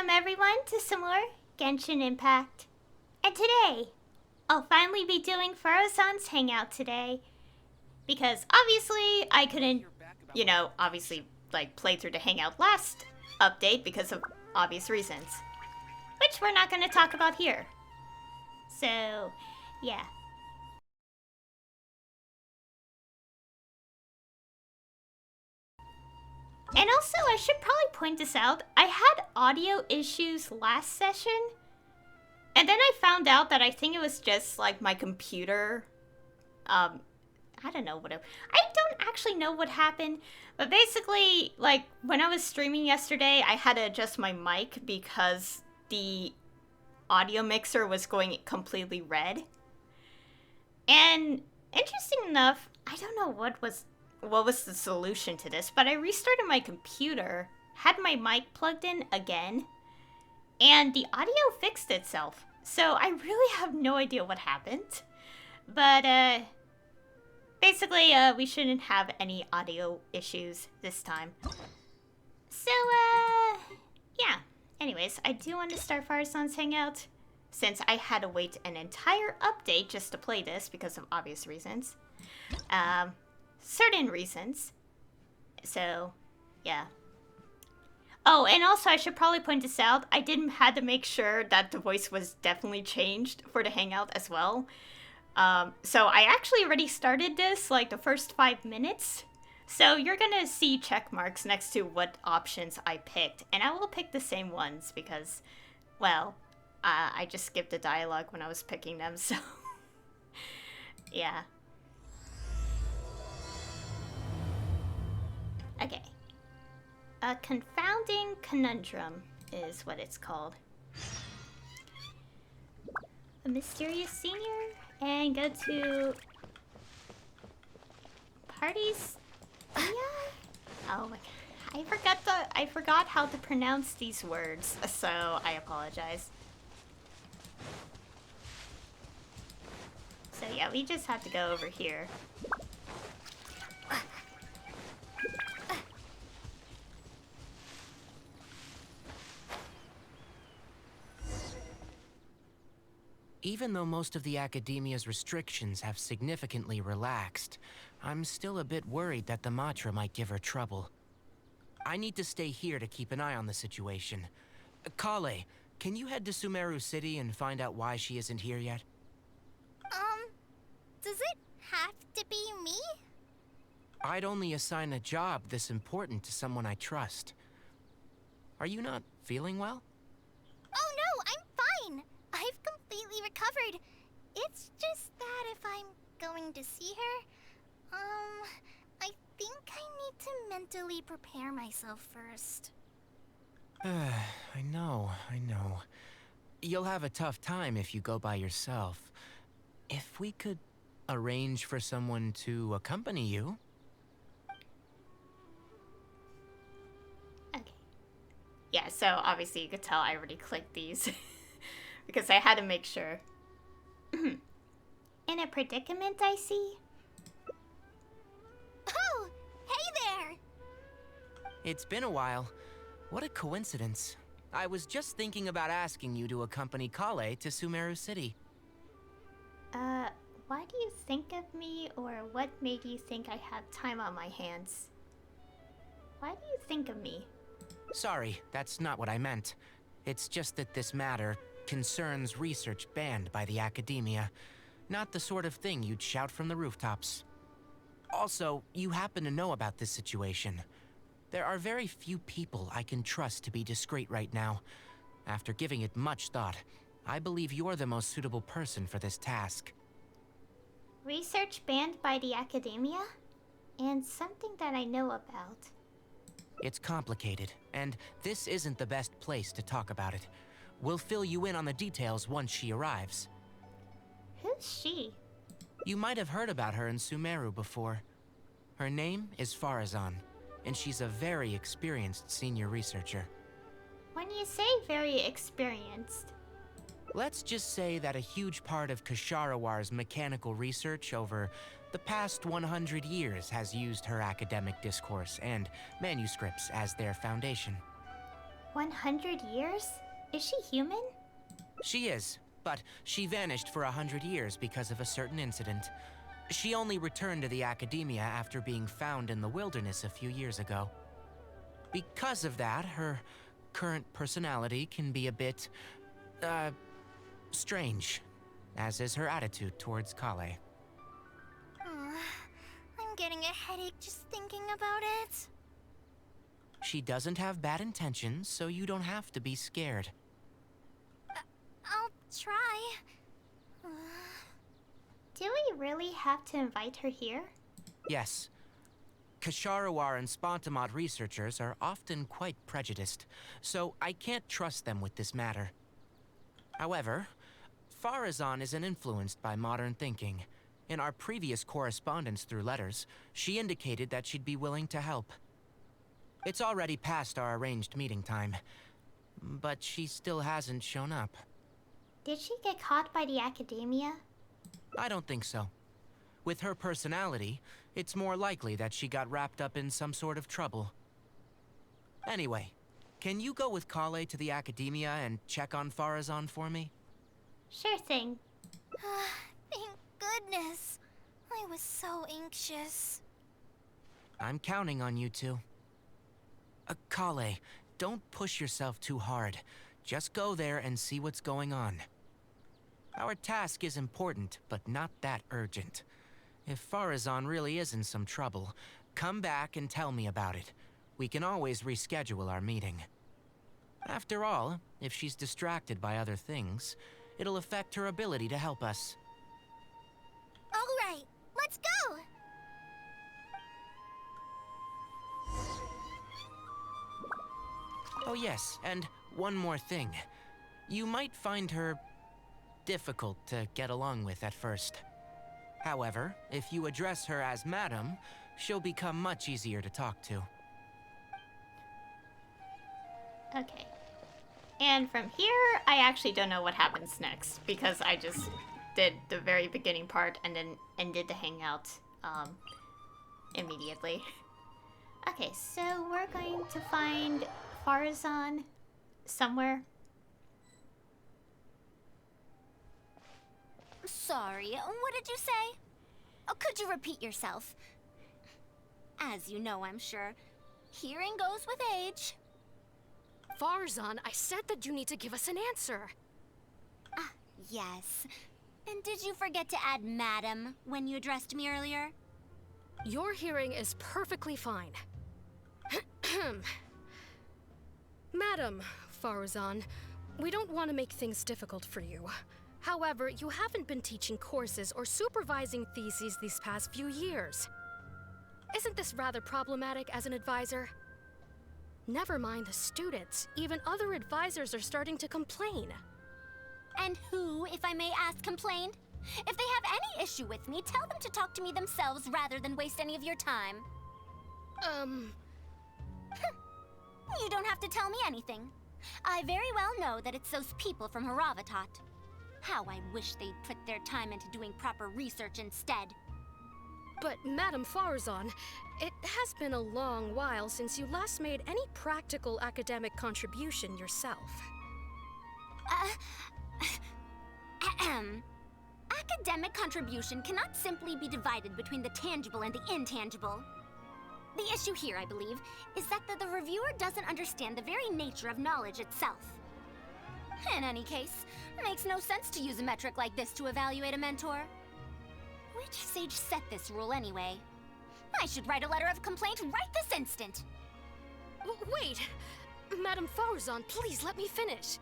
Welcome everyone to some more Genshin Impact. And today, I'll finally be doing Faruzan's Hangout today. Because obviously, I couldn't, play through the Hangout last update because of obvious reasons. Which we're not going to talk about here. So, yeah. And also, I should probably point this out. I had audio issues last session. And then I found out that I think it was just like my computer. I don't know what I don't actually know what happened. But basically, like when I was streaming yesterday, I had to adjust my mic because the audio mixer was going completely red. And interesting enough, I don't know what was the solution to this, but I restarted my computer, had my mic plugged in again, and the audio fixed itself. So I really have no idea what happened. But basically, we shouldn't have any audio issues this time. So yeah. Anyways, I do want to start Faruzan's Hangout, since I had to wait an entire update just to play this because of obvious reasons. Certain reasons. So, yeah. Oh, and also I should probably point this out. I had to make sure that the voice was definitely changed for the Hangout as well. So I actually already started this, like, the first 5 minutes. So you're gonna see check marks next to what options I picked. And I will pick the same ones because, well, I just skipped the dialogue when I was picking them, so... yeah. Okay. A confounding conundrum is what it's called. A mysterious senior, and go to parties. Yeah. Oh my god, I forgot how to pronounce these words, so I apologize. So yeah, we just have to go over here. Even though most of the academia's restrictions have significantly relaxed, I'm still a bit worried that the Matra might give her trouble. I need to stay here to keep an eye on the situation. Kale, can you head to Sumeru City and find out why she isn't here yet? Does it have to be me? I'd only assign a job this important to someone I trust. Are you not feeling well? Oh no, I'm fine. I've completely recovered. It's just that if I'm going to see her, I think I need to mentally prepare myself first. I know. You'll have a tough time if you go by yourself. If we could arrange for someone to accompany you. Okay. Yeah, so obviously you could tell I already clicked these. Because I had to make sure. In a predicament, I see? Oh, hey there! It's been a while. What a coincidence. I was just thinking about asking you to accompany Kale to Sumeru City. Why do you think of me, or what made you think I have time on my hands? Why do you think of me? Sorry, that's not what I meant. It's just that this matter concerns research banned by the academia. Not the sort of thing you'd shout from the rooftops. Also, you happen to know about this situation. There are very few people I can trust to be discreet right now. After giving it much thought, I believe you're the most suitable person for this task. Research banned by the academia? And something that I know about. It's complicated, and this isn't the best place to talk about it. We'll fill you in on the details once she arrives. Who's she? You might have heard about her in Sumeru before. Her name is Faruzan, and she's a very experienced senior researcher. When you say very experienced... Let's just say that a huge part of Kasharawar's mechanical research over the past 100 years has used her academic discourse and manuscripts as their foundation. 100 years? Is she human? She is, but she vanished for 100 years because of a certain incident. She only returned to the academia after being found in the wilderness a few years ago. Because of that, her current personality can be a bit, strange, as is her attitude towards Kale. I'm getting a headache just thinking about it. She doesn't have bad intentions, so you don't have to be scared. I'll try. Do we really have to invite her here? Yes. Kasharawar and Spontamod researchers are often quite prejudiced, so I can't trust them with this matter. However, Faruzan isn't influenced by modern thinking. In our previous correspondence through letters, she indicated that she'd be willing to help. It's already past our arranged meeting time, but she still hasn't shown up. Did she get caught by the academia? I don't think so. With her personality, it's more likely that she got wrapped up in some sort of trouble. Anyway, can you go with Kale to the academia and check on Faruzan for me? Sure thing. Thank goodness. I was so anxious. I'm counting on you two. Kale, don't push yourself too hard. Just go there and see what's going on. Our task is important, but not that urgent. If Faruzan really is in some trouble, come back and tell me about it. We can always reschedule our meeting. After all, if she's distracted by other things, it'll affect her ability to help us. All right, let's go! Oh yes, and one more thing. You might find her difficult to get along with at first. However, if you address her as Madam, she'll become much easier to talk to. Okay. And from here, I actually don't know what happens next, because I just did the very beginning part and then ended the hangout immediately. Okay, so we're going to find Faruzan somewhere. Sorry, what did you say? Oh, could you repeat yourself? As you know, I'm sure, hearing goes with age. Faruzan, I said that you need to give us an answer. Ah, yes. And did you forget to add Madam when you addressed me earlier? Your hearing is perfectly fine. Madam Faruzan, we don't want to make things difficult for you. However, you haven't been teaching courses or supervising theses these past few years. Isn't this rather problematic as an advisor? Never mind the students, even other advisors are starting to complain. And who, if I may ask, complained? If they have any issue with me, tell them to talk to me themselves rather than waste any of your time. You don't have to tell me anything. I very well know that it's those people from Haravatat. How I wish they'd put their time into doing proper research instead. But Madam Faruzan, it has been a long while since you last made any practical academic contribution yourself. Academic contribution cannot simply be divided between the tangible and the intangible. The issue here, I believe, is that the reviewer doesn't understand the very nature of knowledge itself. In any case, it makes no sense to use a metric like this to evaluate a mentor. Which sage set this rule anyway? I should write a letter of complaint right this instant. Wait! Madam Faruzan, please let me finish.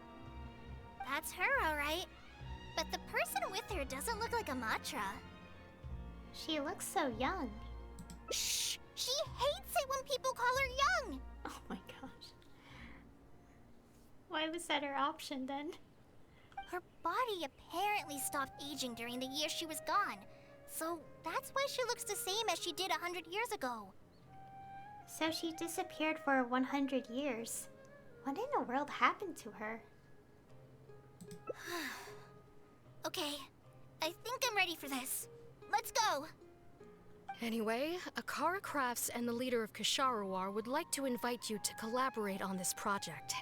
That's her, all right. But the person with her doesn't look like a Matra. She looks so young. Shh! She hates it when people call her young! Oh my gosh. Why was that her option then? Her body apparently stopped aging during the year she was gone. So that's why she looks the same as she did 100 years ago. So she disappeared for 100 years. What in the world happened to her? Okay, I think I'm ready for this. Let's go! Anyway, Akara Crafts and the leader of Kasharawar would like to invite you to collaborate on this project.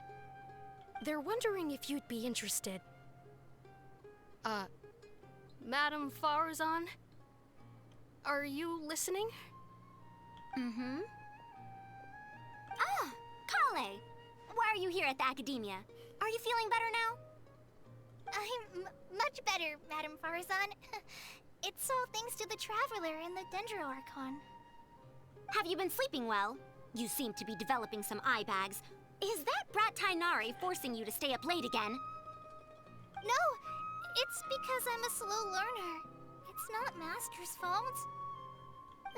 They're wondering if you'd be interested. Madam Faruzan? Are you listening? Mm-hmm. Ah, Kale! Why are you here at the Academia? Are you feeling better now? I'm much better, Madam Faruzan. It's all thanks to the Traveler and the Dendro Archon. Have you been sleeping well? You seem to be developing some eye bags. Is that brat Tainari forcing you to stay up late again? No, it's because I'm a slow learner. It's not Master's fault.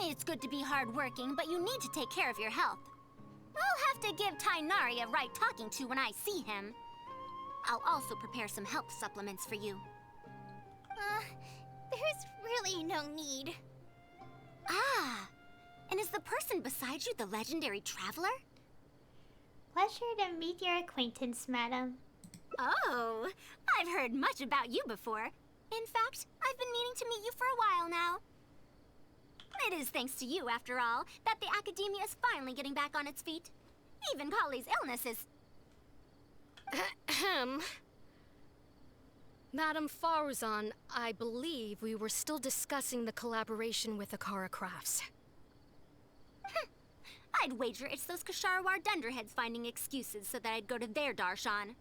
It's good to be hardworking, but you need to take care of your health. I'll have to give Tainari a right talking to when I see him. I'll also prepare some health supplements for you. There's really no need. Ah, and is the person beside you the legendary Traveler? Pleasure to meet your acquaintance, madam. Oh, I've heard much about you before. In fact, I've been meaning to meet you for a while now. It is thanks to you, after all, that the Academia is finally getting back on its feet. Even Kali's illness is... Ahem. Madam Faruzan, I believe we were still discussing the collaboration with Akara Crafts. I'd wager it's those Kasharawar dunderheads finding excuses so that I'd go to their darshan.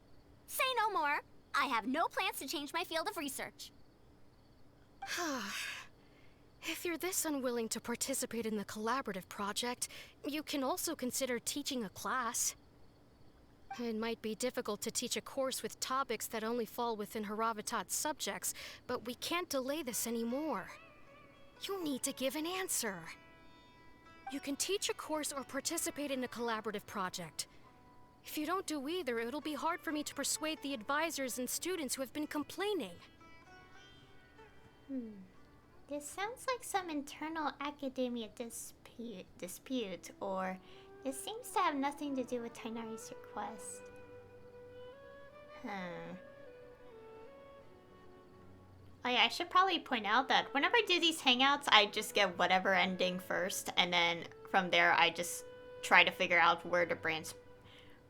Say no more. I have no plans to change my field of research. If you're this unwilling to participate in the collaborative project, you can also consider teaching a class. It might be difficult to teach a course with topics that only fall within Haravatat's subjects, but we can't delay this anymore. You need to give an answer. You can teach a course or participate in a collaborative project. If you don't do either, it'll be hard for me to persuade the advisors and students who have been complaining. This sounds like some internal academia dispute, or it seems to have nothing to do with Tainari's request. Oh yeah, I should probably point out that whenever I do these hangouts, I just get whatever ending first, and then from there I just try to figure out where the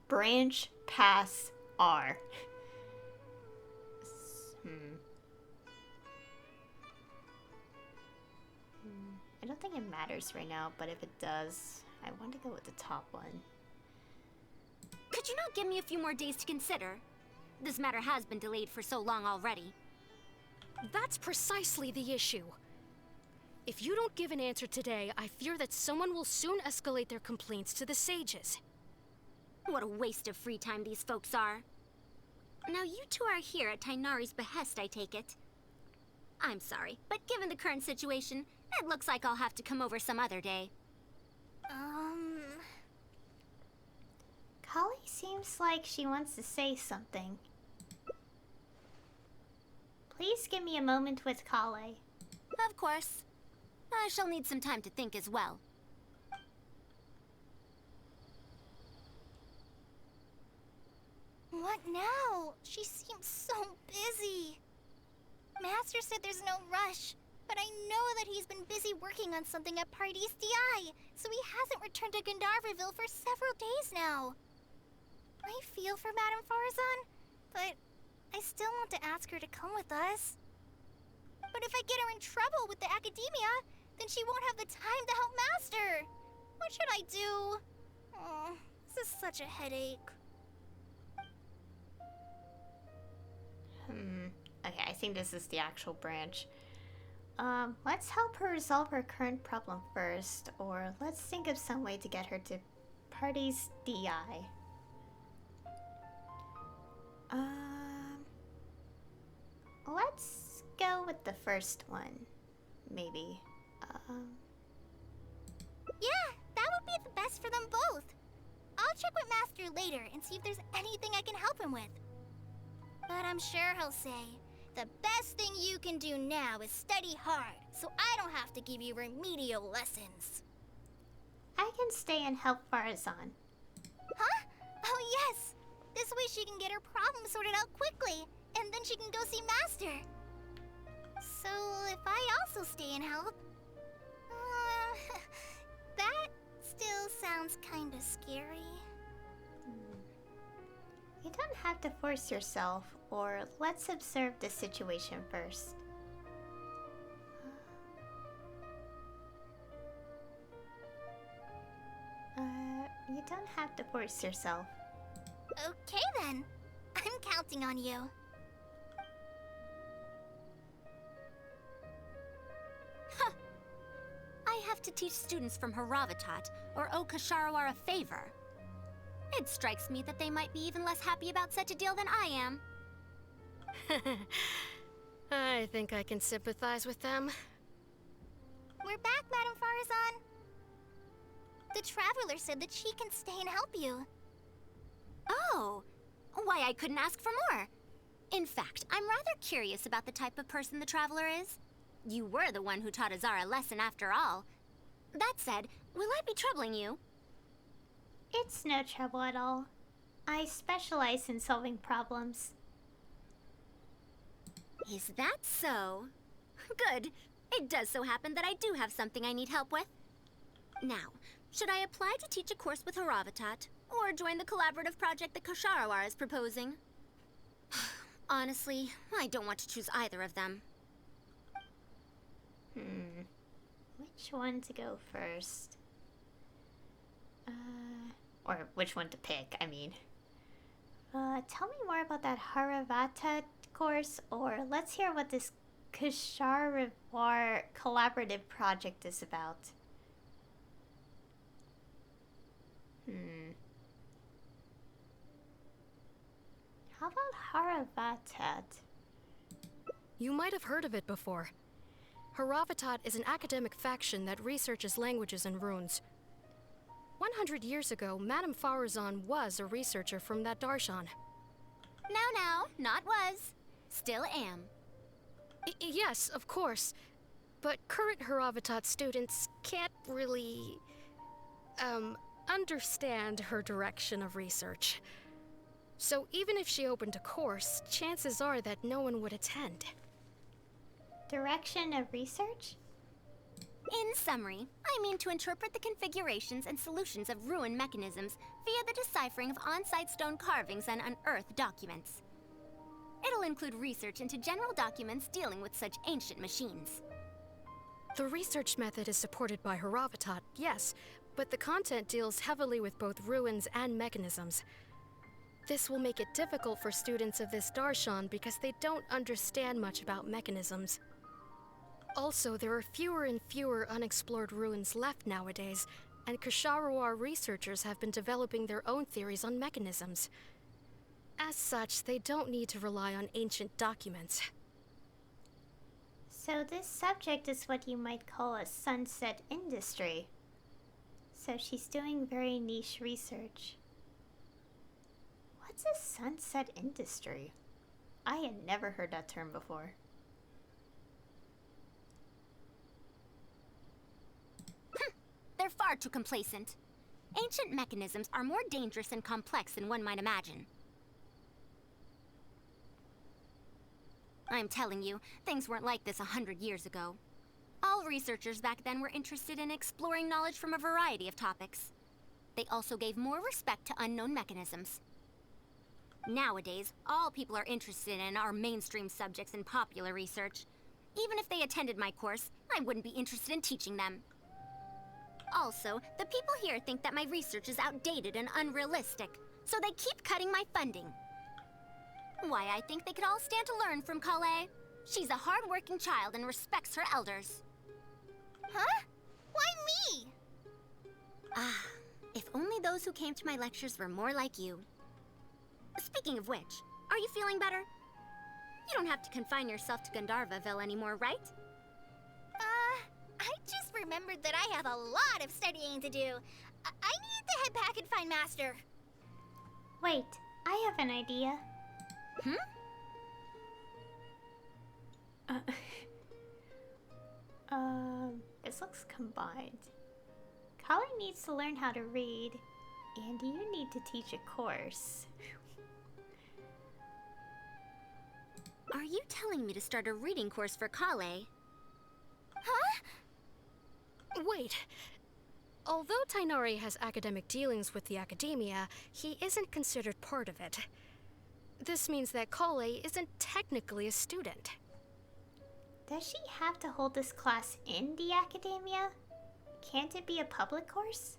branch paths are. I don't think it matters right now, but if it does, I want to go with the top one. Could you not give me a few more days to consider? This matter has been delayed for so long already. That's precisely the issue. If you don't give an answer today, I fear that someone will soon escalate their complaints to the sages. What a waste of free time these folks are. Now you two are here at Tainari's behest, I take it. I'm sorry, but given the current situation, it looks like I'll have to come over some other day. Kali seems like she wants to say something. Please give me a moment with Kale. Of course. I shall need some time to think as well. What now? She seems so busy. Master said there's no rush, but I know that he's been busy working on something at Paradise DI, so he hasn't returned to Gandharvaville for several days now. I feel for Madame Faruzan, but I still want to ask her to come with us. But if I get her in trouble with the Academia, then she won't have the time to help Master. What should I do? Oh, this is such a headache. Okay, I think this is the actual branch. Let's help her resolve her current problem first, or let's think of some way to get her to Party's DI. Let's go with the first one, maybe. Yeah, that would be the best for them both. I'll check with Master later and see if there's anything I can help him with. But I'm sure he'll say, the best thing you can do now is study hard, so I don't have to give you remedial lessons. I can stay and help Faruzan. Huh? Oh yes! This way she can get her problem sorted out quickly, and then she can go see Master. So if I also stay and help... that still sounds kinda scary. You don't have to force yourself, or let's observe the situation first. You don't have to force yourself. Okay then. I'm counting on you. Huh. I have to teach students from Haravatat or owe Kasharawar a favor. It strikes me that they might be even less happy about such a deal than I am. I think I can sympathize with them. We're back, Madam Faruzan. The Traveler said that she can stay and help you. Oh, why I couldn't ask for more. In fact, I'm rather curious about the type of person the Traveler is. You were the one who taught Azar a lesson after all. That said, will I be troubling you? It's no trouble at all. I specialize in solving problems. Is that so? Good. It does so happen that I do have something I need help with. Now, should I apply to teach a course with Haravatat, or join the collaborative project that Kasharawar is proposing? Honestly, I don't want to choose either of them. Which one to go first? Or which one to pick, I mean. Tell me more about that Haravatat course, or let's hear what this Kasharawar collaborative project is about. How about Haravatat? You might have heard of it before. Haravatat is an academic faction that researches languages and runes. 100 years ago, Madame Faruzan was a researcher from that darshan. Now, not was. Still am. Yes, of course. But current Haravatat students can't really, understand her direction of research. So even if she opened a course, chances are that no one would attend. Direction of research? In summary, I mean to interpret the configurations and solutions of ruin mechanisms via the deciphering of on-site stone carvings and unearthed documents. It'll include research into general documents dealing with such ancient machines. The research method is supported by Haravatat, yes, but the content deals heavily with both ruins and mechanisms. This will make it difficult for students of this darshan because they don't understand much about mechanisms. Also, there are fewer and fewer unexplored ruins left nowadays, and Kasharawar researchers have been developing their own theories on mechanisms. As such, they don't need to rely on ancient documents. So this subject is what you might call a sunset industry. So she's doing very niche research. What's a sunset industry? I had never heard that term before. They're far too complacent. Ancient mechanisms are more dangerous and complex than one might imagine. I'm telling you, things weren't like this 100 years ago. All researchers back then were interested in exploring knowledge from a variety of topics. They also gave more respect to unknown mechanisms. Nowadays, all people are interested in are mainstream subjects in popular research. Even if they attended my course, I wouldn't be interested in teaching them. Also, the people here think that my research is outdated and unrealistic, so they keep cutting my funding. Why, I think they could all stand to learn from Kale. She's a hard-working child and respects her elders. Huh? Why me? Ah, if only those who came to my lectures were more like you. Speaking of which, are you feeling better? You don't have to confine yourself to Gandharvaville anymore, right? I just remembered that I have a lot of studying to do. I need to head back and find Master. Wait, I have an idea. This looks combined. Kali needs to learn how to read, and you need to teach a course. Are you telling me to start a reading course for Kale? Huh? Wait. Although Tainari has academic dealings with the academia, he isn't considered part of it. This means that Kale isn't technically a student. Does she have to hold this class in the academia? Can't it be a public course?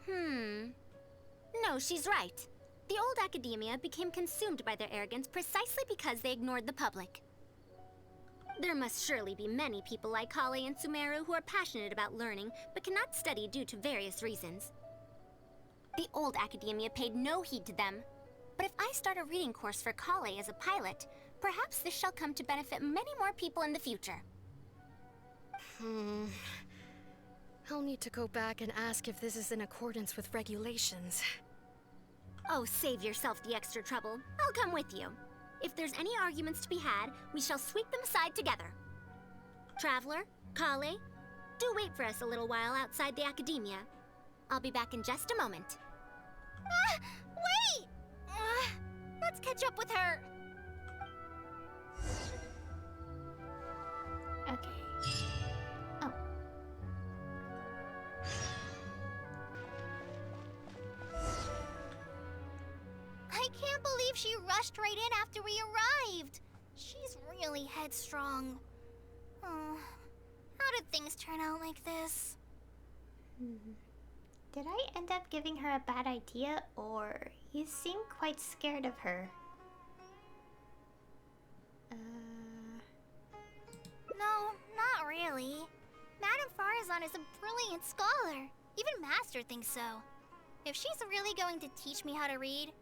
No, she's right. The old academia became consumed by their arrogance precisely because they ignored the public. There must surely be many people like Kale and Sumeru who are passionate about learning, but cannot study due to various reasons. The old academia paid no heed to them. But if I start a reading course for Kale as a pilot, perhaps this shall come to benefit many more people in the future. I'll need to go back and ask if this is in accordance with regulations. Oh, save yourself the extra trouble. I'll come with you. If there's any arguments to be had, we shall sweep them aside together. Traveler, Kale, do wait for us a little while outside the academia. I'll be back in just a moment. Wait! Let's catch up with her. Okay. Oh. I can't believe she rushed right in after we arrived. She's really headstrong. Oh, how did things turn out like this? Did I end up giving her a bad idea, or you seem quite scared of her? No, not really. Madame Faruzan is a brilliant scholar. Even Master thinks so. If she's really going to teach me how to read,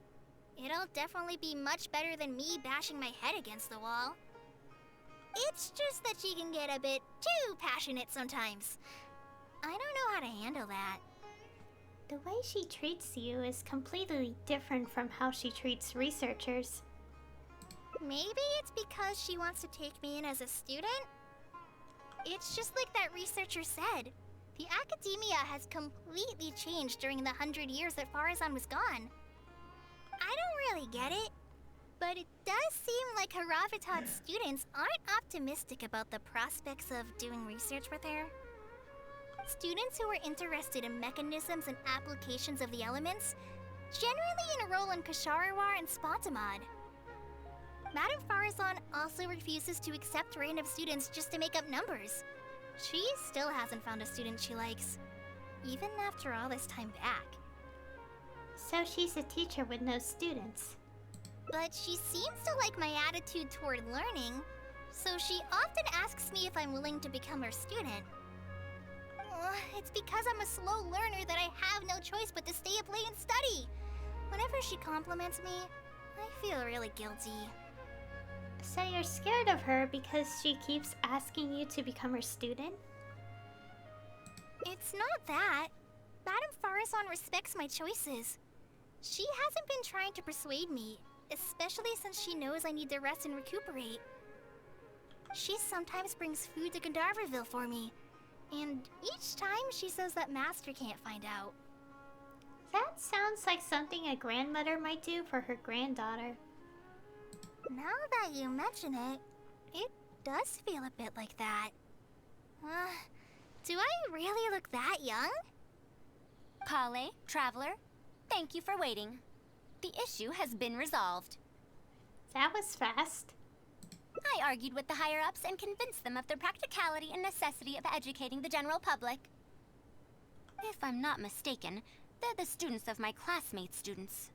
it'll definitely be much better than me bashing my head against the wall. It's just that she can get a bit too passionate sometimes. I don't know how to handle that. The way she treats you is completely different from how she treats researchers. Maybe it's because she wants to take me in as a student? It's just like that researcher said. The academia has completely changed during the 100 years that Faruzan was gone. I don't really get it, but it does seem like Haravitat's students aren't optimistic about the prospects of doing research with her. Students who are interested in mechanisms and applications of the elements generally enroll in Kasharawar and Spontamod. Madame Faruzan also refuses to accept random students just to make up numbers. She still hasn't found a student she likes, even after all this time back. So she's a teacher with no students. But she seems to like my attitude toward learning, so she often asks me if I'm willing to become her student. It's because I'm a slow learner that I have no choice but to stay up late and study. Whenever she compliments me, I feel really guilty. So you're scared of her because she keeps asking you to become her student? It's not that. Madame Faruzan respects my choices. She hasn't been trying to persuade me, especially since she knows I need to rest and recuperate. She sometimes brings food to Gandharvaville for me, and each time she says that Master can't find out. That sounds like something a grandmother might do for her granddaughter. Now that you mention it, it does feel a bit like that. Do I really look that young? Kale, Traveler, thank you for waiting. The issue has been resolved. That was fast. I argued with the higher-ups and convinced them of the practicality and necessity of educating the general public. If I'm not mistaken, they're the students of my classmates' students.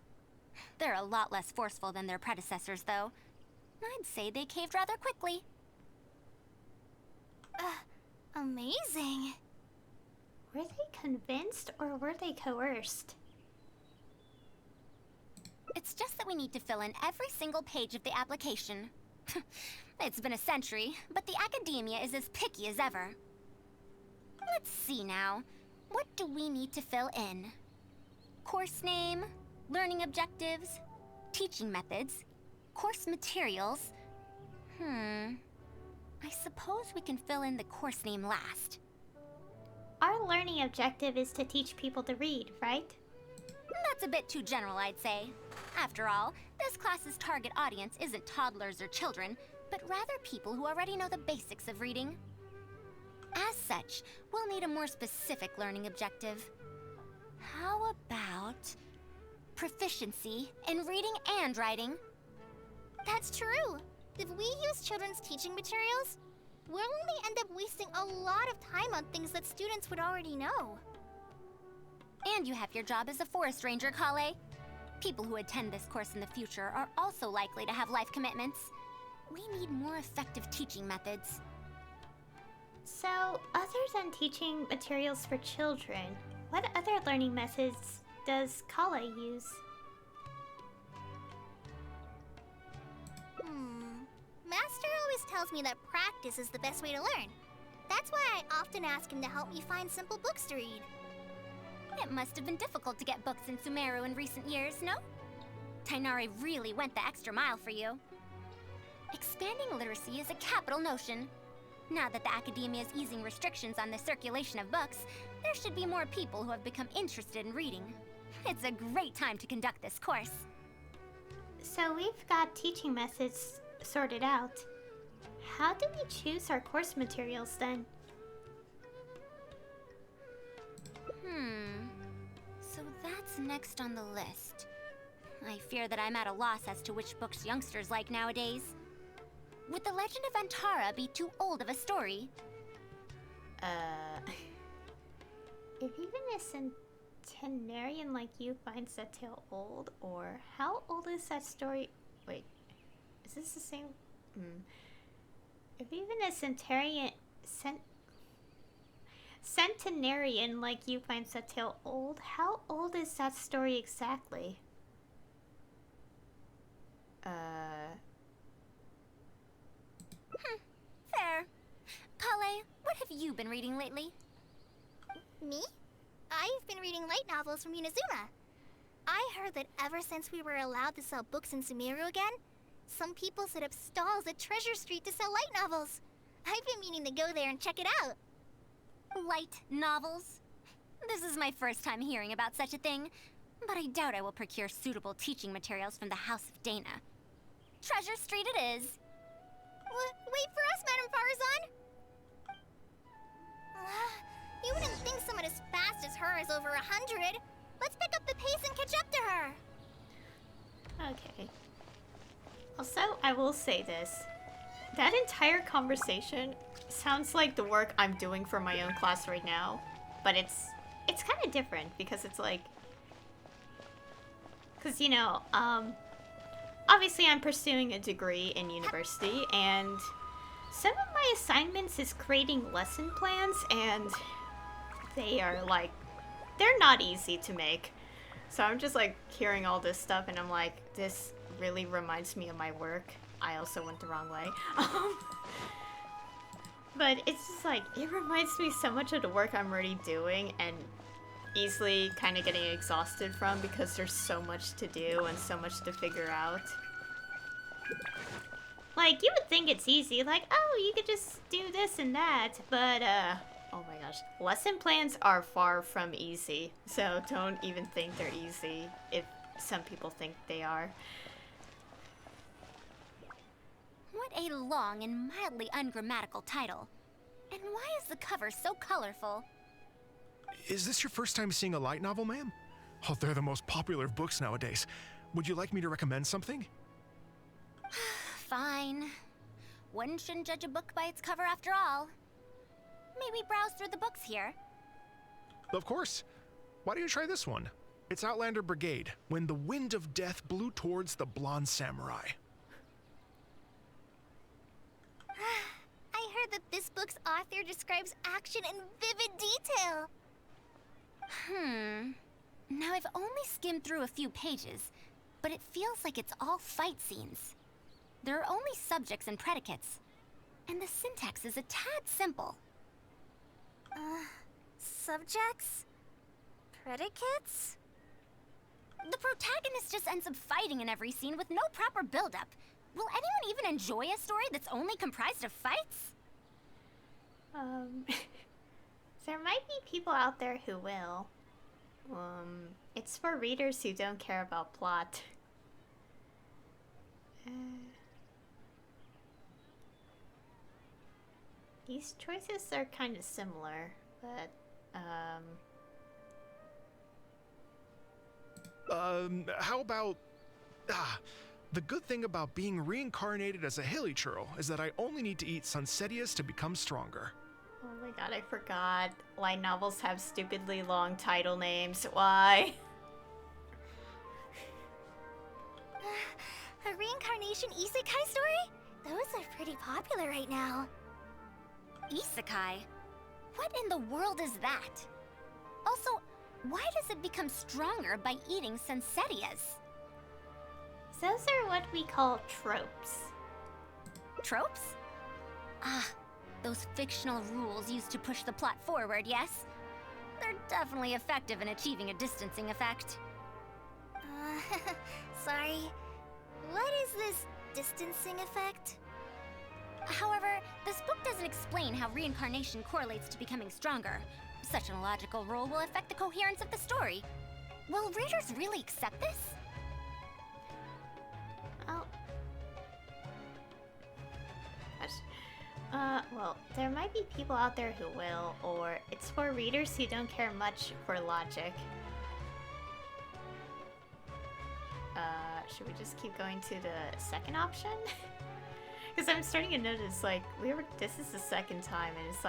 They're a lot less forceful than their predecessors, though. I'd say they caved rather quickly. Amazing. Were they convinced or were they coerced? It's just that we need to fill in every single page of the application. It's been a century, but the academia is as picky as ever. Let's see now. What do we need to fill in? Course name, learning objectives, teaching methods, course materials. I suppose we can fill in the course name last. Our learning objective is to teach people to read, right? That's a bit too general, I'd say. After all, this class's target audience isn't toddlers or children, but rather people who already know the basics of reading. As such, we'll need a more specific learning objective. How about proficiency in reading and writing. That's true. If we use children's teaching materials, we'll only end up wasting a lot of time on things that students would already know. And you have your job as a forest ranger, Kale. People who attend this course in the future are also likely to have life commitments. We need more effective teaching methods. So, other than teaching materials for children, what other learning methods does Kale use? Master always tells me that practice is the best way to learn. That's why I often ask him to help me find simple books to read. It must have been difficult to get books in Sumeru in recent years, no? Tainari really went the extra mile for you. Expanding literacy is a capital notion. Now that the Academia is easing restrictions on the circulation of books, there should be more people who have become interested in reading. It's a great time to conduct this course. So we've got teaching methods sorted out. How do we choose our course materials then? So that's next on the list. I fear that I'm at a loss as to which books youngsters like nowadays. Would The Legend of Antara be too old of a story? If even a centenarian like you finds that tale old, or how old is that story? Wait, is this the same? If even a centenarian like you finds that tale old, how old is that story exactly? Fair. Kale, what have you been reading lately? Me? I've been reading light novels from Inazuma. I heard that ever since we were allowed to sell books in Sumeru again, some people set up stalls at Treasure Street to sell light novels. I've been meaning to go there and check it out. Light novels? This is my first time hearing about such a thing, but I doubt I will procure suitable teaching materials from the House of Dana. Treasure Street it is. Wait for us, Madame Faruzan! You wouldn't think someone as fast as her is over 100. Let's pick up the pace and catch up to her. Okay. Also, I will say this. That entire conversation sounds like the work I'm doing for my own class right now. But it's kind of different because it's like... Because, you know, obviously I'm pursuing a degree in university, and some of my assignments is creating lesson plans, and they are like... They're not easy to make. So I'm just like hearing all this stuff and I'm like, this really reminds me of my work. I also went the wrong way. But it's just like, it reminds me so much of the work I'm already doing and easily kind of getting exhausted from because there's so much to do and so much to figure out. Like, you would think it's easy, like, oh, you could just do this and that, but, oh my gosh. Lesson plans are far from easy, so don't even think they're easy if some people think they are. What a long and mildly ungrammatical title. And why is the cover so colorful? Is this your first time seeing a light novel, ma'am? Oh, they're the most popular of books nowadays. Would you like me to recommend something? Fine. One shouldn't judge a book by its cover after all. Maybe browse through the books here. Of course. Why don't you try this one? It's Outlander Brigade, When the Wind of Death Blew Towards the Blonde Samurai. I heard that this book's author describes action in vivid detail. Now I've only skimmed through a few pages, but it feels like it's all fight scenes. There are only subjects and predicates, and the syntax is a tad simple. Subjects? Predicates? The protagonist just ends up fighting in every scene with no proper build-up. Will anyone even enjoy a story that's only comprised of fights? There might be people out there who will. It's for readers who don't care about plot. These choices are kind of similar, but, How about... the good thing about being reincarnated as a hilly churl is that I only need to eat Sunsetias to become stronger. Oh my god, I forgot. Light novels have stupidly long title names. Why? A reincarnation isekai story? Those are pretty popular right now. Isekai? What in the world is that? Also, why does it become stronger by eating Sunsetias? Those are what we call tropes. Tropes? Ah, those fictional rules used to push the plot forward, yes? They're definitely effective in achieving a distancing effect. Sorry. What is this distancing effect? However, this book doesn't explain how reincarnation correlates to becoming stronger. Such an illogical rule will affect the coherence of the story. Will readers really accept this? Oh. Well, there might be people out there who will, or it's for readers who don't care much for logic. Should we just keep going to the second option? Because I'm starting to notice, like, this is the second time, and it's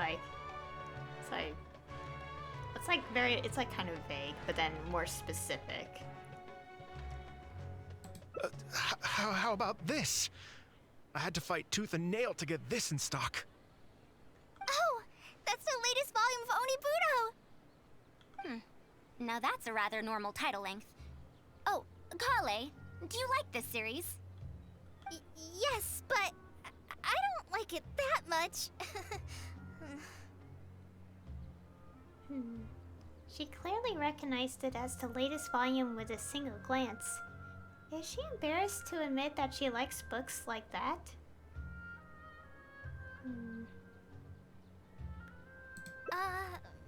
like kind of vague, but then more specific. How about this? I had to fight tooth and nail to get this in stock. Oh, that's the latest volume of Onibudo! Now that's a rather normal title length. Oh, Kale, do you like this series? Yes, but I don't like it that much. She clearly recognized it as the latest volume with a single glance. Is she embarrassed to admit that she likes books like that?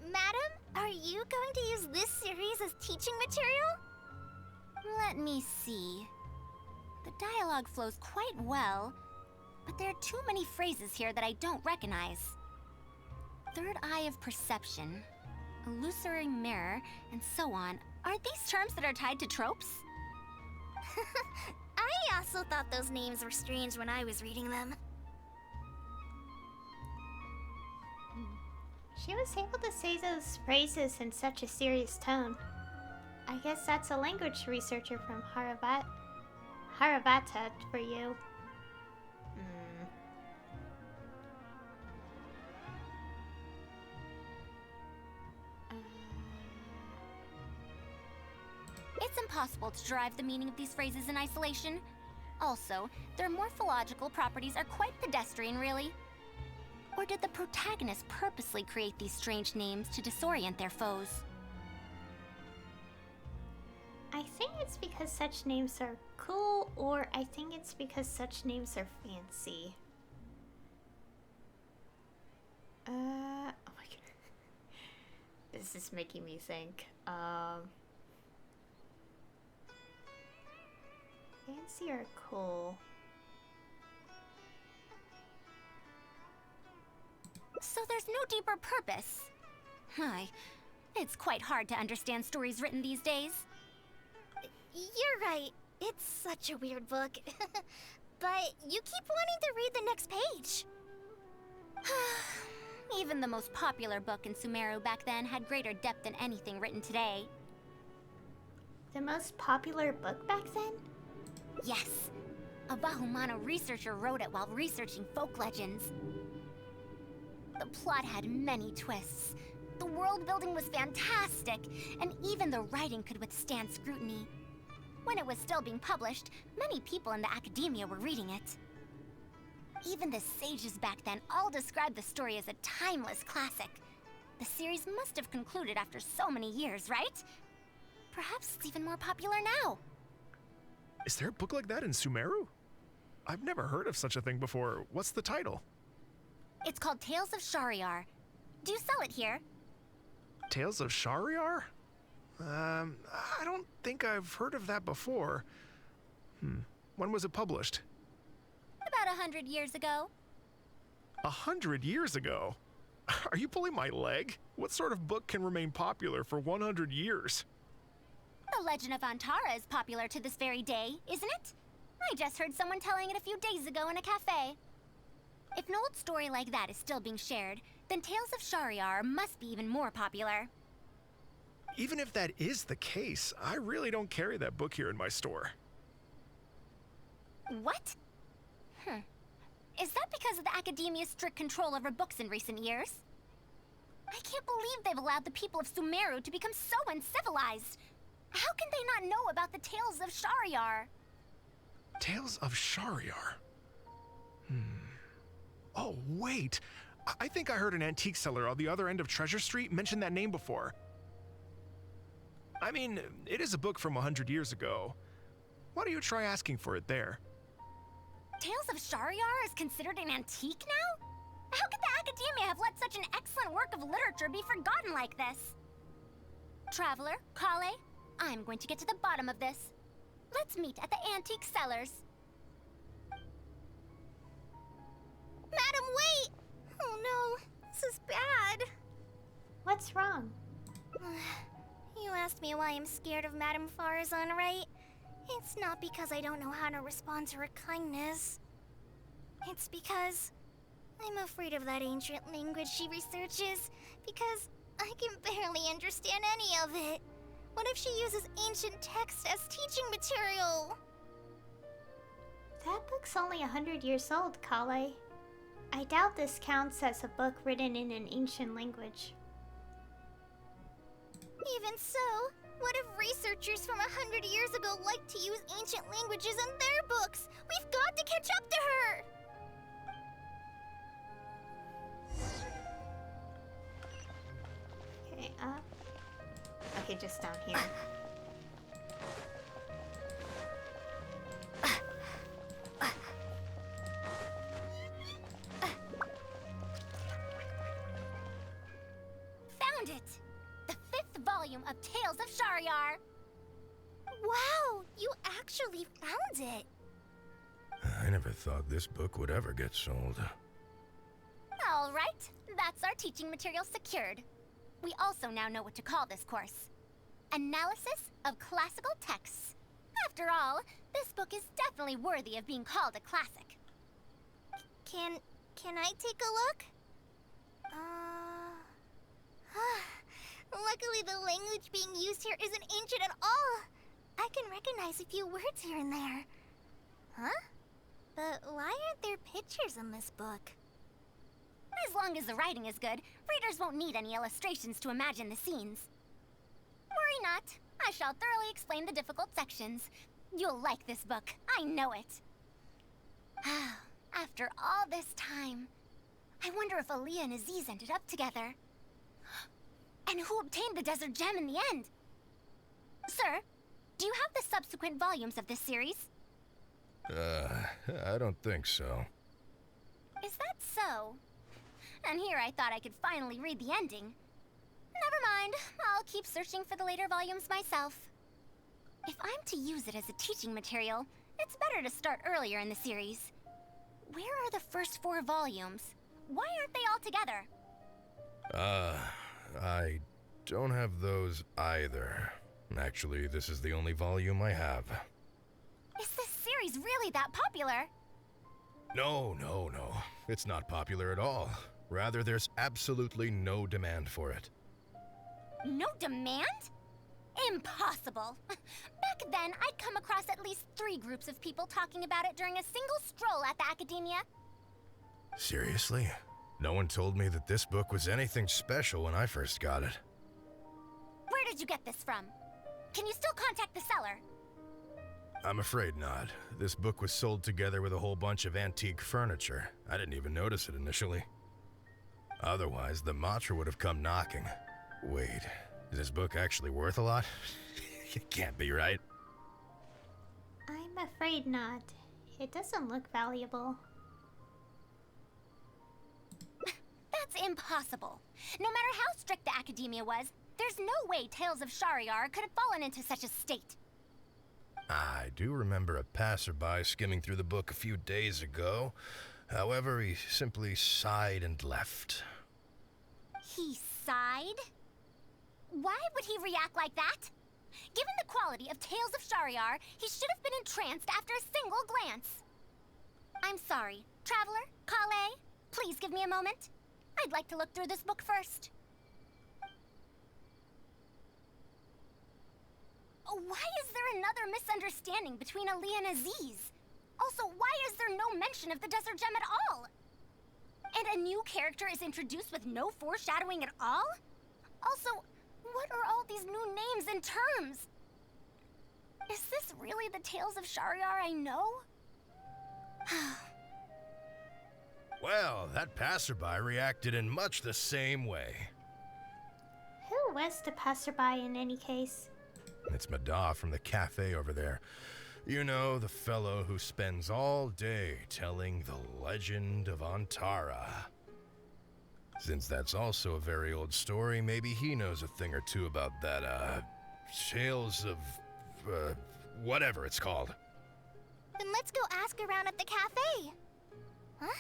Madam, are you going to use this series as teaching material? Let me see. The dialogue flows quite well, but there are too many phrases here that I don't recognize. Third eye of perception, illusory mirror, and so on. Are these terms that are tied to tropes? I also thought those names were strange when I was reading them. She was able to say those phrases in such a serious tone. I guess that's a language researcher from Haravata for you. It's impossible to derive the meaning of these phrases in isolation. Also, their morphological properties are quite pedestrian, really. Or did the protagonist purposely create these strange names to disorient their foes? I think it's because such names are cool, or I think it's because such names are fancy. Oh my god. This is making me think. Fancy or cool? So there's no deeper purpose. It's quite hard to understand stories written these days. You're right. It's such a weird book. But you keep wanting to read the next page. Even the most popular book in Sumeru back then had greater depth than anything written today. The most popular book back then? Yes. A Bahumano researcher wrote it while researching folk legends. The plot had many twists. The world building was fantastic, and even the writing could withstand scrutiny. When it was still being published, many people in the academia were reading it. Even the sages back then all described the story as a timeless classic. The series must have concluded after so many years, right? Perhaps it's even more popular now. Is there a book like that in Sumeru? I've never heard of such a thing before. What's the title? It's called Tales of Shariar. Do you sell it here? Tales of Shariar? I don't think I've heard of that before. When was it published? About 100 years ago. 100 years ago? Are you pulling my leg? What sort of book can remain popular for 100 years? The legend of Antara is popular to this very day, isn't it? I just heard someone telling it a few days ago in a cafe. If an old story like that is still being shared, then Tales of Shariar must be even more popular. Even if that is the case, I really don't carry that book here in my store. What? Is that because of the Academia's strict control over books in recent years? I can't believe they've allowed the people of Sumeru to become so uncivilized. How can they not know about the Tales of Shariar? Tales of Shariar? Oh, wait! I think I heard an antique seller on the other end of Treasure Street mention that name before. I mean, it is a book from 100 years ago. Why don't you try asking for it there? Tales of Shariar is considered an antique now? How could the Academia have let such an excellent work of literature be forgotten like this? Traveler, Kale, I'm going to get to the bottom of this. Let's meet at the antique sellers. Madam, wait! Oh no, this is bad. What's wrong? You asked me why I'm scared of Madame Faruzan, right? It's not because I don't know how to respond to her kindness. It's because I'm afraid of that ancient language she researches, because I can barely understand any of it. What if she uses ancient texts as teaching material? That book's only 100 years old, Kale. I doubt this counts as a book written in an ancient language. Even so, what if researchers from 100 years ago like to use ancient languages in their books? We've got to catch up to her! Okay, okay, just down here. Found it! The 5th volume of Tales of Shariar! Wow, you actually found it! I never thought this book would ever get sold. All right, that's our teaching material secured. We also now know what to call this course. Analysis of Classical Texts. After all, this book is definitely worthy of being called a classic. Can I take a look? Luckily the language being used here isn't ancient at all. I can recognize a few words here and there. Huh? But why aren't there pictures in this book? As long as the writing is good, readers won't need any illustrations to imagine the scenes. Worry not, I shall thoroughly explain the difficult sections. You'll like this book, I know it. After all this time, I wonder if Aaliyah and Aziz ended up together. And who obtained the Desert Gem in the end? Sir, do you have the subsequent volumes of this series? I don't think so. Is that so? And here I thought I could finally read the ending. Never mind, I'll keep searching for the later volumes myself. If I'm to use it as a teaching material, it's better to start earlier in the series. Where are the first 4 volumes? Why aren't they all together? I don't have those either. Actually, this is the only volume I have. Is this series really that popular? No. It's not popular at all. Rather, there's absolutely no demand for it. No demand? Impossible. Back then, I'd come across at least 3 groups of people talking about it during a single stroll at the Academia. Seriously? No one told me that this book was anything special when I first got it. Where did you get this from? Can you still contact the seller? I'm afraid not. This book was sold together with a whole bunch of antique furniture. I didn't even notice it initially. Otherwise, the Matra would have come knocking. Wait, is this book actually worth a lot? It can't be, right? I'm afraid not. It doesn't look valuable. That's impossible. No matter how strict the Academia was, there's no way Tales of Shariar could have fallen into such a state. I do remember a passerby skimming through the book a few days ago. However, he simply sighed and left. He sighed? Why would he react like that? Given the quality of Tales of Shariar, he should have been entranced after a single glance. I'm sorry. Traveler, Kale, please give me a moment. I'd like to look through this book first. Why is there another misunderstanding between Ali and Aziz? Also, why is there no mention of the Desert Gem at all? And a new character is introduced with no foreshadowing at all? Also, what are all these new names and terms? Is this really the Tales of Shariar I know? Well, that passerby reacted in much the same way. Who was the passerby in any case? It's Mada from the cafe over there. You know, the fellow who spends all day telling the legend of Antara. Since that's also a very old story, maybe he knows a thing or two about that, Tales of, whatever it's called. Then let's go ask around at the cafe. Huh?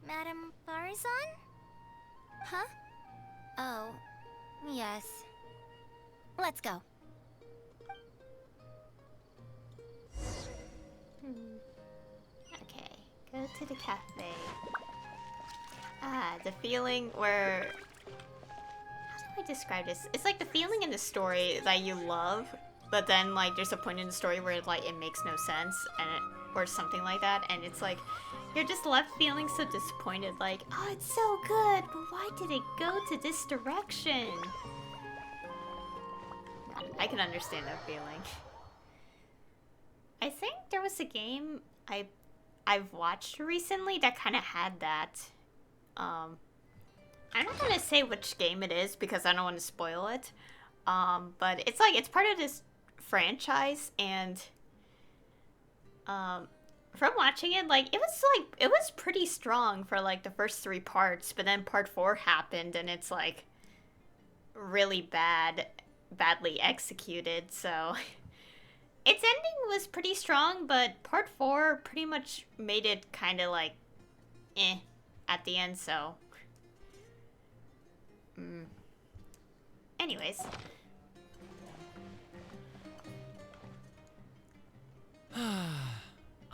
Madam Faruzan? Huh? Oh, yes. Let's go. Okay, go to the cafe. The feeling where... How do I describe this? It's like the feeling in the story that you love, but then like there's a point in the story where like it makes no sense, and or something like that, and it's like you're just left feeling so disappointed, like, oh, it's so good, but why did it go to this direction? I can understand that feeling. I think there was a game I've watched recently that kind of had that. I'm not gonna say which game it is because I don't want to spoil it. But it's like it's part of this franchise, and from watching it, like it was pretty strong for like the first 3 parts, but then part 4 happened, and it's like really badly executed. So its ending was pretty strong, but part 4 pretty much made it kind of like at the end. So anyways,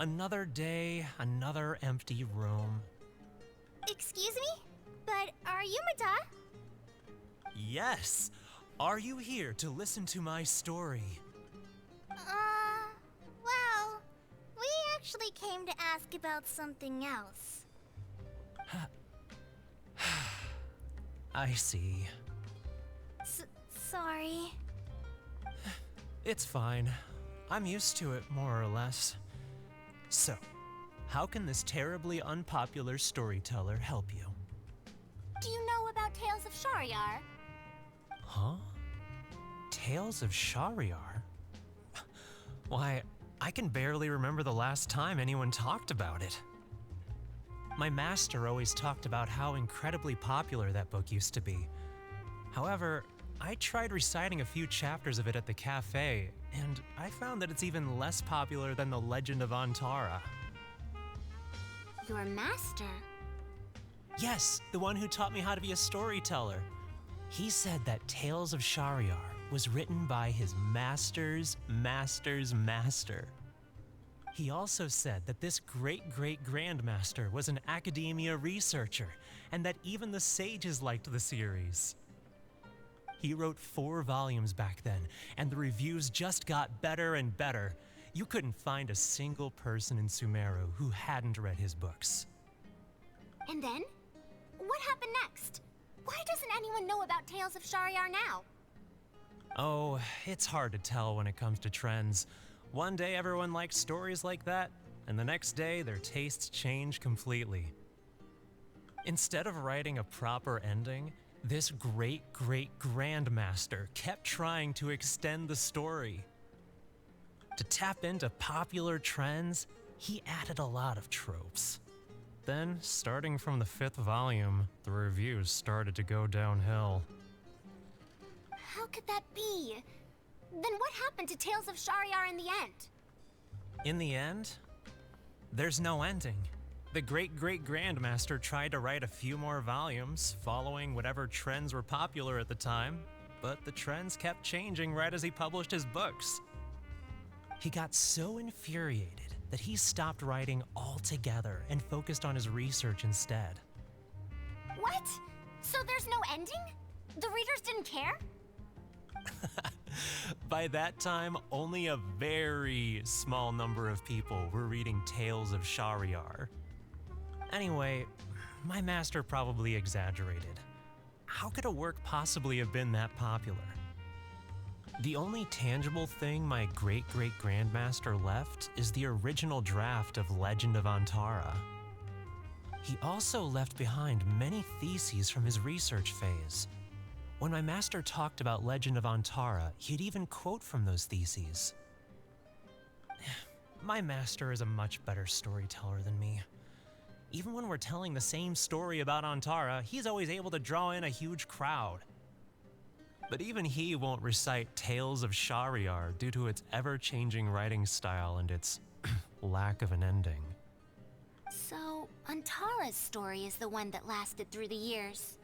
Another day, another empty room. Excuse me? But are you Mada? Yes! Are you here to listen to my story? Well, we actually came to ask about something else. I see. Sorry. It's fine. I'm used to it, more or less. So, how can this terribly unpopular storyteller help you? Do you know about Tales of Shariar? Huh? Tales of Shariar? Why, I can barely remember the last time anyone talked about it. My master always talked about how incredibly popular that book used to be. However, I tried reciting a few chapters of it at the cafe, and I found that it's even less popular than the Legend of Antara. Your master? Yes, the one who taught me how to be a storyteller. He said that Tales of Shariar was written by his master's master's master. He also said that this great-great-grandmaster was an academia researcher, and that even the sages liked the series. He wrote 4 volumes back then, and the reviews just got better and better. You couldn't find a single person in Sumeru who hadn't read his books. And then? What happened next? Why doesn't anyone know about Tales of Shariar now? Oh, it's hard to tell when it comes to trends. One day everyone likes stories like that, and the next day their tastes change completely. Instead of writing a proper ending, this great-great-grandmaster kept trying to extend the story. To tap into popular trends, he added a lot of tropes. Then, starting from the 5th volume, the reviews started to go downhill. How could that be? Then what happened to Tales of Shariar in the end? In the end, there's no ending. The great-great-grandmaster tried to write a few more volumes, following whatever trends were popular at the time, but the trends kept changing right as he published his books. He got so infuriated that he stopped writing altogether and focused on his research instead. What? So there's no ending? The readers didn't care? By that time, only a very small number of people were reading Tales of Shahryar. Anyway, my master probably exaggerated. How could a work possibly have been that popular? The only tangible thing my great-great-grandmaster left is the original draft of Legend of Antara. He also left behind many theses from his research phase. When my master talked about Legend of Antara, he'd even quote from those theses. My master is a much better storyteller than me. Even when we're telling the same story about Antara, he's always able to draw in a huge crowd. But even he won't recite Tales of Shahryar due to its ever-changing writing style and its lack of an ending. So, Antara's story is the one that lasted through the years.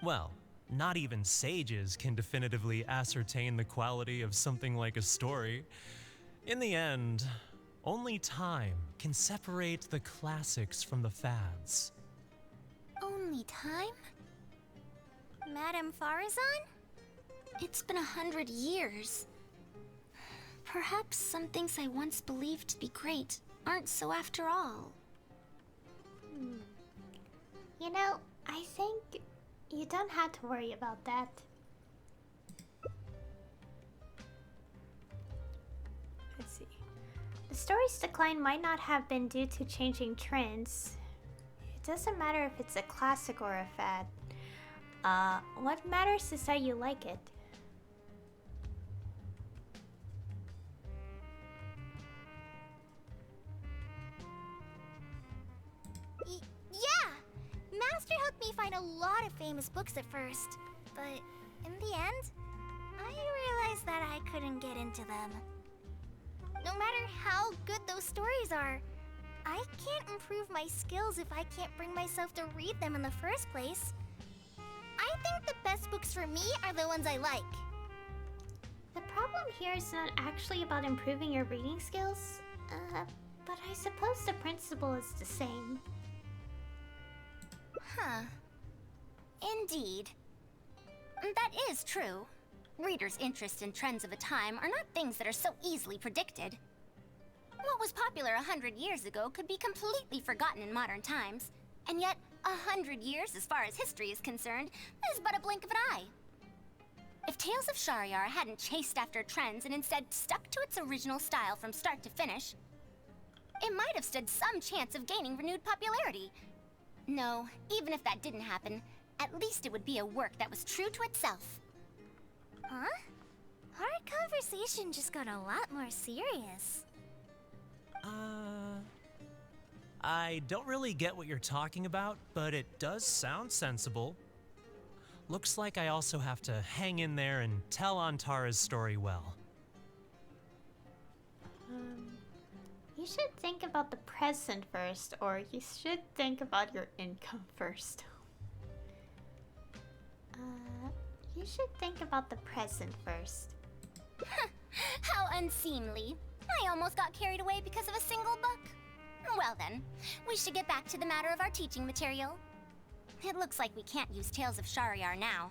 Well, not even sages can definitively ascertain the quality of something like a story. In the end, only time can separate the classics from the fads. Only time? Madam Faruzan? It's been 100 years. Perhaps some things I once believed to be great aren't so after all. You know, I think you don't have to worry about that. Let's see. The story's decline might not have been due to changing trends. It doesn't matter if it's a classic or a fad. What matters is that you like it. Yeah! Master helped me find a lot of famous books at first, but in the end, I realized that I couldn't get into them. No matter how good those stories are, I can't improve my skills if I can't bring myself to read them in the first place. I think the best books for me are the ones I like. The problem here is not actually about improving your reading skills, but I suppose the principle is the same. Huh. Indeed. That is true. Readers' interest in trends of a time are not things that are so easily predicted. What was popular 100 years ago could be completely forgotten in modern times, and yet 100 years as far as history is concerned is but a blink of an eye. If Tales of Shahryar hadn't chased after trends and instead stuck to its original style from start to finish, it might have stood some chance of gaining renewed popularity. No, even if that didn't happen, at least it would be a work that was true to itself. Huh? Our conversation just got a lot more serious. I don't really get what you're talking about, but it does sound sensible. Looks like I also have to hang in there and tell Antara's story well. You should think about the present first, or you should think about your income first. You should think about the present first. How unseemly. I almost got carried away because of a single book. Well then, we should get back to the matter of our teaching material. It looks like we can't use Tales of Shahryar now.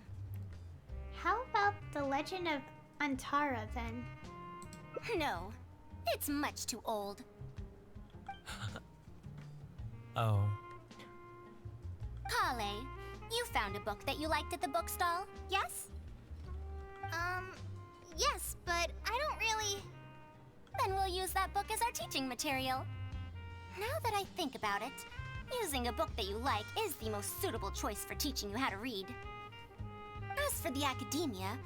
How about the Legend of Antara then? No, it's much too old. Oh. Kale, you found a book that you liked at the bookstall, yes? Yes, but I don't really... Then we'll use that book as our teaching material. Now that I think about it, using a book that you like is the most suitable choice for teaching you how to read. As for the academia,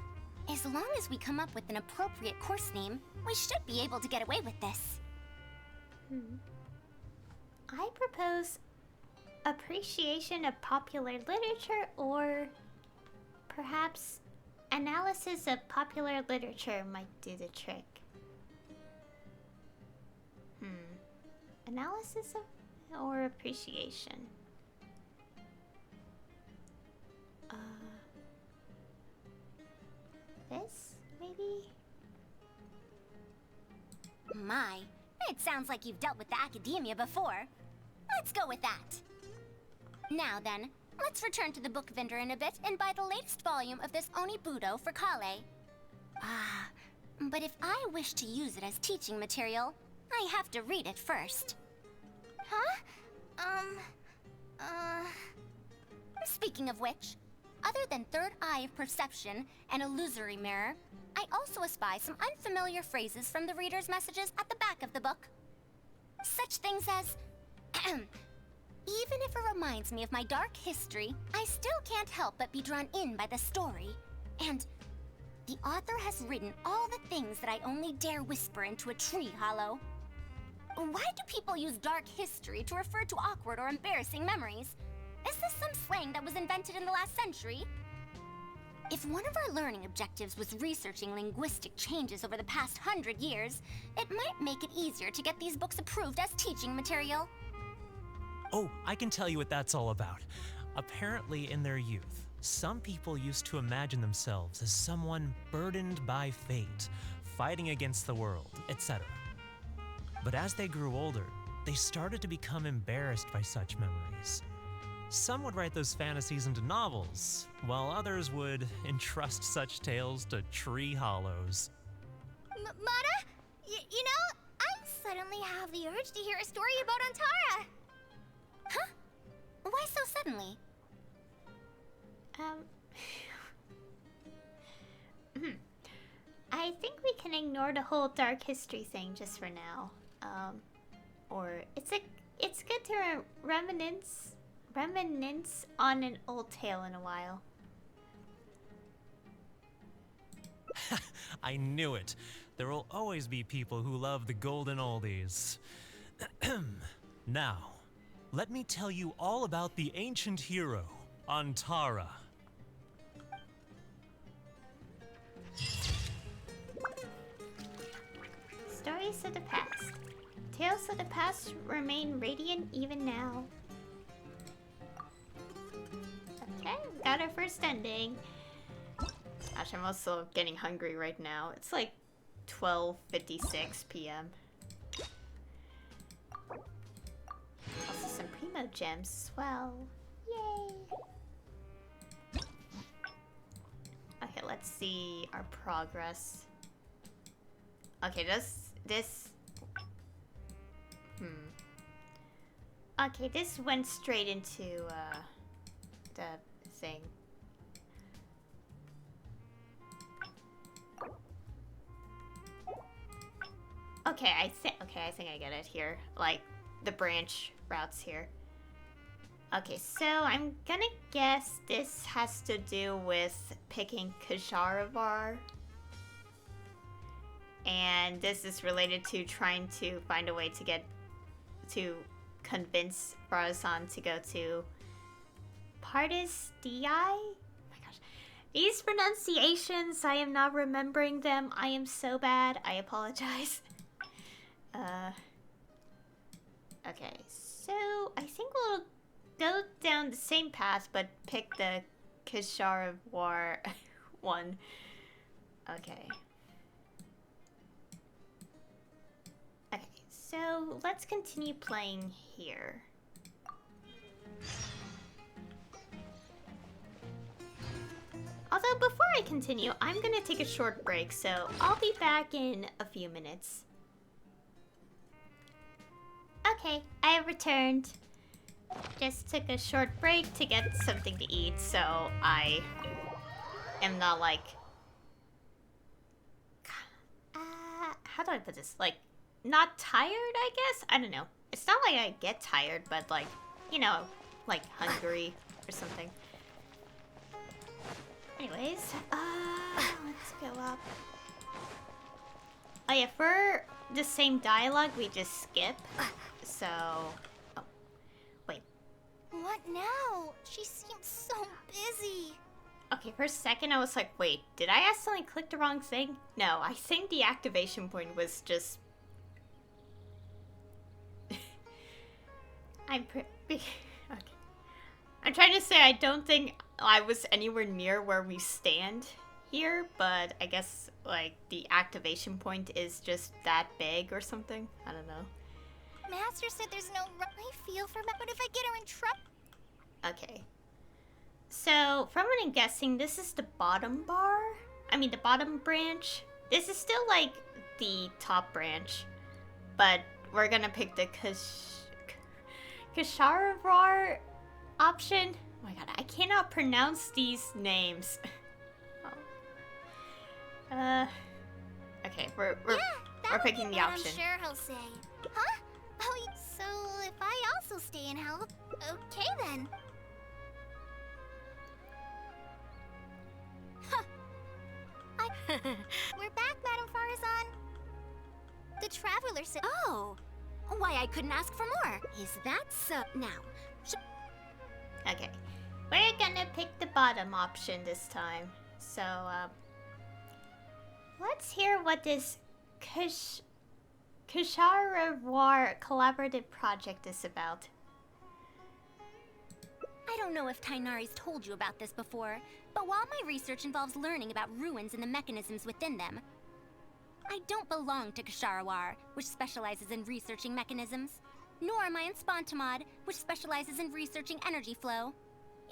as long as we come up with an appropriate course name, we should be able to get away with this. I propose appreciation of popular literature, or perhaps analysis of popular literature might do the trick. Analysis of or appreciation? my. It sounds like you've dealt with the academia before. Let's go with that. Now then, let's return to the book vendor in a bit and buy the latest volume of this Onibudo for Kale. Ah, but if I wish to use it as teaching material, I have to read it first. Huh? Speaking of which, other than third eye of perception and illusory mirror, I also espy some unfamiliar phrases from the reader's messages at the back of the book. Such things as, even if it reminds me of my dark history, I still can't help but be drawn in by the story. And the author has written all the things that I only dare whisper into a tree hollow. Why do people use dark history to refer to awkward or embarrassing memories? Is this some slang that was invented in the last century? If one of our learning objectives was researching linguistic changes over the past 100 years, it might make it easier to get these books approved as teaching material. Oh, I can tell you what that's all about. Apparently, in their youth, some people used to imagine themselves as someone burdened by fate, fighting against the world, etc. But as they grew older, they started to become embarrassed by such memories. Some would write those fantasies into novels, while others would entrust such tales to tree hollows. Mata? You know, I suddenly have the urge to hear a story about Antara. Huh? Why so suddenly? I think we can ignore the whole dark history thing just for now. Or it's good to reminisce on an old tale in a while. I knew it. There will always be people who love the golden oldies. Now, let me tell you all about the ancient hero, Antara. Stories of the past. Tales of the past remain radiant even now. Okay, got our first ending. Gosh, I'm also getting hungry right now. It's like 12:56 p.m. Also some primo gems as well. Yay! Okay, let's see our progress. Okay, this okay, this went straight into the thing. Okay, I think I get it here. Like the branch routes here. Okay, so I'm gonna guess this has to do with picking Kajaravar. And this is related to trying to find a way to convince Faruzan to go to Pardis Di? Oh my gosh. These pronunciations, I am not remembering them. I am so bad. I apologize. Okay, so I think we'll go down the same path, but pick the Kajaravar one. Okay. Okay, so let's continue playing here. Although before I continue, I'm gonna take a short break, so I'll be back in a few minutes. Okay, I have returned. Just took a short break to get something to eat, so I am not like... how do I put this? Like, not tired, I guess? I don't know. It's not like I get tired, but like, you know, like hungry or something. Anyways, let's go up. Oh yeah, for the same dialogue, we just skip. So, oh, wait. What now? She seems so busy. Okay, for a second I was like, wait, did I accidentally click the wrong thing? No, I think the activation point was just... okay. I'm trying to say I don't think I was anywhere near where we stand here, but I guess like the activation point is just that big or something. I don't know. Master said there's no I feel for Matt, but if I get her in trouble... Okay. So, from what I'm guessing, this is the bottom bar? I mean, the bottom branch. This is still, like, the top branch. But we're gonna pick the Kasharavar option. Oh my god, I cannot pronounce these names. Okay, we're picking the option. I'm sure he'll say. Huh? Oh, so if I also stay and help, okay then. We're back, Madame Faruzan. The Traveler said... Oh, why I couldn't ask for more. Is that so? Now, Okay, we're gonna pick the bottom option this time. So, let's hear what this Kasharavar collaborative project is about. I don't know if Tainari's told you about this before, but while my research involves learning about ruins and the mechanisms within them, I don't belong to Kasharawar, which specializes in researching mechanisms, nor am I in Spontamod, which specializes in researching energy flow.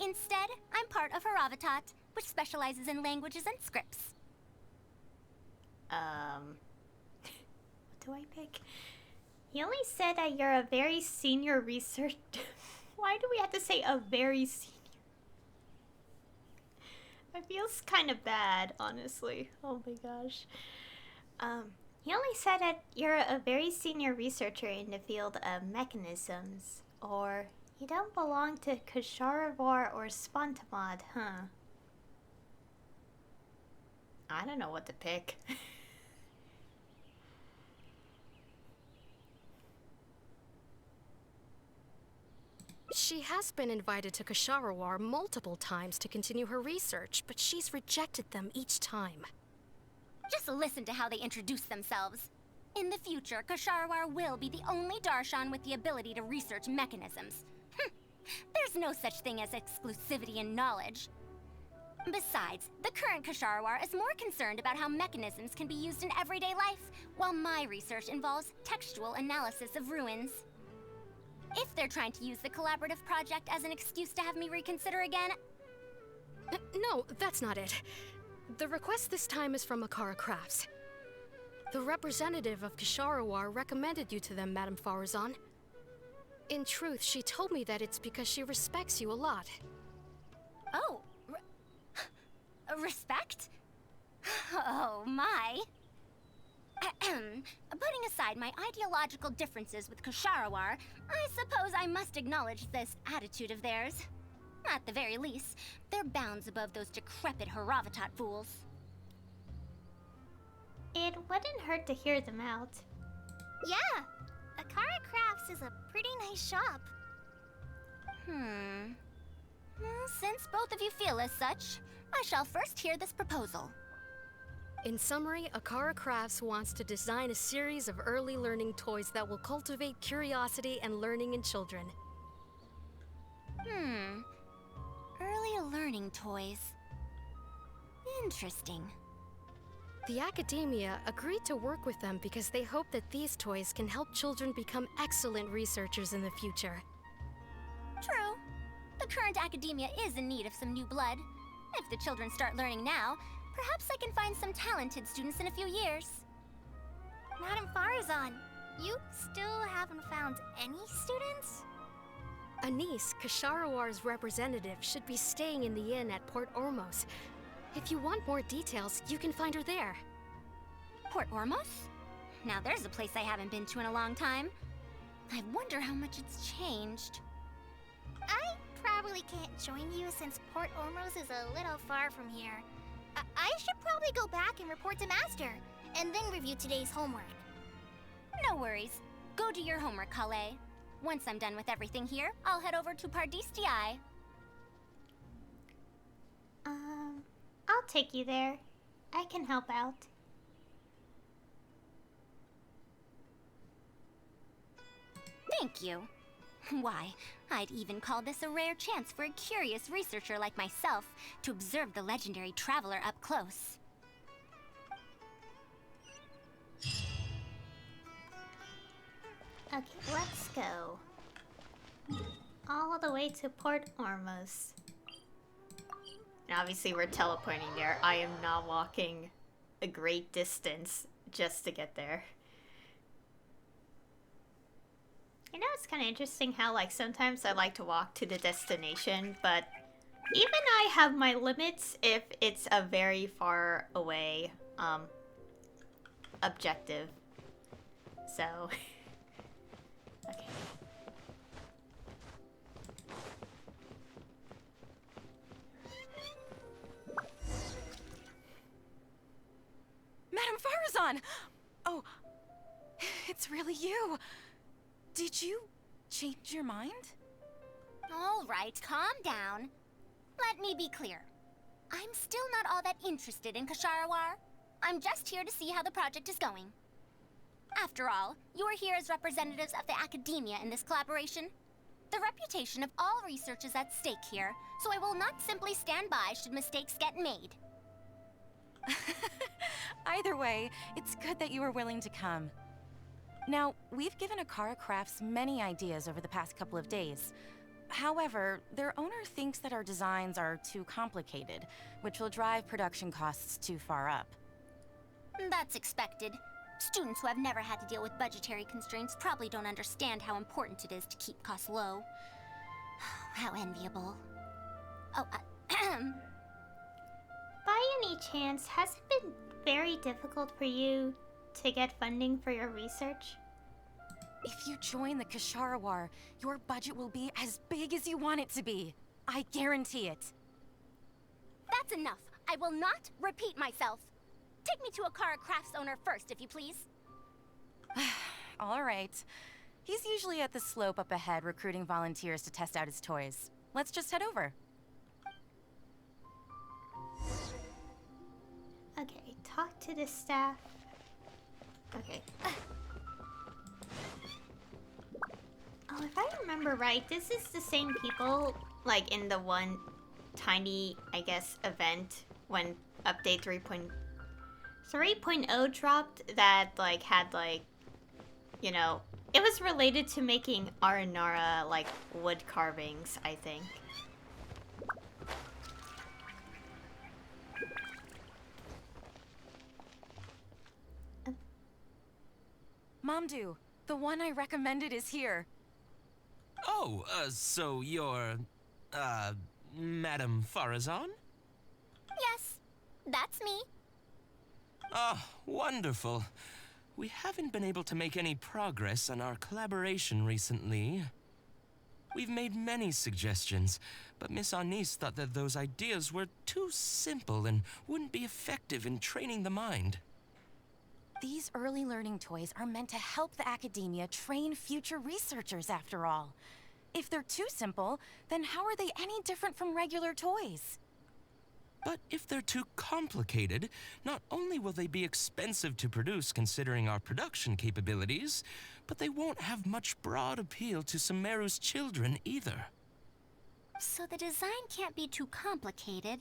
Instead, I'm part of Haravatat, which specializes in languages and scripts. What do I pick? He only said that you're a very senior research... Why do we have to say a very senior? It feels kind of bad, honestly. Oh my gosh. He only said that you're a very senior researcher in the field of mechanisms, or you don't belong to Kasharavar or Spontamod, huh? I don't know what to pick. She has been invited to Kasharawar multiple times to continue her research, but she's rejected them each time. Just listen to how they introduce themselves. In the future, Kasharawar will be the only Darshan with the ability to research mechanisms. There's no such thing as exclusivity in knowledge. Besides, the current Kasharawar is more concerned about how mechanisms can be used in everyday life, while my research involves textual analysis of ruins. If they're trying to use the collaborative project as an excuse to have me reconsider again... No, that's not it. The request this time is from Akara Crafts. The representative of Kasharawar recommended you to them, Madame Faruzan. In truth, she told me that it's because she respects you a lot. Oh, respect? Oh, my. Putting aside my ideological differences with Kasharawar, I suppose I must acknowledge this attitude of theirs. At the very least, they're bounds above those decrepit Haravatat fools. It wouldn't hurt to hear them out. Yeah, Akara Crafts is a pretty nice shop. Well, since both of you feel as such, I shall first hear this proposal. In summary, Akara Crafts wants to design a series of early learning toys that will cultivate curiosity and learning in children. Early learning toys. Interesting. The academia agreed to work with them because they hope that these toys can help children become excellent researchers in the future. True. The current academia is in need of some new blood. If the children start learning now, perhaps I can find some talented students in a few years. Madame Faruzan, you still haven't found any students? Anise, Kasharawar's representative, should be staying in the inn at Port Ormos. If you want more details, you can find her there. Port Ormos? Now there's a place I haven't been to in a long time. I wonder how much it's changed. I probably can't join you since Port Ormos is a little far from here. I should probably go back and report to Master, and then review today's homework. No worries. Go do your homework, Kale. Once I'm done with everything here, I'll head over to Pardistii. I'll take you there. I can help out. Thank you. Why, I'd even call this a rare chance for a curious researcher like myself to observe the legendary traveler up close. Okay, let's go. All the way to Port Ormuz. And obviously we're teleporting there. I am not walking a great distance just to get there. You know, it's kind of interesting how, like, sometimes I like to walk to the destination, but even I have my limits if it's a very far away, objective. So, okay. Madame Faruzan! Oh, it's really you. Did you change your mind? All right, calm down. Let me be clear. I'm still not all that interested in Kasharawar. I'm just here to see how the project is going. After all, you're here as representatives of the academia in this collaboration. The reputation of all research is at stake here, so I will not simply stand by should mistakes get made. Either way, it's good that you were willing to come. Now, we've given Akara Crafts many ideas over the past couple of days. However, their owner thinks that our designs are too complicated, which will drive production costs too far up. That's expected. Students who have never had to deal with budgetary constraints probably don't understand how important it is to keep costs low. How enviable. Oh, By any chance, has it been very difficult for you to get funding for your research? If you join the Kasharawar, your budget will be as big as you want it to be. I guarantee it. that's enough. I will not repeat myself. Take me to Akara Crafts owner first, if you please. All right. He's usually at the slope up ahead recruiting volunteers to test out his toys. Let's just head over. Okay, talk to the staff. Okay. Oh, if I remember right, this is the same people, like, in the one tiny, I guess, event when update 3.0 dropped that, like, had, like, you know, it was related to making Aranara, like, wood carvings, I think. Mamdu, the one I recommended is here. Oh, so you're, Madame Faruzan? Yes, that's me. Ah, wonderful. We haven't been able to make any progress on our collaboration recently. We've made many suggestions, but Miss Anis thought that those ideas were too simple and wouldn't be effective in training the mind. These early learning toys are meant to help the academia train future researchers, after all. If they're too simple, then how are they any different from regular toys? But if they're too complicated, not only will they be expensive to produce considering our production capabilities, but they won't have much broad appeal to Sumeru's children either. So the design can't be too complicated,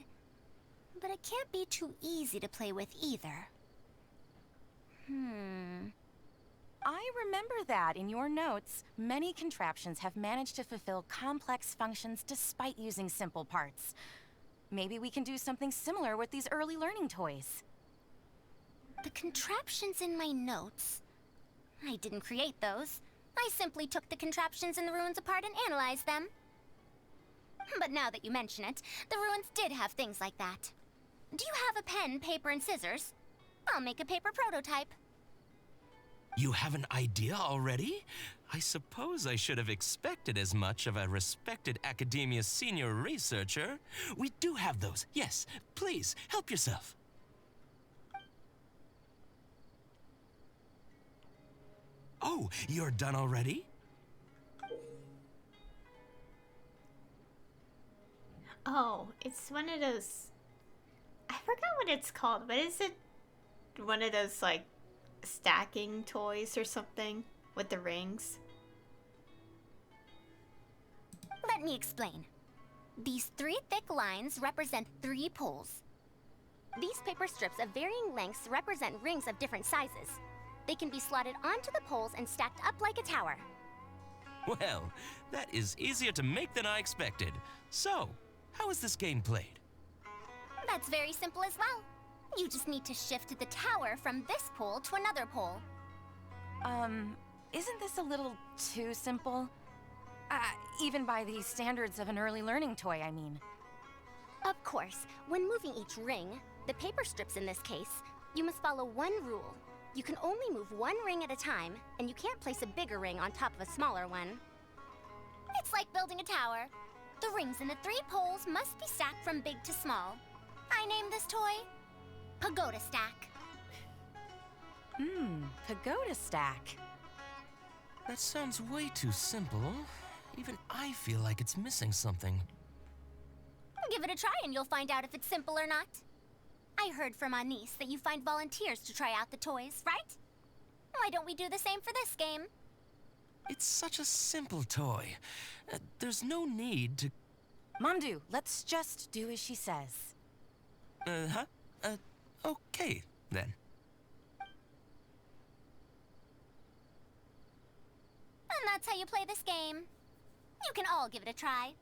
but it can't be too easy to play with either. I remember that in your notes, many contraptions have managed to fulfill complex functions despite using simple parts. Maybe we can do something similar with these early learning toys. The contraptions in my notes? I didn't create those. I simply took the contraptions in the ruins apart and analyzed them. But now that you mention it, the ruins did have things like that. Do you have a pen, paper, and scissors? I'll make a paper prototype. You have an idea already? I suppose I should have expected as much of a respected academia senior researcher. We do have those. Yes, please, help yourself. Oh, you're done already? Oh, it's one of those... I forgot what it's called, but is it one of those, like, stacking toys or something with the rings? Let me explain. These 3 thick lines represent 3 poles. These paper strips of varying lengths represent rings of different sizes. They can be slotted onto the poles and stacked up like a tower. Well, that is easier to make than I expected. So, how is this game played? That's very simple as well. You just need to shift the tower from this pole to another pole. Isn't this a little too simple? Even by the standards of an early learning toy, I mean. Of course, when moving each ring, the paper strips in this case, you must follow one rule. You can only move one ring at a time, and you can't place a bigger ring on top of a smaller one. It's like building a tower. The rings in the 3 poles must be stacked from big to small. I named this toy Pagoda Stack. Pagoda stack. That sounds way too simple. Even I feel like it's missing something. Give it a try and you'll find out if it's simple or not. I heard from Anise that you find volunteers to try out the toys, right? Why don't we do the same for this game? It's such a simple toy. There's no need to... Mamdu, let's just do as she says. Okay, then. And that's how you play this game. You can all give it a try.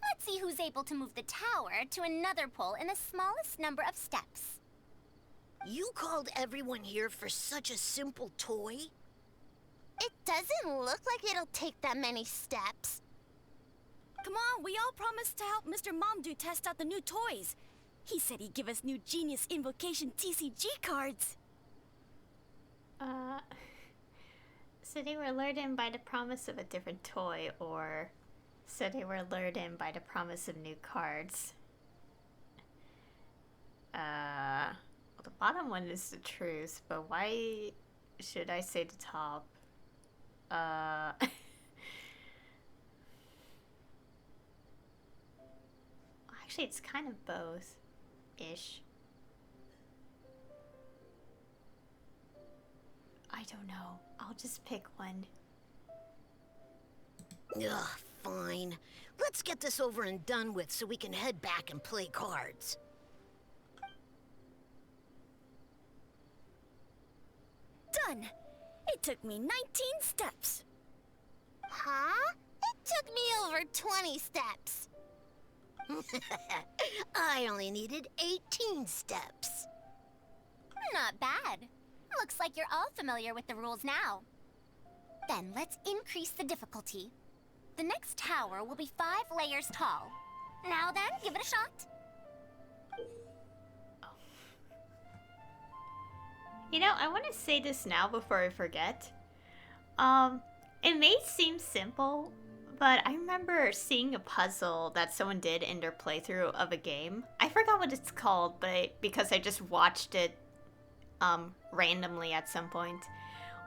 Let's see who's able to move the tower to another pole in the smallest number of steps. You called everyone here for such a simple toy? It doesn't look like it'll take that many steps. Come on, we all promised to help Mr. Mamdu test out the new toys. He said he'd give us new Genius Invocation TCG cards. So they were lured in by the promise of a different toy, or so they were lured in by the promise of new cards. Well, the bottom one is the truth, but why should I say the top? Actually, it's kind of both-ish. I don't know. I'll just pick one. Ugh, fine. Let's get this over and done with so we can head back and play cards. Done! It took me 19 steps. Huh? It took me over 20 steps. I only needed 18 steps. Not bad. Looks like you're all familiar with the rules now. Then let's increase the difficulty. The next tower will be 5 layers tall. Now then, give it a shot. You know, I want to say this now before I forget. It may seem simple, but I remember seeing a puzzle that someone did in their playthrough of a game. I forgot what it's called, but because I just watched it randomly at some point,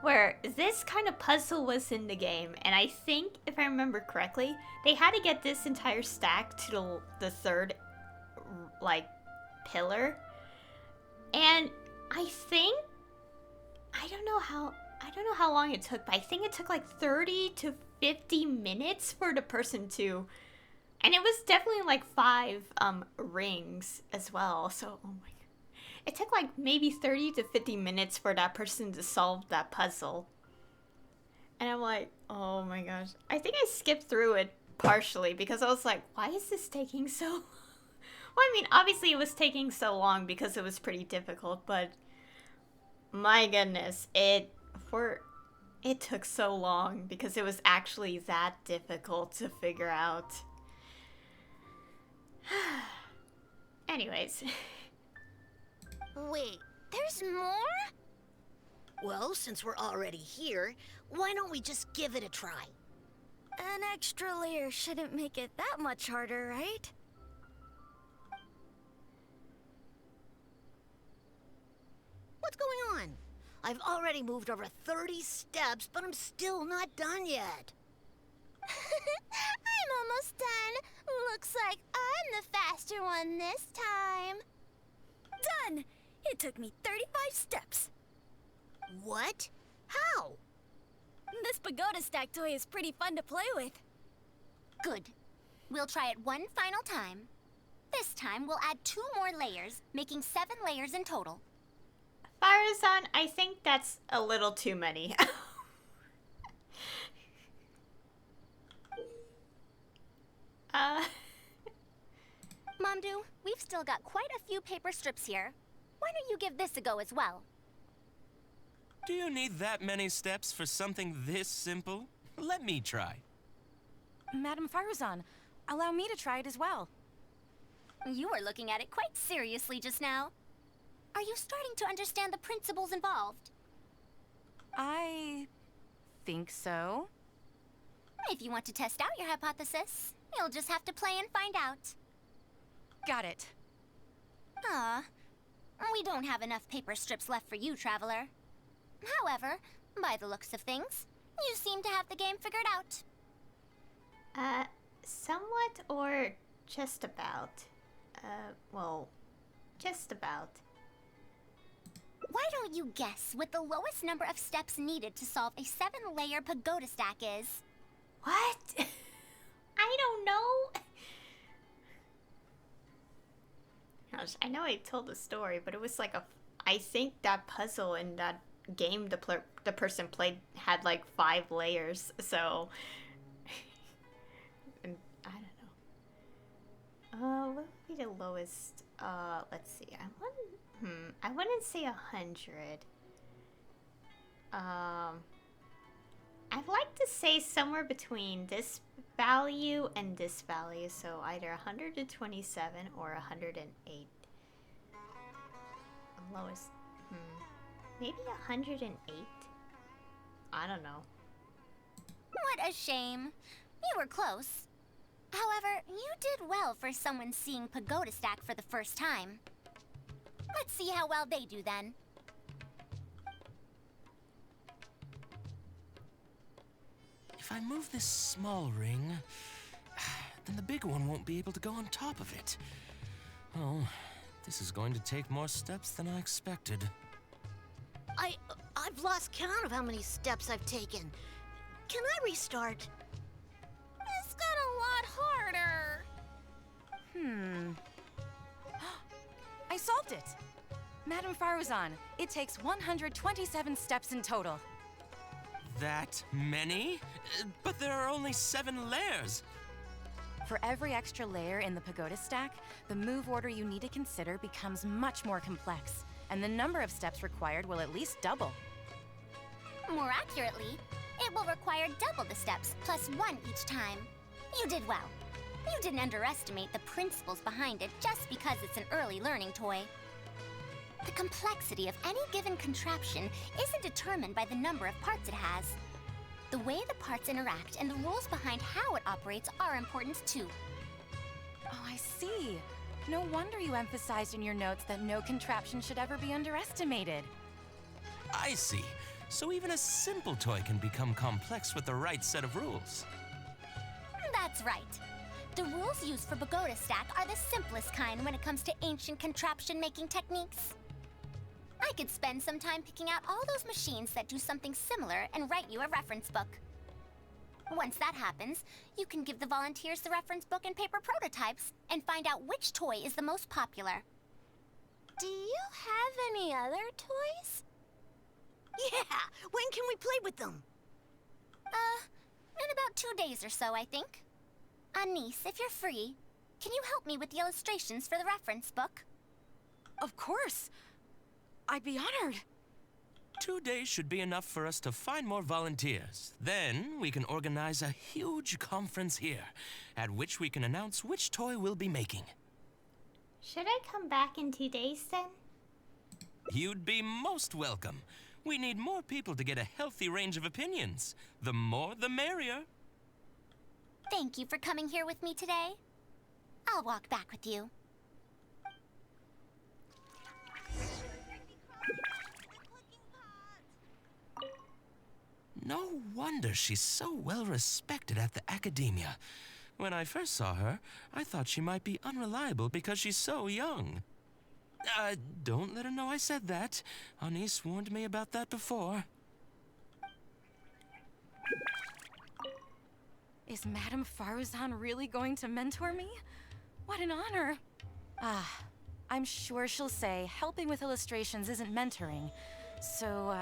where this kind of puzzle was in the game, and I think, if I remember correctly, they had to get this entire stack to the third, like, pillar, and I think, I don't know how long it took, but I think it took like 30 to 50 minutes for the person to, and it was definitely like 5 rings as well, so, oh my god. It took like maybe 30 to 50 minutes for that person to solve that puzzle. And I'm like, oh my gosh. I think I skipped through it partially because I was like, why is this taking so long? Well, I mean, obviously it was taking so long because it was pretty difficult, but my goodness, it took so long because it was actually that difficult to figure out. Anyways. Wait, there's more? Well, since we're already here, why don't we just give it a try? An extra layer shouldn't make it that much harder, right? What's going on? I've already moved over 30 steps, but I'm still not done yet. I'm almost done. Looks like I'm the faster one this time. Done! It took me 35 steps. What? How? This pagoda stack toy is pretty fun to play with. Good. We'll try it one final time. This time, we'll add 2 more layers, making 7 layers in total. Faruzan, I think that's a little too many. Momdu, we've still got quite a few paper strips here. Why don't you give this a go as well? Do you need that many steps for something this simple? Let me try. Madam Faruzan, allow me to try it as well. You were looking at it quite seriously just now. Are you starting to understand the principles involved? I think so. If you want to test out your hypothesis, you'll just have to play and find out. Got it. We don't have enough paper strips left for you, Traveler. However, by the looks of things, you seem to have the game figured out. Somewhat or just about? Well, just about. Why don't you guess what the lowest number of steps needed to solve a 7-layer pagoda stack is? What? I don't know. Gosh, I know I told the story, but it was like I think that puzzle in that game the person played had like 5 layers, so and I don't know. What would be the lowest? Let's see. I wouldn't say 100. I'd like to say somewhere between this value and this value, so either 127 or 108. The lowest, maybe 108? I don't know. What a shame. You were close. However, you did well for someone seeing Pagoda Stack for the first time. Let's see how well they do then. If I move this small ring, then the big one won't be able to go on top of it. Oh, this is going to take more steps than I expected. I've lost count of how many steps I've taken. Can I restart? This got a lot harder. I solved it! Madam Faruzan, it takes 127 steps in total. That many? But there are only 7 layers. For every extra layer in the pagoda stack, the move order you need to consider becomes much more complex, and the number of steps required will at least double. More accurately, it will require double the steps, plus 1 each time. You did well. You didn't underestimate the principles behind it just because it's an early learning toy. The complexity of any given contraption isn't determined by the number of parts it has. The way the parts interact and the rules behind how it operates are important too. Oh, I see. No wonder you emphasized in your notes that no contraption should ever be underestimated. I see. So even a simple toy can become complex with the right set of rules. That's right. The rules used for Pagoda Stack are the simplest kind when it comes to ancient contraption-making techniques. I could spend some time picking out all those machines that do something similar and write you a reference book. Once that happens, you can give the volunteers the reference book and paper prototypes and find out which toy is the most popular. Do you have any other toys? Yeah! When can we play with them? In about 2 days or so, I think. Anise, if you're free, can you help me with the illustrations for the reference book? Of course! I'd be honored. 2 days should be enough for us to find more volunteers. Then we can organize a huge conference here, at which we can announce which toy we'll be making. Should I come back in 2 days then? You'd be most welcome. We need more people to get a healthy range of opinions. The more, the merrier. Thank you for coming here with me today. I'll walk back with you. No wonder she's so well respected at the academia. When I first saw her, I thought she might be unreliable because she's so young. Don't let her know I said that. Anise warned me about that before. Is Madame Faruzan really going to mentor me? What an honor. I'm sure she'll say helping with illustrations isn't mentoring. So,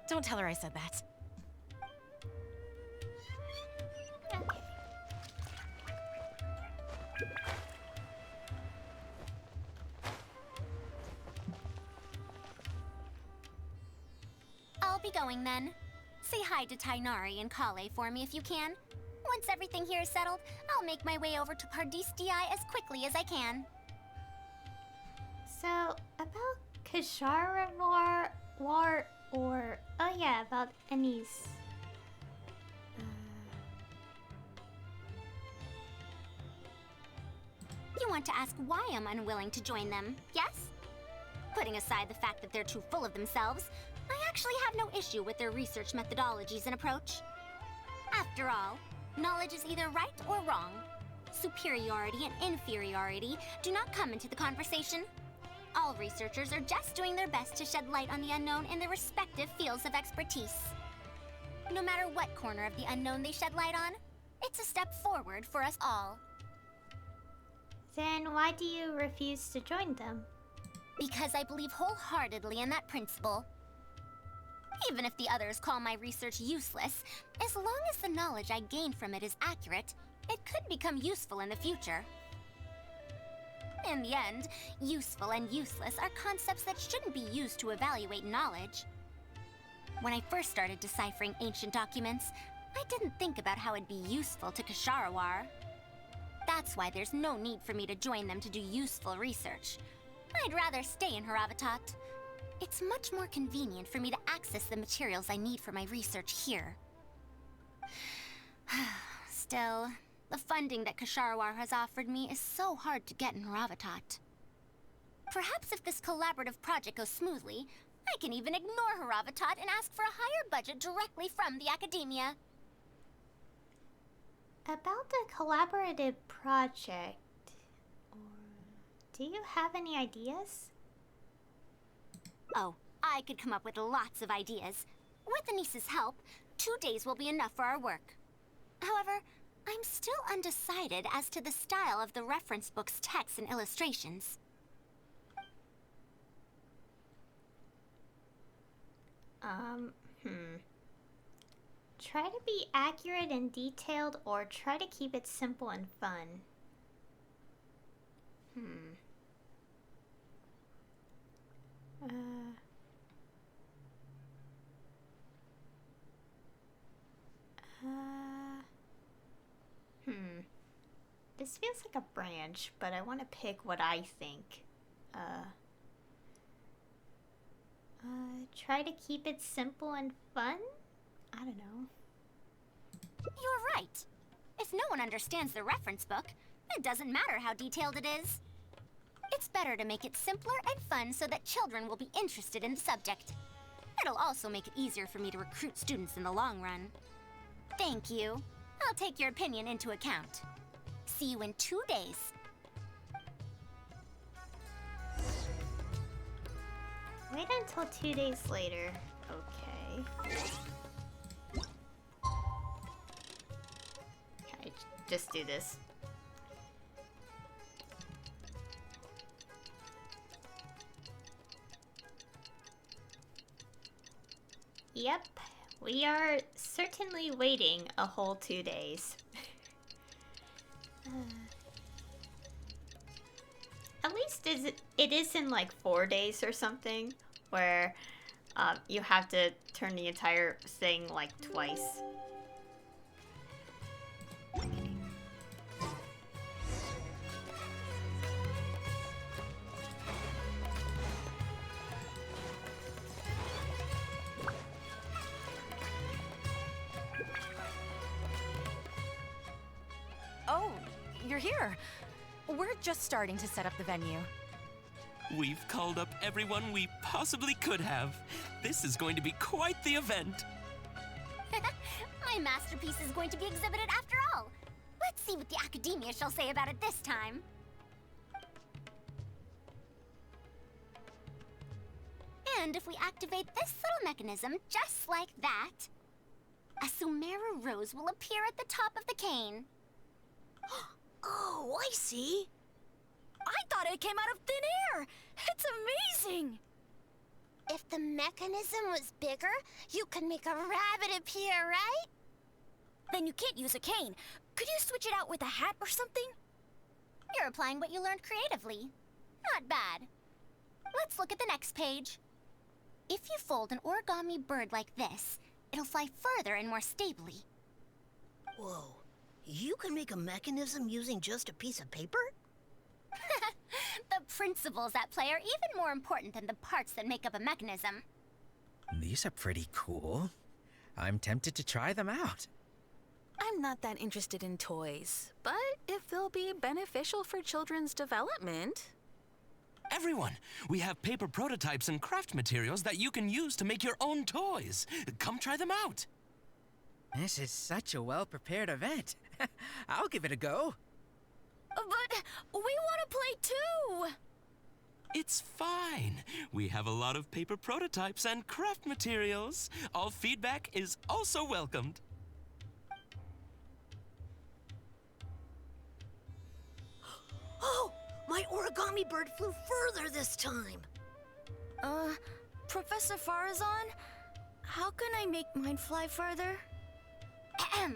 don't tell her I said that. Okay. I'll be going then. Say hi to Tainari and Kale for me if you can. Once everything here is settled, I'll make my way over to Pardistii as quickly as I can. So, about Kasharawar War or oh yeah, about Anise. You want to ask why I'm unwilling to join them, yes? Putting aside the fact that they're too full of themselves, I actually have no issue with their research methodologies and approach. After all, knowledge is either right or wrong. Superiority and inferiority do not come into the conversation. All researchers are just doing their best to shed light on the unknown in their respective fields of expertise. No matter what corner of the unknown they shed light on, it's a step forward for us all. Then why do you refuse to join them? Because I believe wholeheartedly in that principle. Even if the others call my research useless, as long as the knowledge I gain from it is accurate, it could become useful in the future. In the end, useful and useless are concepts that shouldn't be used to evaluate knowledge. When I first started deciphering ancient documents, I didn't think about how it'd be useful to Kasharawar. That's why there's no need for me to join them to do useful research. I'd rather stay in Haravatat. It's much more convenient for me to access the materials I need for my research here. Still, the funding that Kasharawar has offered me is so hard to get in Haravatat. Perhaps if this collaborative project goes smoothly, I can even ignore Haravatat and ask for a higher budget directly from the academia. About the collaborative project, do you have any ideas? Oh, I could come up with lots of ideas. With Anise's help, 2 days will be enough for our work. However, I'm still undecided as to the style of the reference book's text and illustrations. Try to be accurate and detailed, or try to keep it simple and fun. This feels like a branch, but I want to pick what I think. Try to keep it simple and fun? I don't know. You're right. If no one understands the reference book, it doesn't matter how detailed it is. It's better to make it simpler and fun so that children will be interested in the subject. It'll also make it easier for me to recruit students in the long run. Thank you. I'll take your opinion into account. See you in 2 days. Wait until 2 days later. Okay. Okay, just do this. Yep, we are certainly waiting a whole 2 days. At least it isn't like 4 days or something, where you have to turn the entire thing like twice. Okay. Oh, you're here. We're just starting to set up the venue. We've called up everyone we possibly could have. This is going to be quite the event. My masterpiece is going to be exhibited after all. Let's see what the academia shall say about it this time. And if we activate this little mechanism just like that, a Sumeru rose will appear at the top of the cane. Oh, I see. I thought it came out of thin air! It's amazing! If the mechanism was bigger, you could make a rabbit appear, right? Then you can't use a cane. Could you switch it out with a hat or something? You're applying what you learned creatively. Not bad. Let's look at the next page. If you fold an origami bird like this, it'll fly further and more stably. Whoa. You can make a mechanism using just a piece of paper? The principles at play are even more important than the parts that make up a mechanism. These are pretty cool. I'm tempted to try them out. I'm not that interested in toys, but if they'll be beneficial for children's development... Everyone, we have paper prototypes and craft materials that you can use to make your own toys. Come try them out. This is such a well-prepared event. I'll give it a go. But we want to play too! It's fine. We have a lot of paper prototypes and craft materials. All feedback is also welcomed. Oh, my origami bird flew further this time. Professor Faruzan, how can I make mine fly further? Ahem.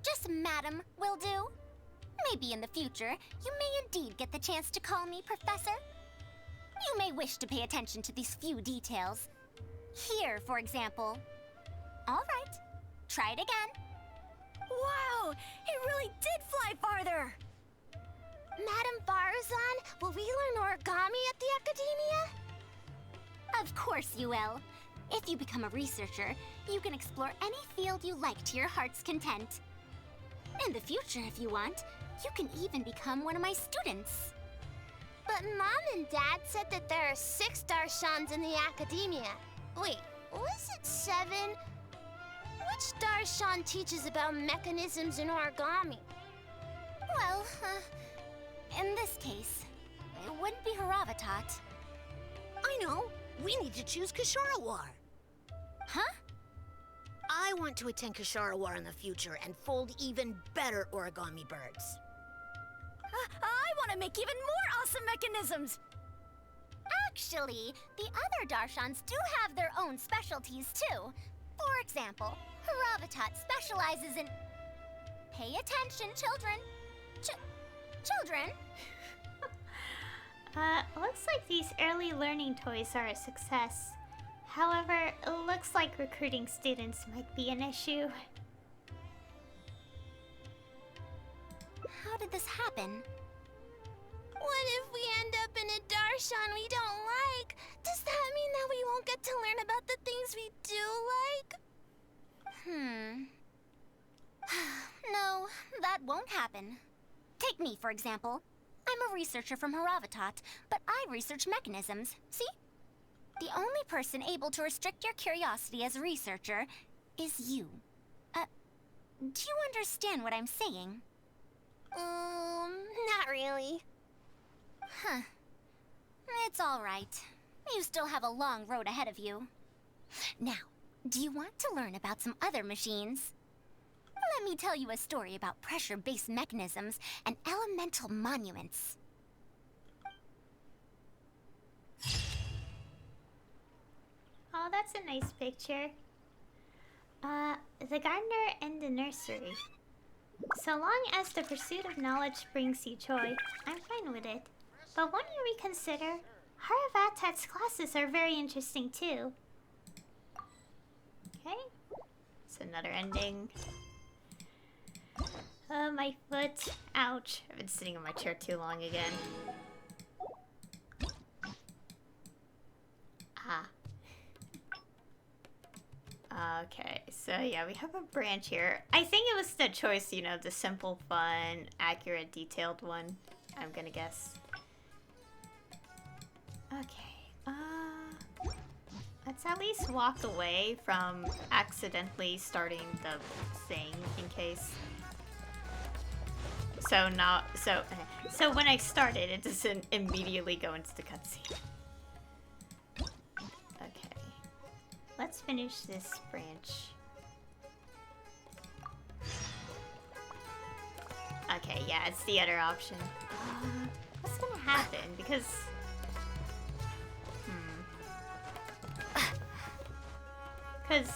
Just Madam will do. Maybe in the future, you may indeed get the chance to call me Professor. You may wish to pay attention to these few details. Here, for example. All right, try it again. Wow, it really did fly farther! Madam Faruzan, will we learn origami at the Academia? Of course you will. If you become a researcher, you can explore any field you like to your heart's content. In the future, if you want, you can even become one of my students. But Mom and Dad said that there are 6 Darshans in the Academia. Wait, was it 7? Which Darshan teaches about mechanisms in origami? Well, in this case, it wouldn't be Haravatat. I know. We need to choose Kasharawar. Huh? I want to attend Kasharawar in the future and fold even better origami birds. I want to make even more awesome mechanisms! Actually, the other Darshans do have their own specialties too. For example, Haravatat specializes in... Pay attention, children. Children? Looks like these early learning toys are a success. However, it looks like recruiting students might be an issue. How did this happen? What if we end up in a Darshan we don't like? Does that mean that we won't get to learn about the things we do like? No, that won't happen. Take me, for example. I'm a researcher from Haravatat, but I research mechanisms, see? The only person able to restrict your curiosity as a researcher is you. Do you understand what I'm saying? Not really. Huh. It's all right. You still have a long road ahead of you. Now, do you want to learn about some other machines? Let me tell you a story about pressure-based mechanisms and elemental monuments. Oh, that's a nice picture. The gardener and the nursery. So long as the pursuit of knowledge brings you joy, I'm fine with it. But when you reconsider, Haravatat's classes are very interesting too. Okay, it's another ending. My foot. Ouch. I've been sitting in my chair too long again. Okay, so yeah, we have a branch here. I think it was the choice, you know, the simple, fun, accurate, detailed one. I'm gonna guess. Okay, let's at least walk away from accidentally starting the thing in case. So when I start it, it doesn't immediately go into the cutscene. Okay. Let's finish this branch. Okay, yeah, it's the other option. What's gonna happen? Because... Because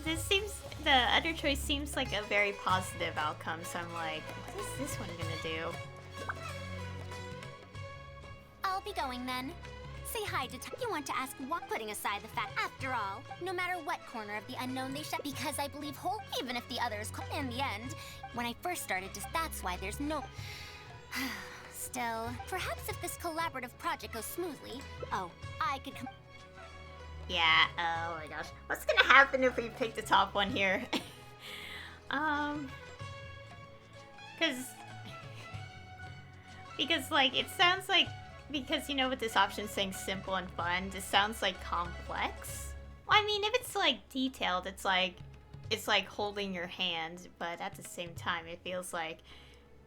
this seems... The other choice seems like a very positive outcome, so I'm like, what is this one gonna do? I'll be going then. Say hi to you want to ask what, putting aside the fact, after all, no matter what corner of the unknown they shut, because I believe whole, even if the others, in the end, when I first started, that's why there's no... Still, perhaps if this collaborative project goes smoothly, I could come... Yeah, oh my gosh. What's gonna happen if we pick the top one here? Because, like, it sounds like... Because, you know, with this option saying simple and fun, this sounds like complex. Well, I mean, if it's like detailed, it's like holding your hand, but at the same time, it feels like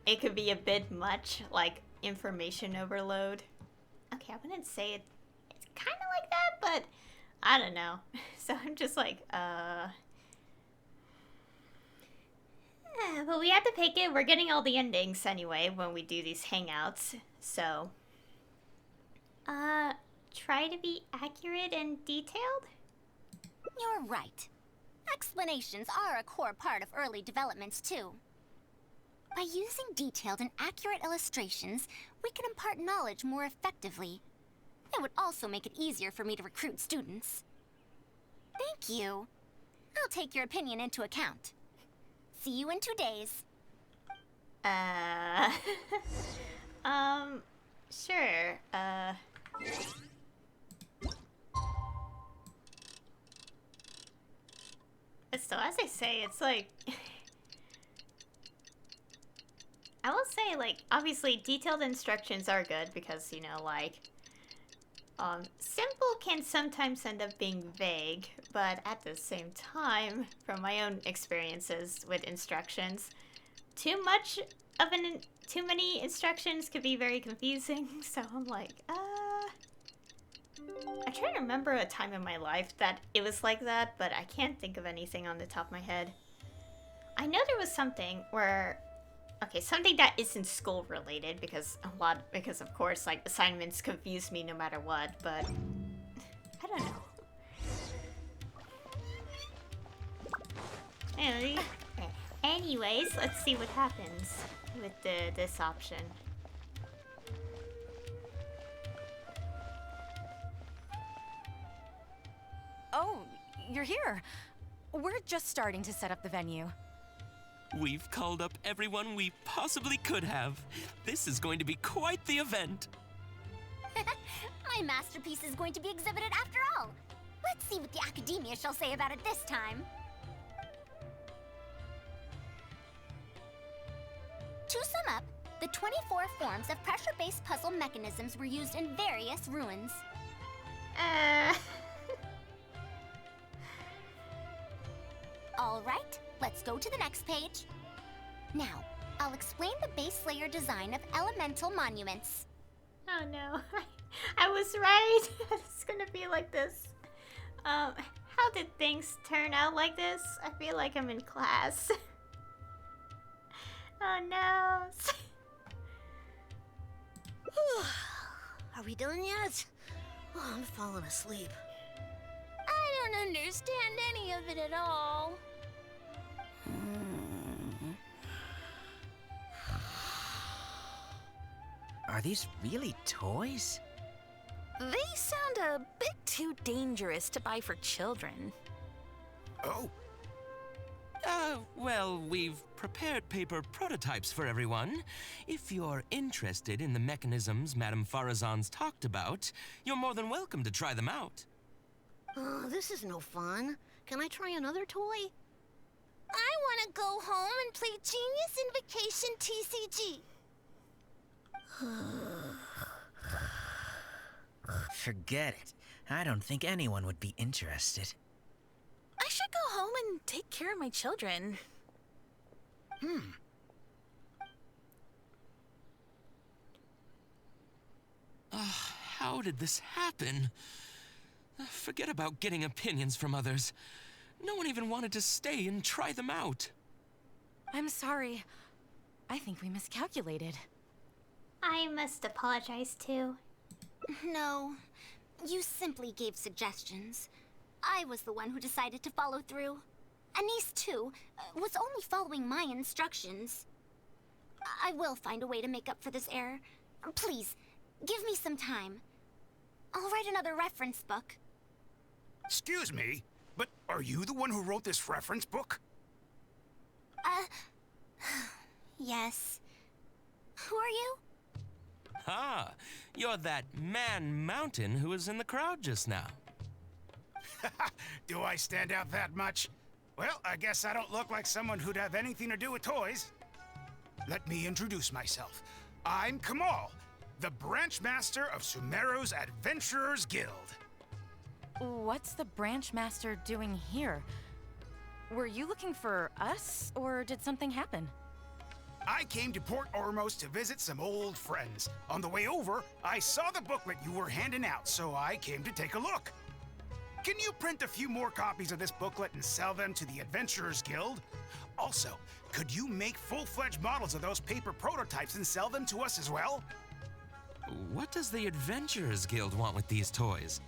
it could be a bit much, like information overload. Okay, I wouldn't say it's kind of like that, but I don't know. So I'm just like, but we have to pick it. We're getting all the endings anyway when we do these hangouts, so. Try to be accurate and detailed? You're right. Explanations are a core part of early developments, too. By using detailed and accurate illustrations, we can impart knowledge more effectively. It would also make it easier for me to recruit students. Thank you. I'll take your opinion into account. See you in 2 days. Sure, So as I say, it's like... I will say, like, obviously detailed instructions are good because, you know, like... simple can sometimes end up being vague, but at the same time, from my own experiences with instructions, too many instructions could be very confusing, so I'm like, I try to remember a time in my life that it was like that, but I can't think of anything on the top of my head. I know there was something where, okay, something that isn't school related, because of course, like, assignments confuse me no matter what, but I don't know. Anyways, let's see what happens with this option. Oh, you're here. We're just starting to set up the venue. We've called up everyone we possibly could have. This is going to be quite the event. My masterpiece is going to be exhibited after all. Let's see what the Academia shall say about it this time. To sum up, the 24 forms of pressure-based puzzle mechanisms were used in various ruins. All right, let's go to the next page. Now, I'll explain the base layer design of elemental monuments. Oh no, I was right. It's gonna be like this. How did things turn out like this? I feel like I'm in class. Oh no. Are we done yet? Oh, I'm falling asleep. I don't understand any of it at all. Are these really toys? They sound a bit too dangerous to buy for children. Oh, Well, we've prepared paper prototypes for everyone. If you're interested in the mechanisms Madame Faruzan's talked about, you're more than welcome to try them out. Oh, this is no fun. Can I try another toy? I want to go home and play Genius Invocation TCG. Forget it. I don't think anyone would be interested. I should go home and take care of my children. How did this happen? Forget about getting opinions from others. No one even wanted to stay and try them out. I'm sorry. I think we miscalculated. I must apologize too. No, you simply gave suggestions. I was the one who decided to follow through. Anise, too, was only following my instructions. I will find a way to make up for this error. Please, give me some time. I'll write another reference book. Excuse me, but are you the one who wrote this reference book? Yes. Who are you? Ah, you're that Man Mountain who was in the crowd just now. Do I stand out that much? Well, I guess I don't look like someone who'd have anything to do with toys. Let me introduce myself. I'm Kamal, the branch master of Sumeru's Adventurers Guild. What's the branch master doing here? Were you looking for us, or did something happen? I came to Port Ormos to visit some old friends. On the way over, I saw the booklet you were handing out, so I came to take a look. Can you print a few more copies of this booklet and sell them to the Adventurers Guild? Also, could you make full-fledged models of those paper prototypes and sell them to us as well? What does the Adventurers Guild want with these toys?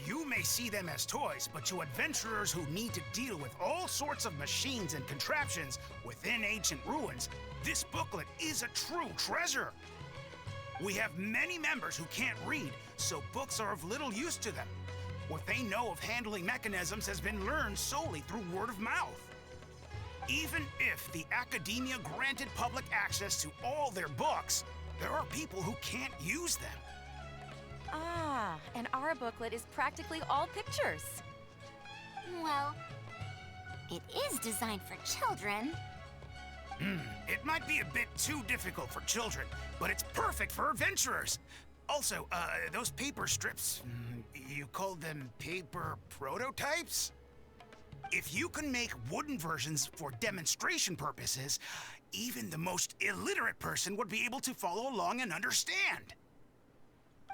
You may see them as toys, but to adventurers who need to deal with all sorts of machines and contraptions within ancient ruins, this booklet is a true treasure. We have many members who can't read, so books are of little use to them. What they know of handling mechanisms has been learned solely through word of mouth. Even if the academia granted public access to all their books, there are people who can't use them. Ah, and our booklet is practically all pictures. Well, it is designed for children. It might be a bit too difficult for children, but it's perfect for adventurers. Also, those paper strips, you called them paper prototypes? If you can make wooden versions for demonstration purposes, even the most illiterate person would be able to follow along and understand.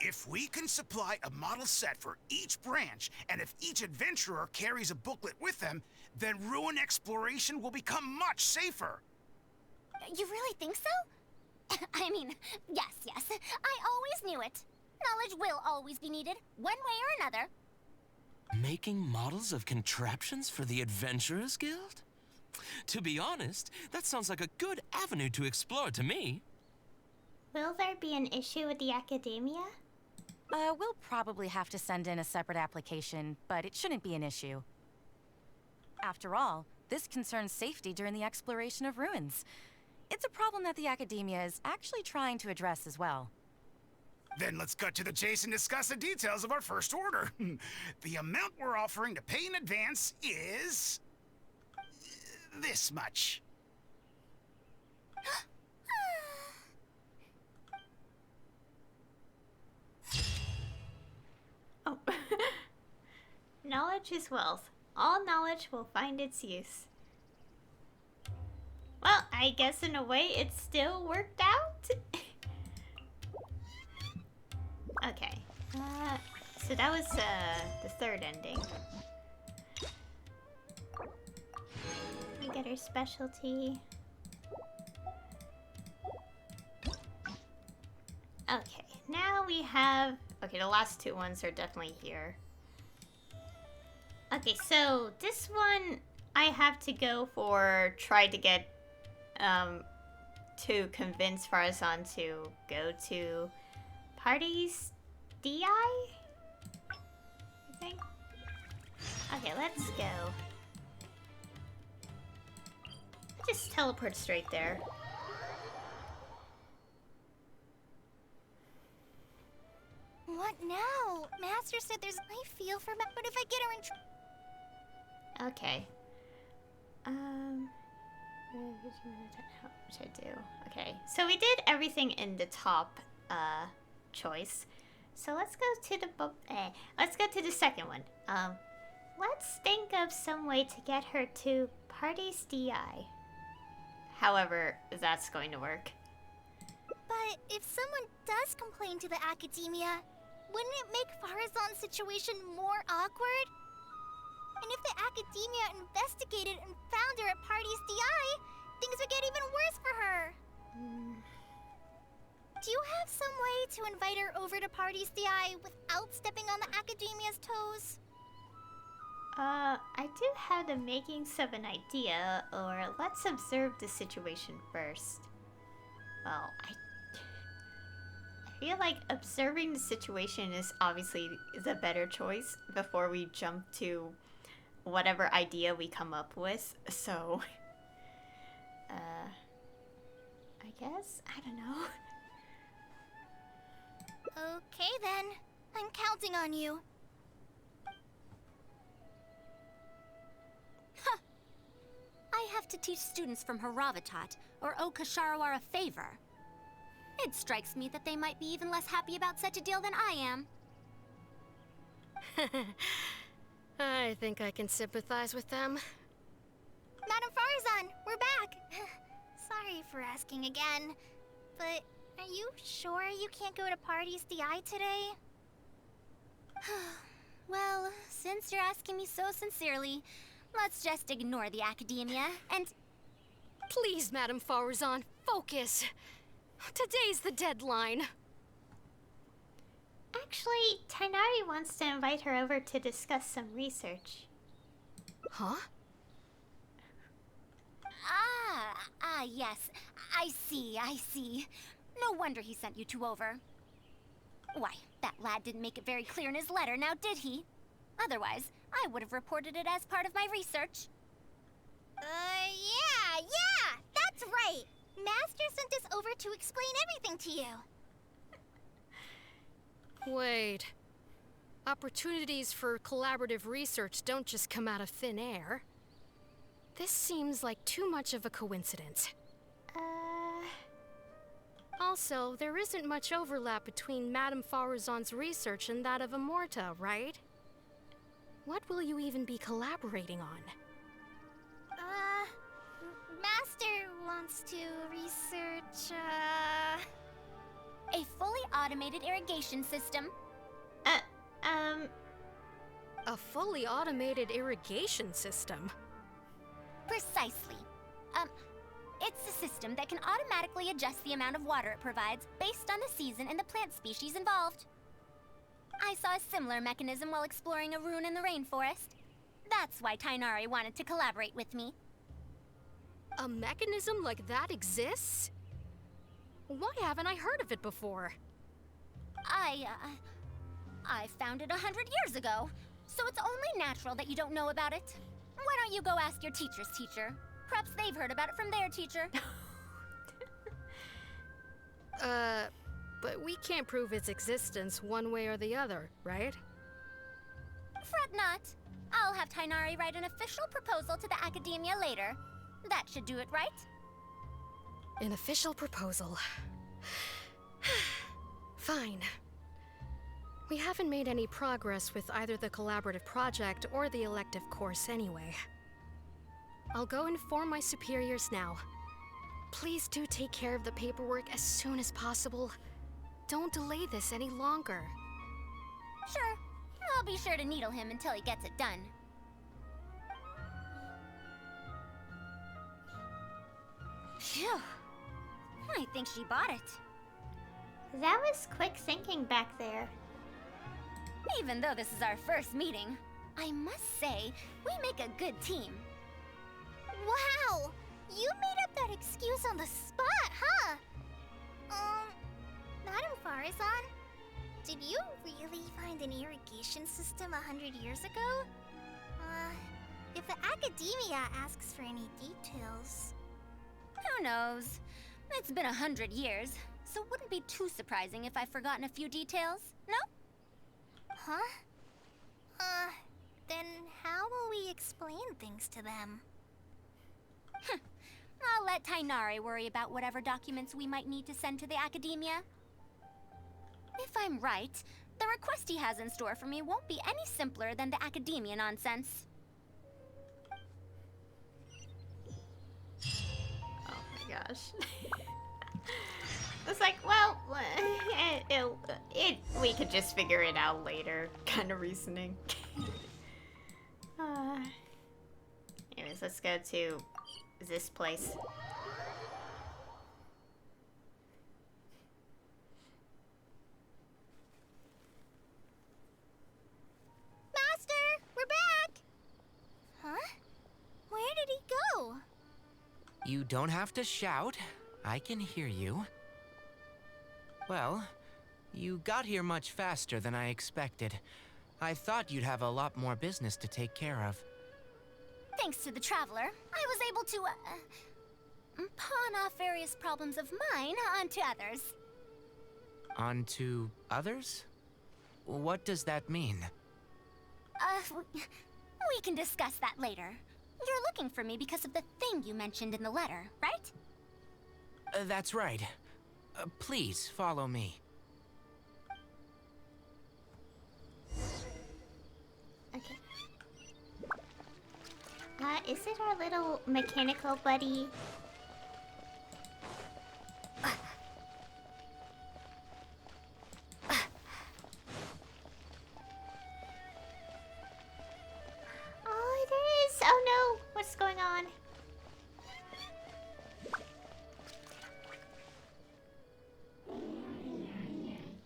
If we can supply a model set for each branch, and if each adventurer carries a booklet with them, then ruin exploration will become much safer. You really think so? I mean, yes. I always knew it. Knowledge will always be needed, one way or another. Making models of contraptions for the Adventurers Guild? To be honest, that sounds like a good avenue to explore to me. Will there be an issue with the academia? We'll probably have to send in a separate application, but it shouldn't be an issue. After all, this concerns safety during the exploration of ruins. It's a problem that the academia is actually trying to address as well. Then let's cut to the chase and discuss the details of our first order. The amount we're offering to pay in advance is this much. Oh. Knowledge is wealth. All knowledge will find its use. Well, I guess in a way it still worked out. Okay. So that was the third ending. We get our specialty. Okay, now we have... Okay, the last two ones are definitely here. Okay, so this one I have to go for... Try to get... to convince Faruzan to go to... Party's DI? I think? Okay, let's go. Just teleport straight there. What now? Master said there's... I feel for... But if I get her in... Okay. What should I do? Okay, so we did everything in the top, choice. So let's go to the let's go to the second one. Let's think of some way to get her to Party's DI. However, that's going to work. But if someone does complain to the academia, wouldn't it make Faruzan's situation more awkward? And if the academia investigated and found her at Party's DI, things would get even worse for her. to invite her over to Parties DI without stepping on the Academia's toes? I do have the makings of an idea, or let's observe the situation first. Well, I feel like observing the situation is obviously the better choice before we jump to whatever idea we come up with. So, I guess? I don't know. Okay then. I'm counting on you. Huh. I have to teach students from Haravatat, or owe Kasharawar a favor. It strikes me that they might be even less happy about such a deal than I am. I think I can sympathize with them. Madam Faruzan, we're back! Sorry for asking again, but are you sure you can't go to Parties DI today? Well, since you're asking me so sincerely, let's just ignore the academia and... Please, Madam Faruzan, focus! Today's the deadline. Actually, Tainari wants to invite her over to discuss some research. Huh? Yes. I see. No wonder he sent you two over. Why, that lad didn't make it very clear in his letter, now did he? Otherwise, I would have reported it as part of my research. Yeah, that's right! Master sent us over to explain everything to you. Wait. Opportunities for collaborative research don't just come out of thin air. This seems like too much of a coincidence. Also, there isn't much overlap between Madame Faruzan's research and that of Amorta, right? What will you even be collaborating on? Master wants to research, a fully automated irrigation system. A fully automated irrigation system? Precisely. It's a system that can automatically adjust the amount of water it provides based on the season and the plant species involved. I saw a similar mechanism while exploring a rune in the rainforest. That's why Tainari wanted to collaborate with me. A mechanism like that exists? Why haven't I heard of it before? I found it 100 years ago, so it's only natural that you don't know about it. Why don't you go ask your teacher's teacher? Perhaps they've heard about it from their teacher. But we can't prove its existence one way or the other, right? Fret not. I'll have Tainari write an official proposal to the Academia later. That should do it, right? An official proposal. Fine. We haven't made any progress with either the collaborative project or the elective course anyway. I'll go inform my superiors now. Please do take care of the paperwork as soon as possible. Don't delay this any longer. Sure. I'll be sure to needle him until he gets it done. Phew. I think she bought it. That was quick thinking back there. Even though this is our first meeting, I must say, we make a good team. Wow! You made up that excuse on the spot, huh? Madam Faruzan, did you really find an irrigation system 100 years ago? If the Academia asks for any details... Who knows? It's been 100 years, so it wouldn't be too surprising if I've forgotten a few details, no? Huh? Then how will we explain things to them? I'll let Tainari worry about whatever documents we might need to send to the Academia. If I'm right, the request he has in store for me won't be any simpler than the Academia nonsense. Oh my gosh. It's like, well, we could just figure it out later, kind of reasoning. Anyways, let's go to this place. You don't have to shout. I can hear you. Well, you got here much faster than I expected. I thought you'd have a lot more business to take care of. Thanks to the Traveler, I was able to, pawn off various problems of mine onto others. Onto others? What does that mean? We can discuss that later. You're looking for me because of the thing you mentioned in the letter, right? That's right. Please, follow me. Okay. Is it our little mechanical buddy? Oh, it is! Oh no! What's going on?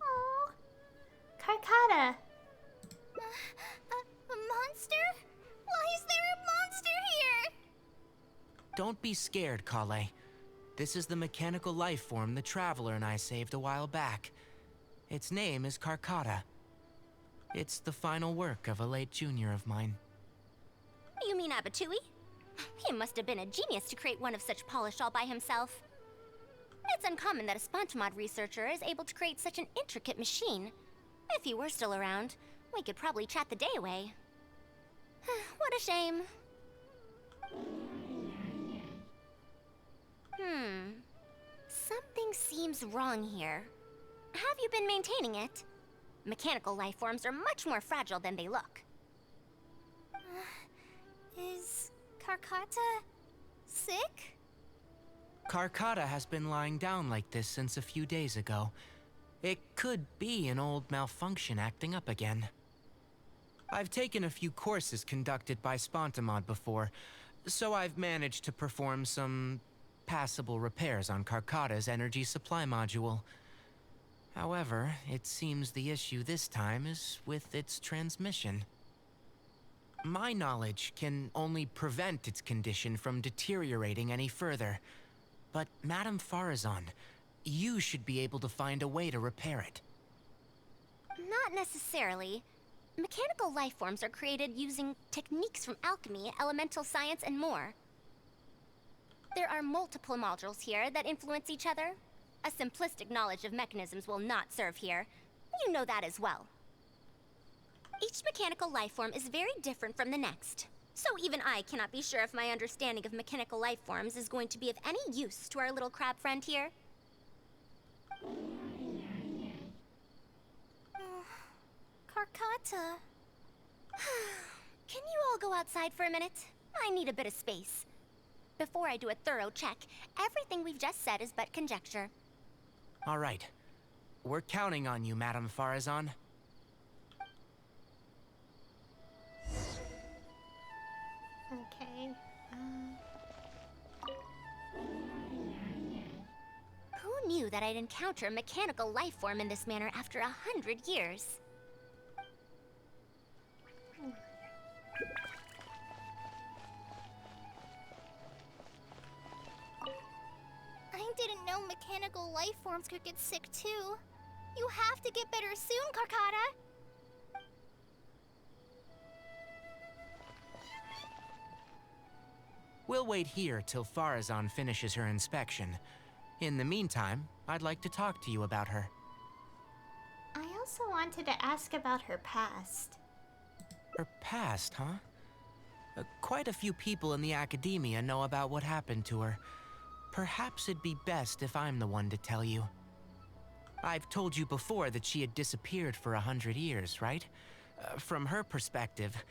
Oh, Karkata. A monster? Why is there a monster here? Don't be scared, Kale. This is the mechanical life form the Traveler and I saved a while back. Its name is Karkata. It's the final work of a late junior of mine. You mean Abatui? He must have been a genius to create one of such polish all by himself. It's uncommon that a Spontamod researcher is able to create such an intricate machine. If he were still around, we could probably chat the day away. What a shame. Something seems wrong here. Have you been maintaining it? Mechanical life forms are much more fragile than they look. Is Karkata sick? Karkata has been lying down like this since a few days ago. It could be an old malfunction acting up again. I've taken a few courses conducted by Spontamod before, so I've managed to perform some passable repairs on Karkata's energy supply module. However, it seems the issue this time is with its transmission. My knowledge can only prevent its condition from deteriorating any further. But Madame Faruzan, you should be able to find a way to repair it. Not necessarily. Mechanical life forms are created using techniques from alchemy, elemental science, and more. There are multiple modules here that influence each other. A simplistic knowledge of mechanisms will not serve here. You know that as well. Each mechanical life form is very different from the next. So even I cannot be sure if my understanding of mechanical life forms is going to be of any use to our little crab friend here. Karkata. Can you all go outside for a minute? I need a bit of space. Before I do a thorough check, everything we've just said is but conjecture. All right. We're counting on you, Madame Faruzan. Okay. Who knew that I'd encounter a mechanical life form in this manner after 100 years? I didn't know mechanical life forms could get sick too. You have to get better soon, Karkata. We'll wait here till Faruzan finishes her inspection. In the meantime, I'd like to talk to you about her. I also wanted to ask about her past. Her past, huh? Quite a few people in the academia know about what happened to her. Perhaps it'd be best if I'm the one to tell you. I've told you before that she had disappeared for 100 years, right? From her perspective,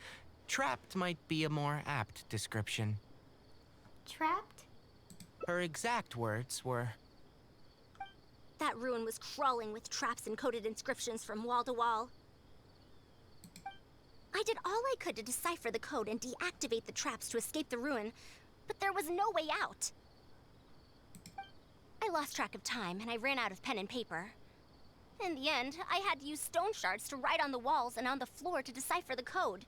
trapped might be a more apt description. Trapped? Her exact words were... That ruin was crawling with traps and coded inscriptions from wall to wall. I did all I could to decipher the code and deactivate the traps to escape the ruin, but there was no way out. I lost track of time and I ran out of pen and paper. In the end, I had to use stone shards to write on the walls and on the floor to decipher the code.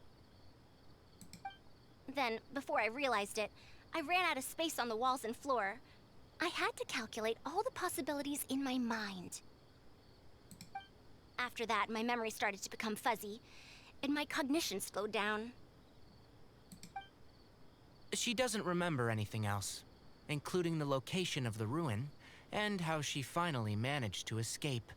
Then, before I realized it, I ran out of space on the walls and floor. I had to calculate all the possibilities in my mind. After that, my memory started to become fuzzy, and my cognition slowed down. She doesn't remember anything else, including the location of the ruin and how she finally managed to escape.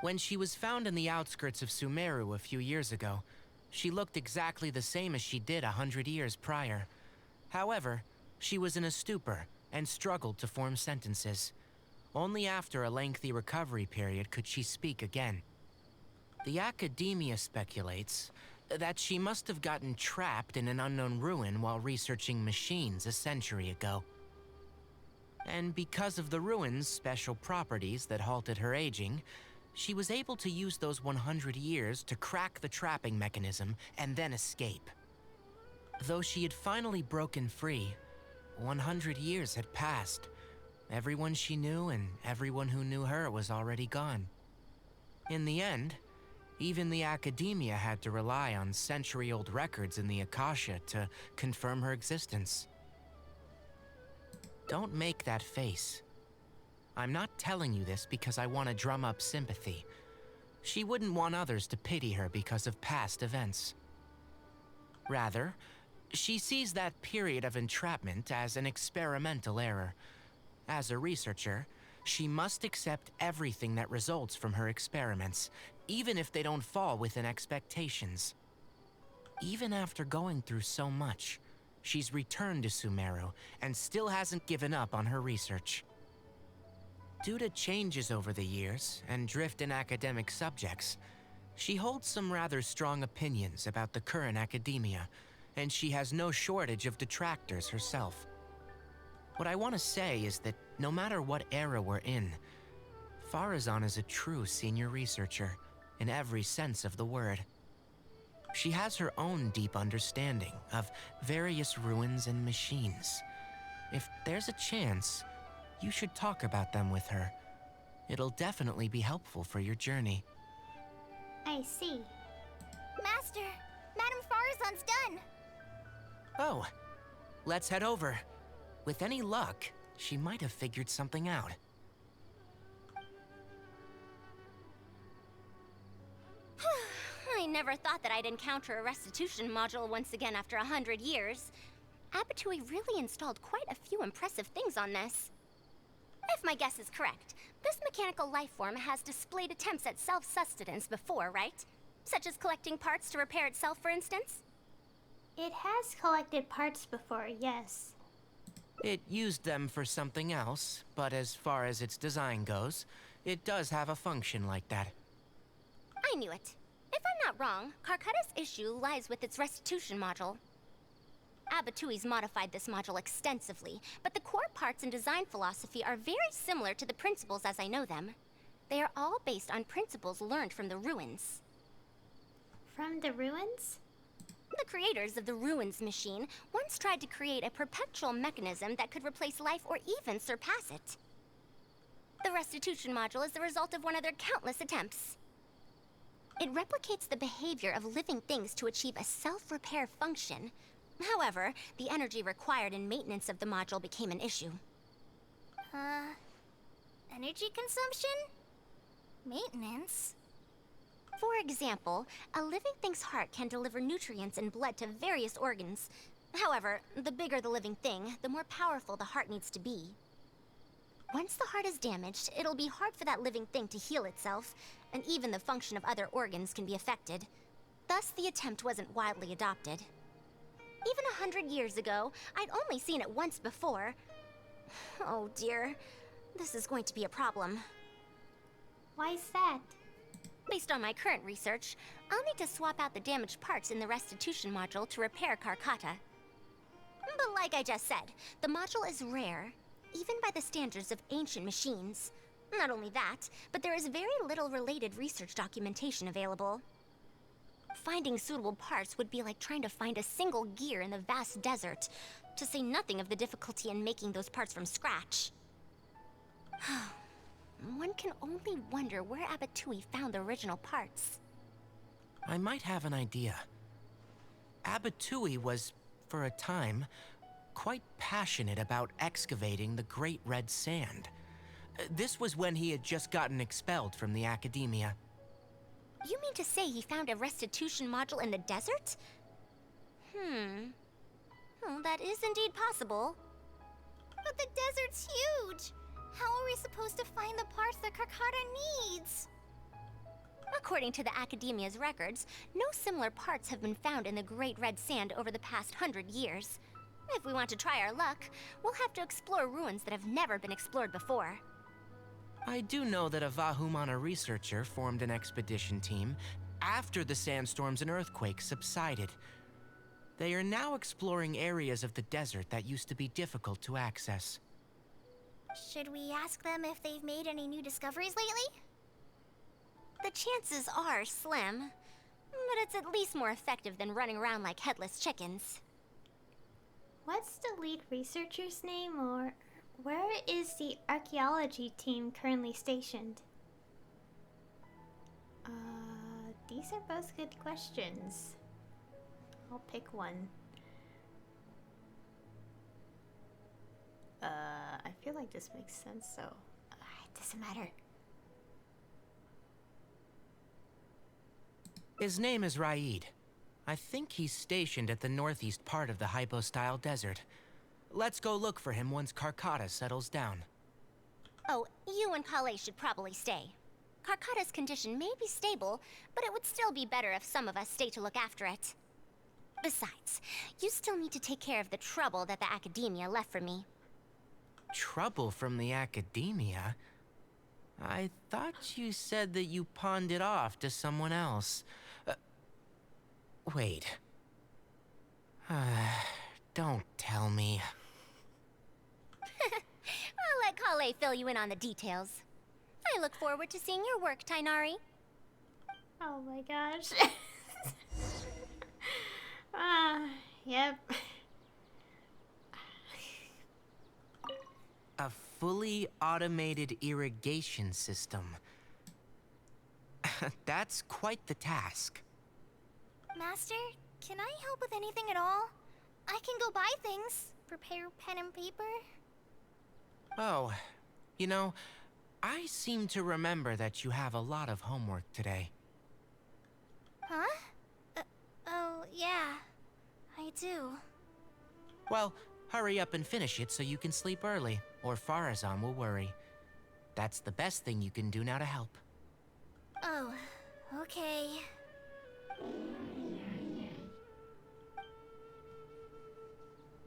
When she was found in the outskirts of Sumeru a few years ago, she looked exactly the same as she did 100 years prior. However, she was in a stupor and struggled to form sentences. Only after a lengthy recovery period could she speak again. The academia speculates that she must have gotten trapped in an unknown ruin while researching machines a century ago. And because of the ruin's special properties that halted her aging, she was able to use those 100 years to crack the trapping mechanism and then escape. Though she had finally broken free, 100 years had passed. Everyone she knew and everyone who knew her was already gone. In the end, even the academia had to rely on century-old records in the Akasha to confirm her existence. Don't make that face. I'm not telling you this because I want to drum up sympathy. She wouldn't want others to pity her because of past events. Rather, she sees that period of entrapment as an experimental error. As a researcher, she must accept everything that results from her experiments, even if they don't fall within expectations. Even after going through so much, she's returned to Sumeru and still hasn't given up on her research. Due to changes over the years and drift in academic subjects, she holds some rather strong opinions about the current academia, and she has no shortage of detractors herself. What I want to say is that no matter what era we're in, Faruzan is a true senior researcher in every sense of the word. She has her own deep understanding of various ruins and machines. If there's a chance, you should talk about them with her. It'll definitely be helpful for your journey. I see. Master, Madame Faruzan's done. Oh, let's head over. With any luck, she might have figured something out. I never thought that I'd encounter a restitution module once again after 100 years. Abattoir really installed quite a few impressive things on this. If my guess is correct, this mechanical life form has displayed attempts at self-sustenance before, right? Such as collecting parts to repair itself, for instance? It has collected parts before, yes. It used them for something else, but as far as its design goes, it does have a function like that. I knew it. If I'm not wrong, Carcutta's issue lies with its restitution module. Abatui's modified this module extensively, but the core parts and design philosophy are very similar to the principles as I know them. They are all based on principles learned from the ruins. From the ruins? The creators of the Ruins machine once tried to create a perpetual mechanism that could replace life or even surpass it. The restitution module is the result of one of their countless attempts. It replicates the behavior of living things to achieve a self-repair function. However, the energy required in maintenance of the module became an issue. Energy consumption? Maintenance? For example, a living thing's heart can deliver nutrients and blood to various organs. However, the bigger the living thing, the more powerful the heart needs to be. Once the heart is damaged, it'll be hard for that living thing to heal itself, and even the function of other organs can be affected. Thus, the attempt wasn't widely adopted. Even 100 years ago, I'd only seen it once before. Oh dear, this is going to be a problem. Why's that? Based on my current research, I'll need to swap out the damaged parts in the restitution module to repair Carcotta. But like I just said, the module is rare, even by the standards of ancient machines. Not only that, but there is very little related research documentation available. Finding suitable parts would be like trying to find a single gear in the vast desert, to say nothing of the difficulty in making those parts from scratch. One can only wonder where Abattoir found the original parts. I might have an idea. Abattoir was, for a time, quite passionate about excavating the Great Red Sand. This was when he had just gotten expelled from the academia. You mean to say he found a restitution module in the desert? Oh, that is indeed possible. But the desert's huge! How are we supposed to find the parts that Karkata needs? According to the Academia's records, no similar parts have been found in the Great Red Sand over the past 100 years. If we want to try our luck, we'll have to explore ruins that have never been explored before. I do know that a Vahumana researcher formed an expedition team after the sandstorms and earthquakes subsided. They are now exploring areas of the desert that used to be difficult to access. Should we ask them if they've made any new discoveries lately? The chances are slim, but it's at least more effective than running around like headless chickens. What's the lead researcher's name, or where is the archaeology team currently stationed? These are both good questions. I'll pick one. I feel like this makes sense, so it doesn't matter. His name is Raid. I think he's stationed at the northeast part of the Hypostyle Desert. Let's go look for him once Karkata settles down. Oh, you and Kale should probably stay. Karkata's condition may be stable, but it would still be better if some of us stay to look after it. Besides, you still need to take care of the trouble that the Academia left for me. Trouble from the Academia? I thought you said that you pawned it off to someone else. Wait. Don't tell me. I'll let Kale fill you in on the details. I look forward to seeing your work, Tainari. Oh my gosh. Yep. A fully automated irrigation system. That's quite the task. Master, can I help with anything at all? I can go buy things, prepare pen and paper. Oh, you know, I seem to remember that you have a lot of homework today. Huh? Oh, yeah. I do. Well, hurry up and finish it so you can sleep early, or Faruzan will worry. That's the best thing you can do now to help. Oh, okay.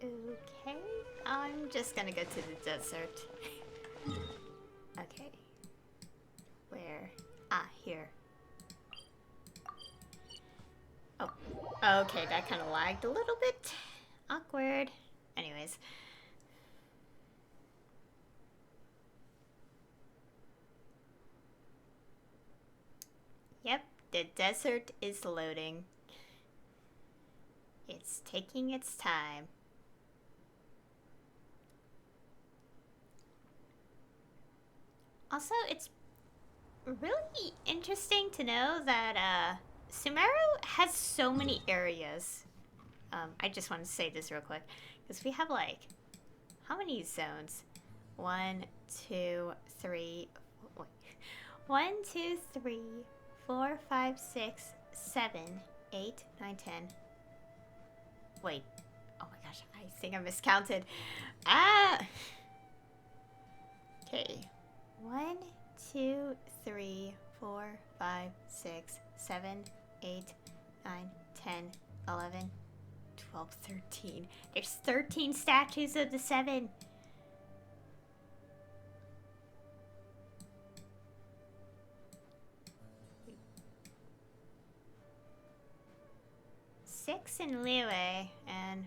Okay, I'm just gonna go to the desert. Okay. Where? Ah, here. Oh, okay, that kind of lagged a little bit. Awkward. Anyways. Yep, the desert is loading. It's taking its time. Also, it's really interesting to know that Sumeru has so many areas. I just want to say this real quick, because we have like, how many zones? 1, 2, 3, wait. 1, 2, 3, 4, 5, 6, 7, 8, 9, 10. Wait. Oh my gosh, I think I miscounted. Okay. 1, 2, 3, 4, 5, 6, 7, 8, 9, 10, 11, 12, 13. There's 13 statues of the 7. Six in Liyue and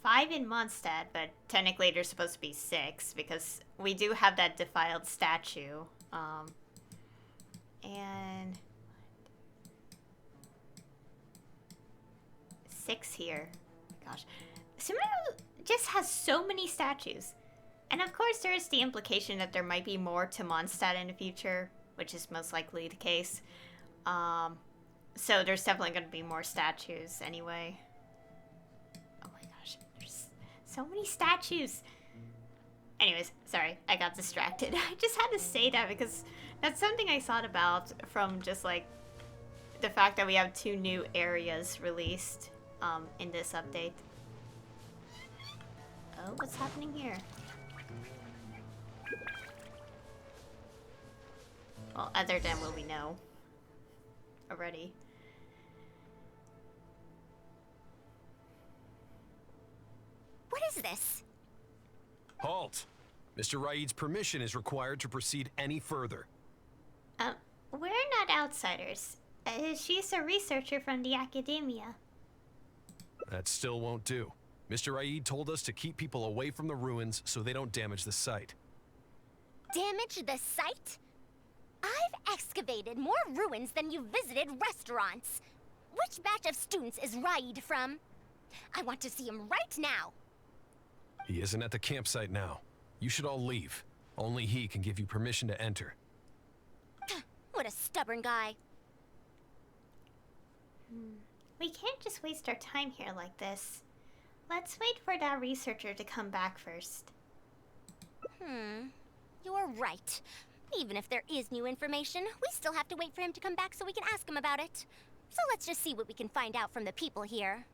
5 in Mondstadt, but technically there's supposed to be 6 because we do have that defiled statue. And 6 here. Gosh. Sumeru just has so many statues. And of course there is the implication that there might be more to Mondstadt in the future, which is most likely the case. So there's definitely going to be more statues anyway. Oh my gosh. So many statues. Anyways, sorry, I got distracted. I just had to say that because that's something I thought about from just like the fact that we have 2 new areas released in this update. Oh, what's happening here? Well, other than what we know already. What is this? Halt! Mr. Raid's permission is required to proceed any further. We're not outsiders. She's a researcher from the academia. That still won't do. Mr. Raid told us to keep people away from the ruins so they don't damage the site. Damage the site? I've excavated more ruins than you've visited restaurants. Which batch of students is Raid from? I want to see him right now. He isn't at the campsite now. You should all leave. Only he can give you permission to enter. What a stubborn guy. We can't just waste our time here like this. Let's wait for that researcher to come back first. You're right. Even if there is new information, we still have to wait for him to come back so we can ask him about it. So let's just see what we can find out from the people here.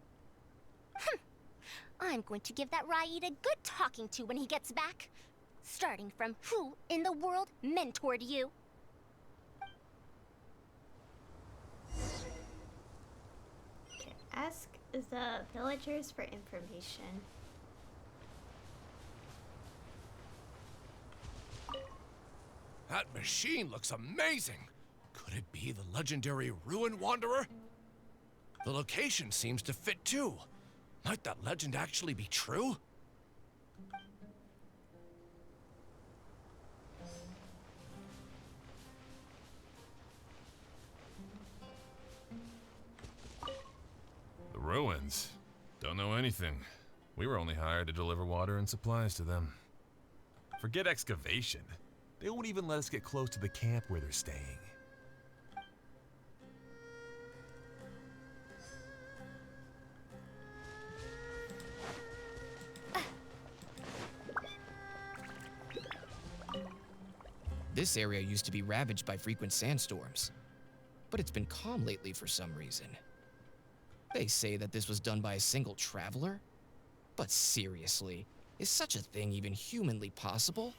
I'm going to give that Raid a good talking to when he gets back. Starting from who in the world mentored you? Okay, ask the villagers for information. That machine looks amazing! Could it be the legendary Ruin Wanderer? The location seems to fit too. Might that legend actually be true? The ruins? Don't know anything. We were only hired to deliver water and supplies to them. Forget excavation. They won't even let us get close to the camp where they're staying. This area used to be ravaged by frequent sandstorms, but it's been calm lately for some reason. They say that this was done by a single traveler? But seriously, is such a thing even humanly possible?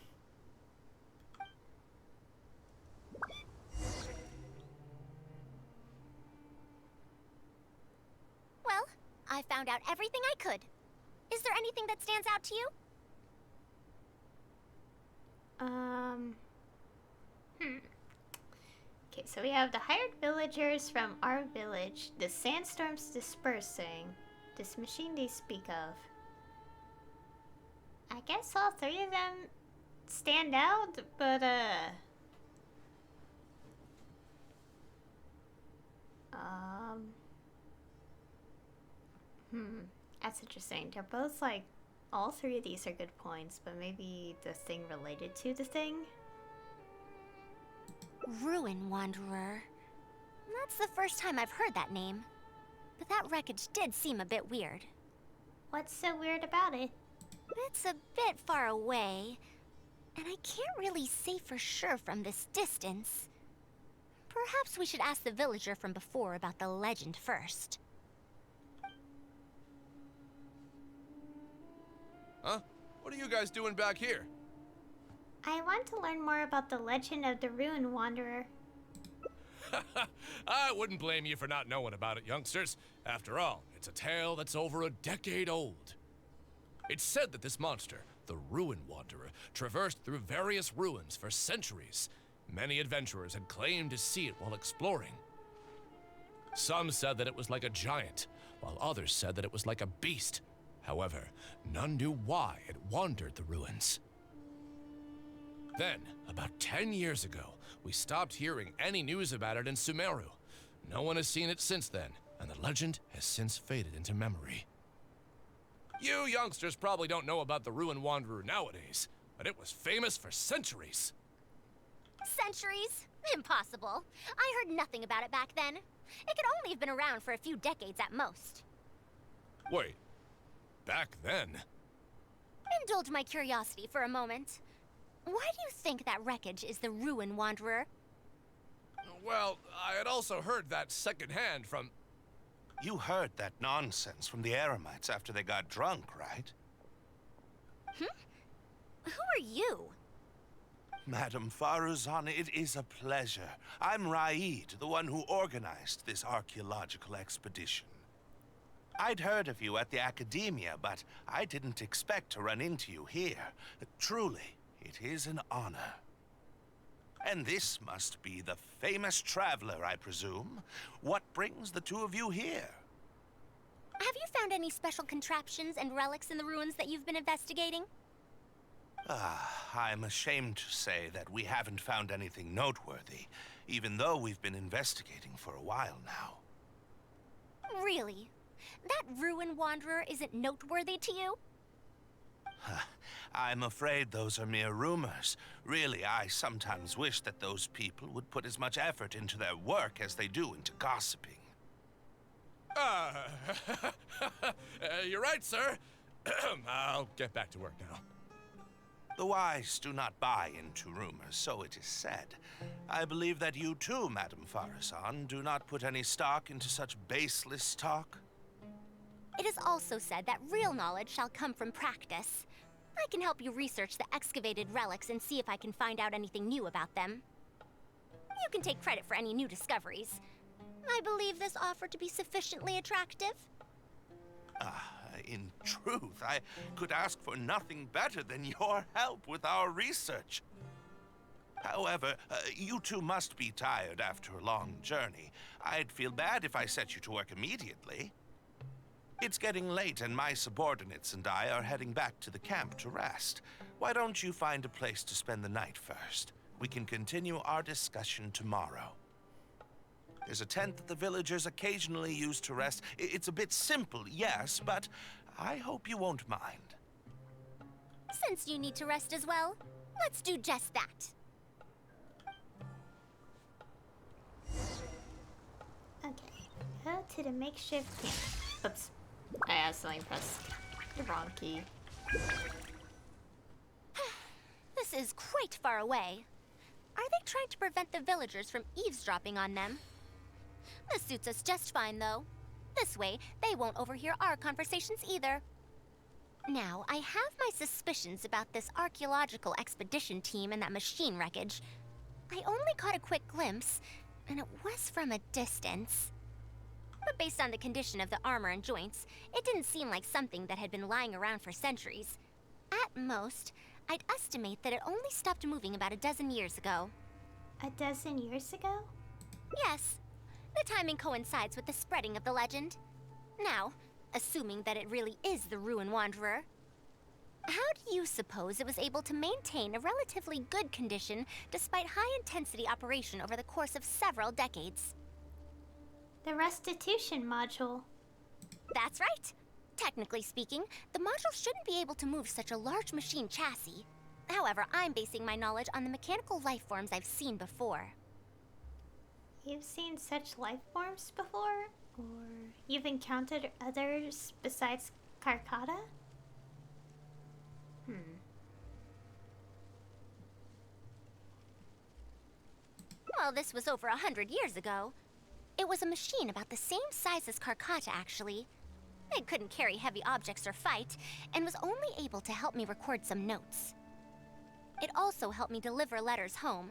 Well, I found out everything I could. Is there anything that stands out to you? Okay, so we have the hired villagers from our village, the sandstorms dispersing, this machine they speak of. I guess all 3 of them stand out, but that's interesting. They're both like, all 3 of these are good points, but maybe the thing related to the thing? Ruin Wanderer. That's the first time I've heard that name. But that wreckage did seem a bit weird. What's so weird about it? It's a bit far away, and I can't really say for sure from this distance. Perhaps we should ask the villager from before about the legend first. Huh? What are you guys doing back here? I want to learn more about the legend of the Ruin Wanderer. I wouldn't blame you for not knowing about it, youngsters. After all, it's a tale that's over a decade old. It's said that this monster, the Ruin Wanderer, traversed through various ruins for centuries. Many adventurers had claimed to see it while exploring. Some said that it was like a giant, while others said that it was like a beast. However, none knew why it wandered the ruins. Then, about 10 years ago, we stopped hearing any news about it in Sumeru. No one has seen it since then, and the legend has since faded into memory. You youngsters probably don't know about the Ruin Wanderer nowadays, but it was famous for centuries. Centuries? Impossible. I heard nothing about it back then. It could only have been around for a few decades at most. Wait, back then? Indulge my curiosity for a moment. Why do you think that wreckage is the Ruin Wanderer? Well, I had also heard that secondhand from... You heard that nonsense from the Eremites after they got drunk, right? Who are you? Madam Faruzan, it is a pleasure. I'm Raid, the one who organized this archaeological expedition. I'd heard of you at the Academia, but I didn't expect to run into you here. Truly, it is an honor. And this must be the famous traveler, I presume. What brings the two of you here? Have you found any special contraptions and relics in the ruins that you've been investigating? I'm ashamed to say that we haven't found anything noteworthy, even though we've been investigating for a while now. Really? That Ruin Wanderer isn't noteworthy to you? I'm afraid those are mere rumors. Really, I sometimes wish that those people would put as much effort into their work as they do into gossiping. You're right, sir. I'll get back to work now. The wise do not buy into rumors, so it is said. I believe that you too, Madam Faruzan, do not put any stock into such baseless talk. It is also said that real knowledge shall come from practice. I can help you research the excavated relics and see if I can find out anything new about them. You can take credit for any new discoveries. I believe this offer to be sufficiently attractive. In truth, I could ask for nothing better than your help with our research. However, you two must be tired after a long journey. I'd feel bad if I set you to work immediately. It's getting late and my subordinates and I are heading back to the camp to rest. Why don't you find a place to spend the night first? We can continue our discussion tomorrow. There's a tent that the villagers occasionally use to rest. It's a bit simple, yes, but I hope you won't mind. Since you need to rest as well, let's do just that. Okay, go to the makeshift camp. Oops, I accidentally pressed the wrong key. This is quite far away. Are they trying to prevent the villagers from eavesdropping on them? This suits us just fine, though. This way, they won't overhear our conversations either. Now, I have my suspicions about this archaeological expedition team and that machine wreckage. I only caught a quick glimpse, and it was from a distance. But based on the condition of the armor and joints, it didn't seem like something that had been lying around for centuries. At most, I'd estimate that it only stopped moving about a dozen years ago. A dozen years ago? Yes. The timing coincides with the spreading of the legend. Now, assuming that it really is the Ruin Wanderer, how do you suppose it was able to maintain a relatively good condition despite high-intensity operation over the course of several decades? The restitution module. That's right. Technically speaking, the module shouldn't be able to move such a large machine chassis. However, I'm basing my knowledge on the mechanical life forms I've seen before. You've seen such life forms before? Or you've encountered others besides Karkata? Well, this was over 100 years ago. It was a machine about the same size as Karkata, actually. It couldn't carry heavy objects or fight, and was only able to help me record some notes. It also helped me deliver letters home.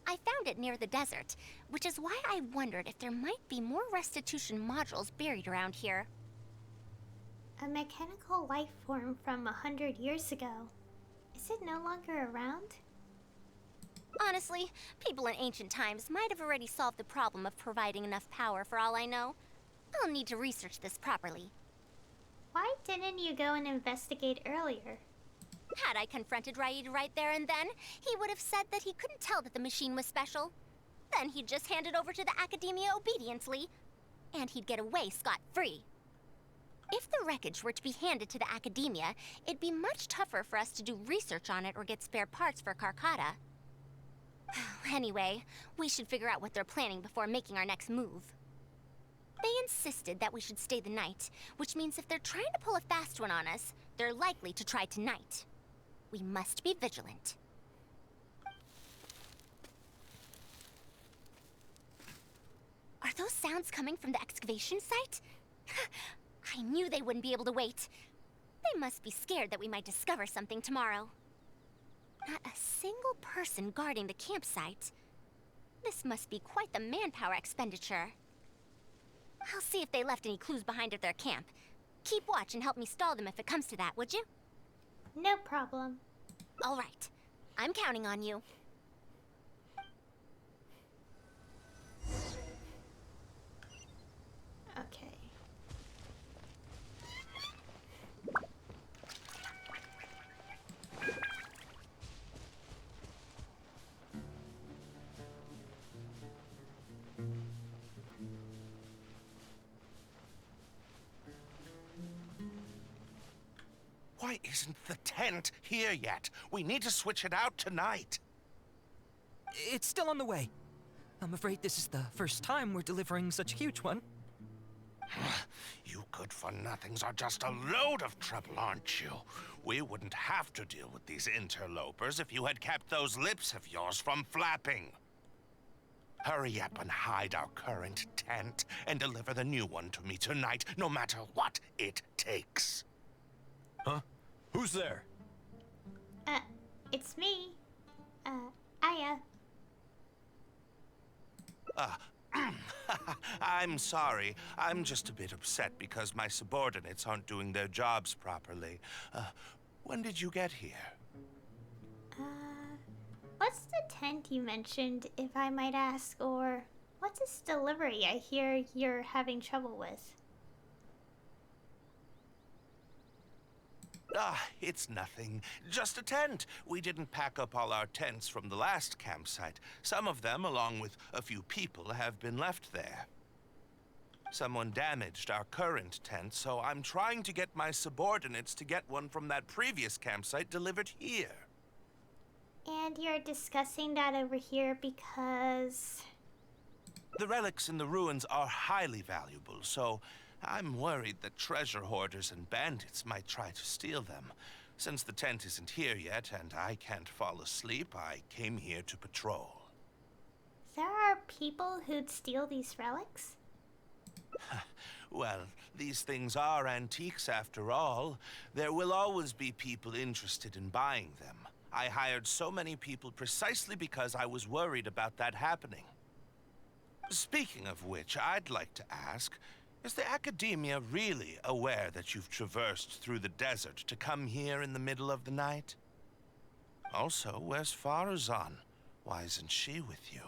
I found it near the desert, which is why I wondered if there might be more restitution modules buried around here. A mechanical life form from 100 years ago. Is it no longer around? Honestly, people in ancient times might have already solved the problem of providing enough power for all I know. I'll need to research this properly. Why didn't you go and investigate earlier? Had I confronted Raid right there and then, he would have said that he couldn't tell that the machine was special. Then he'd just hand it over to the Academia obediently, and he'd get away scot-free. If the wreckage were to be handed to the Academia, it'd be much tougher for us to do research on it or get spare parts for Karkata. Anyway, we should figure out what they're planning before making our next move. They insisted that we should stay the night, which means if they're trying to pull a fast one on us, they're likely to try tonight. We must be vigilant. Are those sounds coming from the excavation site? I knew they wouldn't be able to wait. They must be scared that we might discover something tomorrow. Not a single person guarding the campsite. This must be quite the manpower expenditure. I'll see if they left any clues behind at their camp. Keep watch and help me stall them if it comes to that, would you? No problem. All right. I'm counting on you. Okay. Why isn't the tent here yet? We need to switch it out tonight. It's still on the way. I'm afraid this is the first time we're delivering such a huge one. You good-for-nothings are just a load of trouble, aren't you? We wouldn't have to deal with these interlopers if you had kept those lips of yours from flapping. Hurry up and hide our current tent and deliver the new one to me tonight, no matter what it takes. Huh? Who's there? It's me. Aya. I'm sorry. I'm just a bit upset because my subordinates aren't doing their jobs properly. When did you get here? What's the tent you mentioned, if I might ask, or what's this delivery I hear you're having trouble with? It's nothing. Just a tent. We didn't pack up all our tents from the last campsite. Some of them, along with a few people, have been left there. Someone damaged our current tent, so I'm trying to get my subordinates to get one from that previous campsite delivered here. And you're discussing that over here because... The relics in the ruins are highly valuable, so I'm worried that treasure hoarders and bandits might try to steal them. Since the tent isn't here yet and I can't fall asleep, I came here to patrol. There are people who'd steal these relics? Well, these things are antiques after all. There will always be people interested in buying them. I hired so many people precisely because I was worried about that happening. Speaking of which, I'd like to ask, is the Academia really aware that you've traversed through the desert to come here in the middle of the night? Also, where's Faruzan? Why isn't she with you?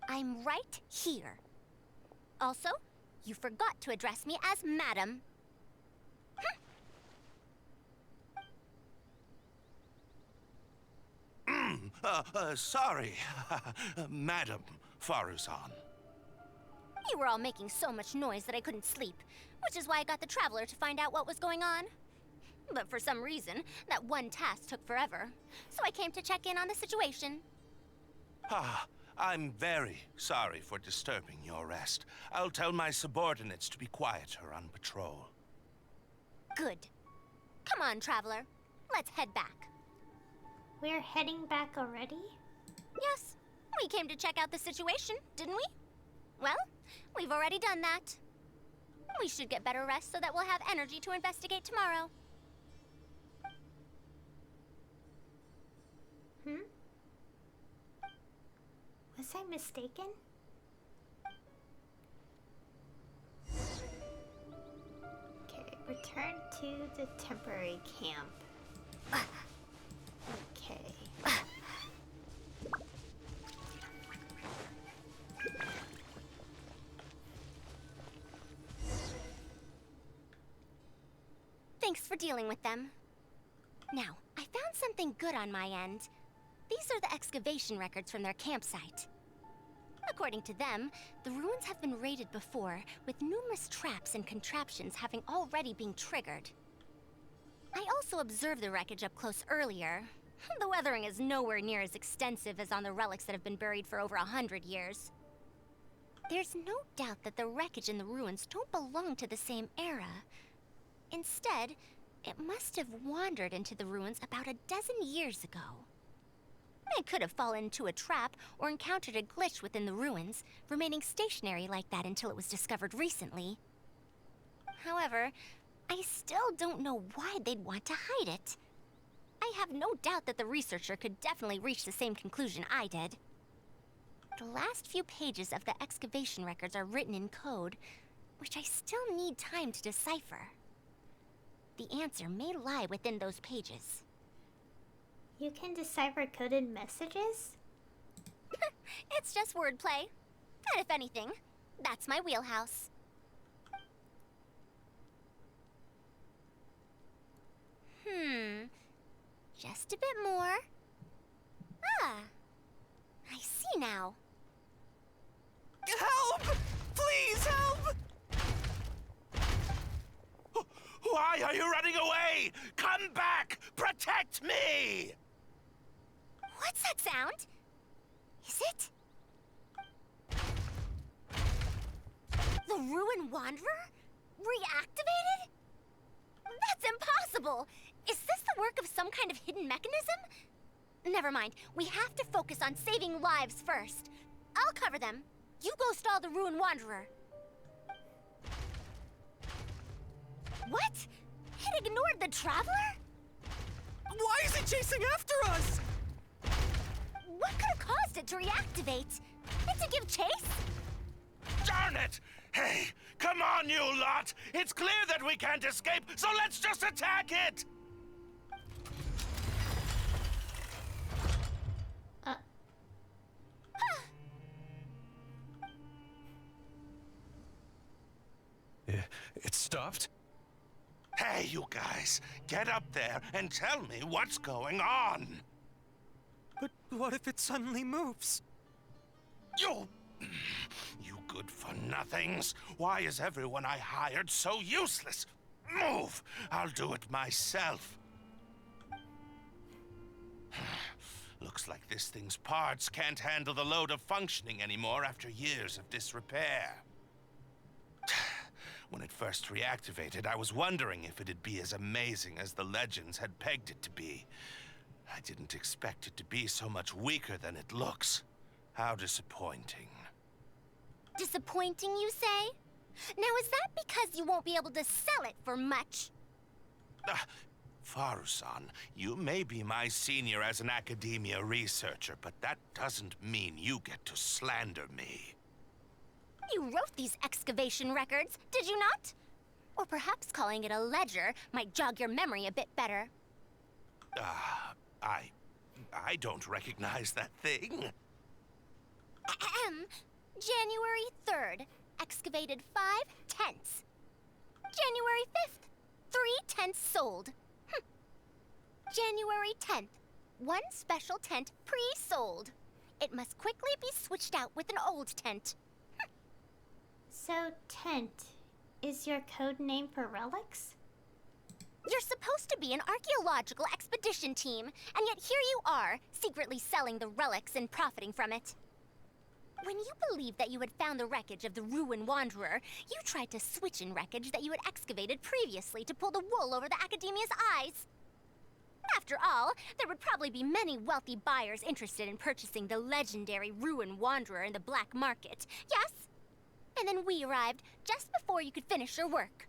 I'm right here. Also, you forgot to address me as Madam. Sorry, Madam Faruzan. You were all making so much noise that I couldn't sleep, which is why I got the Traveler to find out what was going on. But for some reason, that one task took forever, so I came to check in on the situation. I'm very sorry for disturbing your rest. I'll tell my subordinates to be quieter on patrol. Good. Come on, Traveler. Let's head back. We're heading back already? Yes. We came to check out the situation, didn't we? Well, we've already done that. We should get better rest so that we'll have energy to investigate tomorrow. Was I mistaken? Okay, return to the temporary camp. Okay. Thanks for dealing with them. Now, I found something good on my end. These are the excavation records from their campsite. According to them, the ruins have been raided before, with numerous traps and contraptions having already been triggered. I also observed the wreckage up close earlier. The weathering is nowhere near as extensive as on the relics that have been buried for over 100 years. There's no doubt that the wreckage in the ruins don't belong to the same era. Instead, It must have wandered into the ruins about a dozen years ago. It could have fallen into a trap or encountered a glitch within the ruins, remaining stationary like that until it was discovered recently. However, I still don't know why they'd want to hide it. I have no doubt that the researcher could definitely reach the same conclusion I did. The last few pages of the excavation records are written in code, which I still need time to decipher. The answer may lie within those pages. You can decipher coded messages? It's just wordplay. And if anything, that's my wheelhouse. Just a bit more. Ah, I see now. Help! Please help! Why are you running away? Come back! Protect me! What's that sound? Is it? The Ruin Wanderer? Reactivated? That's impossible! Is this the work of some kind of hidden mechanism? Never mind. We have to focus on saving lives first. I'll cover them. You go stall the Ruin Wanderer. What? It ignored the Traveler? Why is it chasing after us? What could have caused it to reactivate? It to give chase? Darn it! Hey, come on, you lot! It's clear that we can't escape, so let's just attack it! It stopped? Hey, you guys, get up there and tell me what's going on. But what if it suddenly moves? You good-for-nothings. Why is everyone I hired so useless? Move! I'll do it myself. Looks like this thing's parts can't handle the load of functioning anymore after years of disrepair. When it first reactivated, I was wondering if it'd be as amazing as the legends had pegged it to be. I didn't expect it to be so much weaker than it looks. How disappointing. Disappointing, you say? Now, is that because you won't be able to sell it for much? Faruzan, you may be my senior as an academia researcher, but that doesn't mean you get to slander me. You wrote these excavation records, did you not? Or perhaps calling it a ledger might jog your memory a bit better. I don't recognize that thing. January 3rd, excavated 5 tents. January 5th, 3 tents sold. January 10th, 1 special tent pre-sold. It must quickly be switched out with an old tent. So, tent is your code name for relics? You're supposed to be an archaeological expedition team, and yet here you are, secretly selling the relics and profiting from it. When you believed that you had found the wreckage of the Ruin Wanderer, you tried to switch in wreckage that you had excavated previously to pull the wool over the Academia's eyes. After all, there would probably be many wealthy buyers interested in purchasing the legendary Ruin Wanderer in the black market, yes? And then we arrived just before you could finish your work.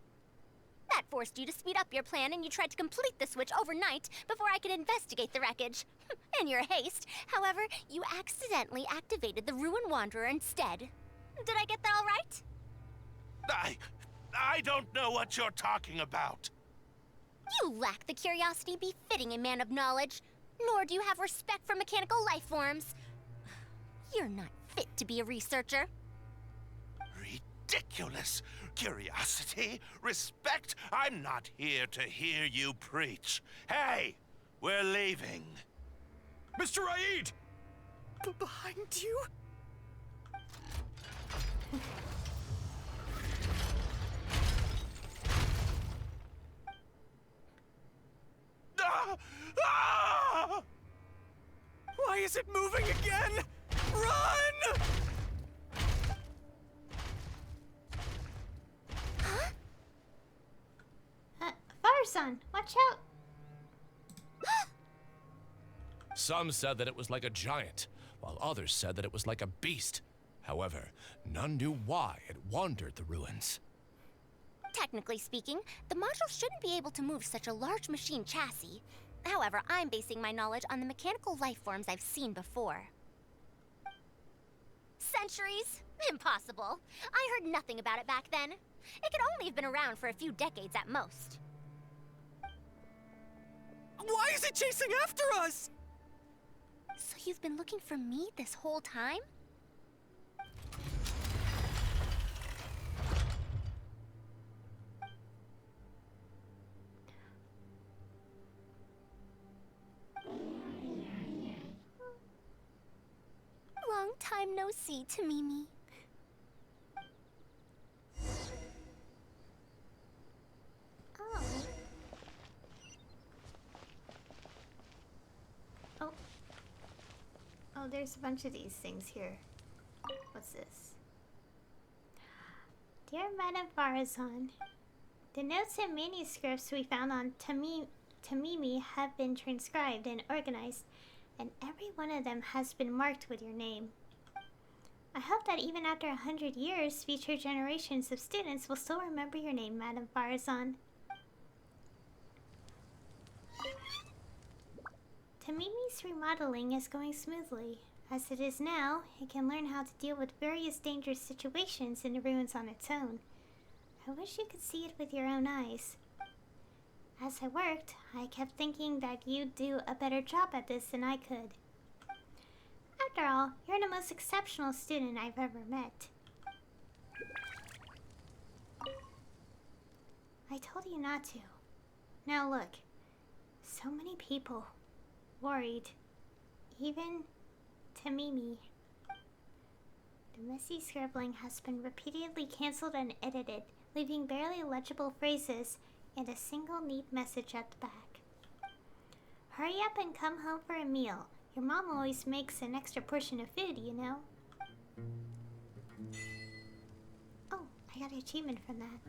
That forced you to speed up your plan, and you tried to complete the switch overnight before I could investigate the wreckage. In your haste, however, you accidentally activated the Ruin Wanderer instead. Did I get that all right? I don't know what you're talking about. You lack the curiosity befitting a man of knowledge, nor do you have respect for mechanical life forms. You're not fit to be a researcher. Ridiculous. Curiosity? Respect? I'm not here to hear you preach. Hey, we're leaving. Mr. Aid! Behind you? Why is it moving again? Run! Faruzan, why Watch out! Some said that it was like a giant, while others said that it was like a beast. However, none knew why it wandered the ruins. Technically speaking, the module shouldn't be able to move such a large machine chassis. However, I'm basing my knowledge on the mechanical life forms I've seen before. Centuries? Impossible. I heard nothing about it back then. It could only have been around for a few decades at most. Why is it chasing after us? So you've been looking for me this whole time? Long time no see, Tamimi. Oh. Oh. Oh, there's a bunch of these things here. What's this? Dear Madame Faruzan, the notes and manuscripts we found on Tamimi have been transcribed and organized, and every one of them has been marked with your name. I hope that even after 100 years, future generations of students will still remember your name, Madame Faruzan. Tamimi's remodeling is going smoothly. As it is now, it can learn how to deal with various dangerous situations in the ruins on its own. I wish you could see it with your own eyes. As I worked, I kept thinking that you'd do a better job at this than I could. After all, you're the most exceptional student I've ever met. I told you not to. Now look, so many people worried, even Tamimi. The messy scribbling has been repeatedly cancelled and edited, leaving barely legible phrases and a single neat message at the back. Hurry up and come home for a meal. Your mom always makes an extra portion of food, you know. Oh, I got an achievement from that.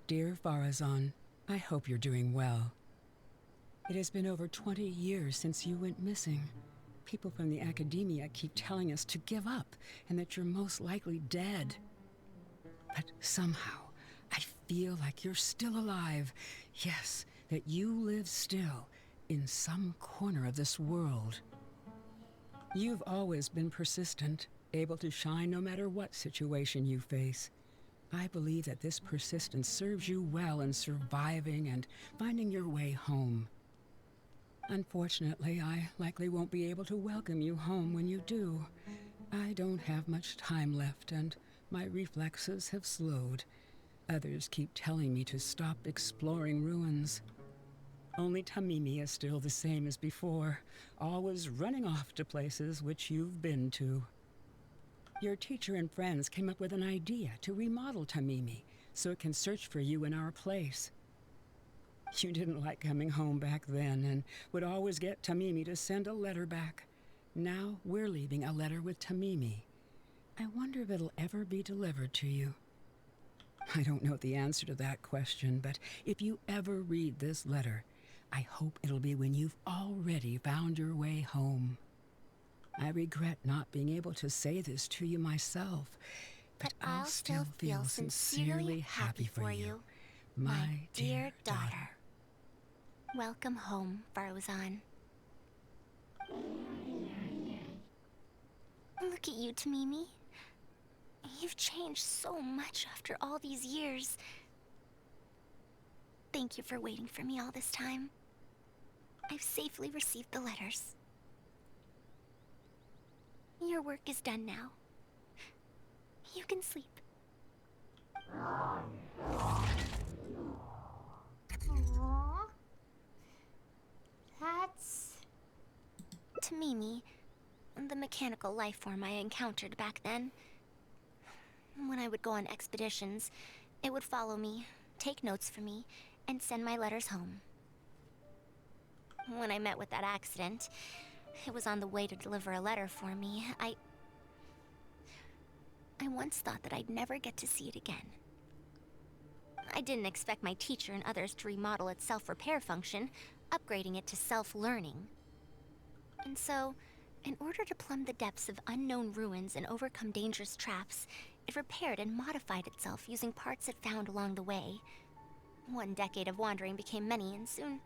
Dear Faruzan, I hope you're doing well. It has been over 20 years since you went missing. People from the academia keep telling us to give up and that you're most likely dead. But somehow, I feel like you're still alive. Yes, that you live still in some corner of this world. You've always been persistent, able to shine no matter what situation you face. I believe that this persistence serves you well in surviving and finding your way home. Unfortunately, I likely won't be able to welcome you home when you do. I don't have much time left, and my reflexes have slowed. Others keep telling me to stop exploring ruins. Only Tamimi is still the same as before, always running off to places which you've been to. Your teacher and friends came up with an idea to remodel Tamimi so it can search for you in our place. You didn't like coming home back then and would always get Tamimi to send a letter back. Now we're leaving a letter with Tamimi. I wonder if it'll ever be delivered to you. I don't know the answer to that question, but if you ever read this letter, I hope it'll be when you've already found your way home. I regret not being able to say this to you myself, but I'll still feel sincerely happy for you, my dear daughter. Welcome home, Faruzan. Look at you, Tamimi. You've changed so much after all these years. Thank you for waiting for me all this time. I've safely received the letters. Your work is done now. You can sleep. Aww. That's... Tamimi, the mechanical life form I encountered back then. When I would go on expeditions, it would follow me, take notes for me, and send my letters home. When I met with that accident, it was on the way to deliver a letter for me. I once thought that I'd never get to see it again. I didn't expect my teacher and others to remodel its self-repair function, upgrading it to self-learning. And so, in order to plumb the depths of unknown ruins and overcome dangerous traps, it repaired and modified itself using parts it found along the way. 1 decade of wandering became many, and soon,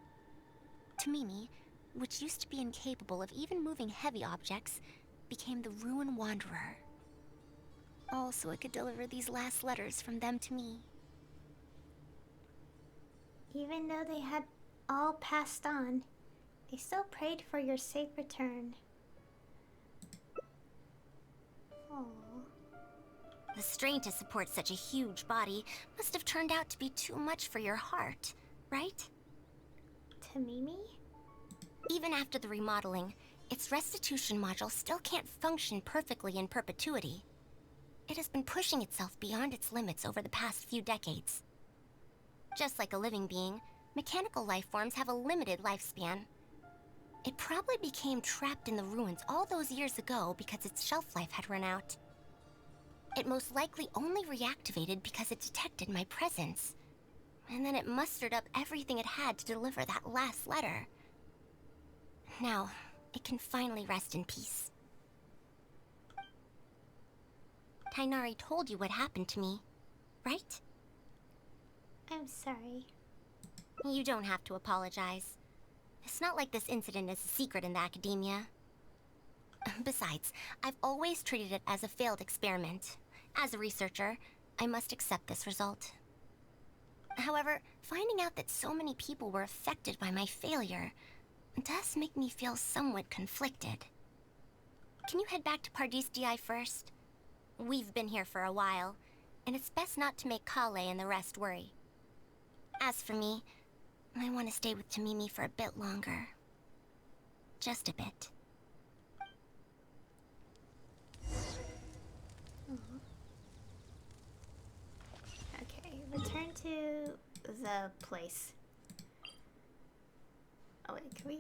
Tamimi, which used to be incapable of even moving heavy objects, became the Ruin Wanderer. All so it could deliver these last letters from them to me. Even though they had all passed on, they still prayed for your safe return. Aww. The strain to support such a huge body must have turned out to be too much for your heart, right? Tamimi? Even after the remodeling, its restitution module still can't function perfectly in perpetuity. It has been pushing itself beyond its limits over the past few decades. Just like a living being, mechanical life forms have a limited lifespan. It probably became trapped in the ruins all those years ago because its shelf life had run out. It most likely only reactivated because it detected my presence. And then it mustered up everything it had to deliver that last letter. Now, it can finally rest in peace. Tainari told you what happened to me, right? I'm sorry. You don't have to apologize. It's not like this incident is a secret in the academia. Besides, I've always treated it as a failed experiment. As a researcher, I must accept this result. However, finding out that so many people were affected by my failure does make me feel somewhat conflicted. Can you head back to Pardis DI first? We've been here for a while, and it's best not to make Kale and the rest worry. As for me, I want to stay with Tamimi for a bit longer. Just a bit. Okay, return to the place. Oh wait, can we?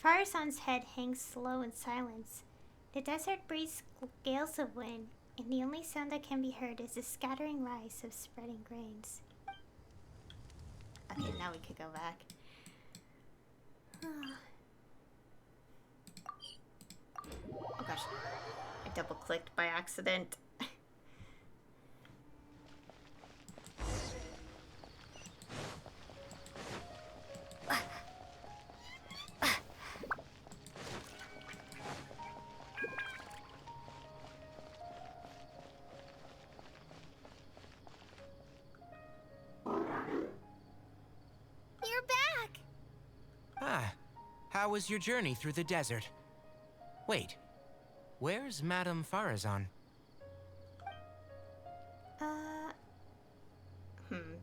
Faruzan's head hangs slow in silence. The desert breathes gales of wind, and the only sound that can be heard is the scattering rise of spreading grains. Okay, now we could go back. Oh gosh, I double-clicked by accident. You're back! Ah, how was your journey through the desert? Wait, where's Madame Faruzan?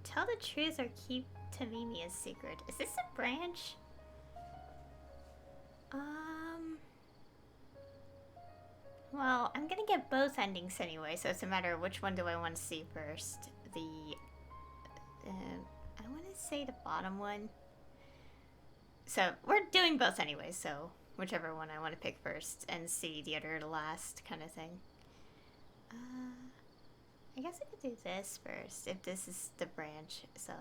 Tell the truth or keep Tamimi a secret. Is this a branch? Well, I'm gonna get both endings anyway, so it's a matter of which one do I want to see first. I want to say the bottom one. So, we're doing both anyway, so whichever one I want to pick first and see the other last kind of thing. I guess I could do this first, if this is the branch, so.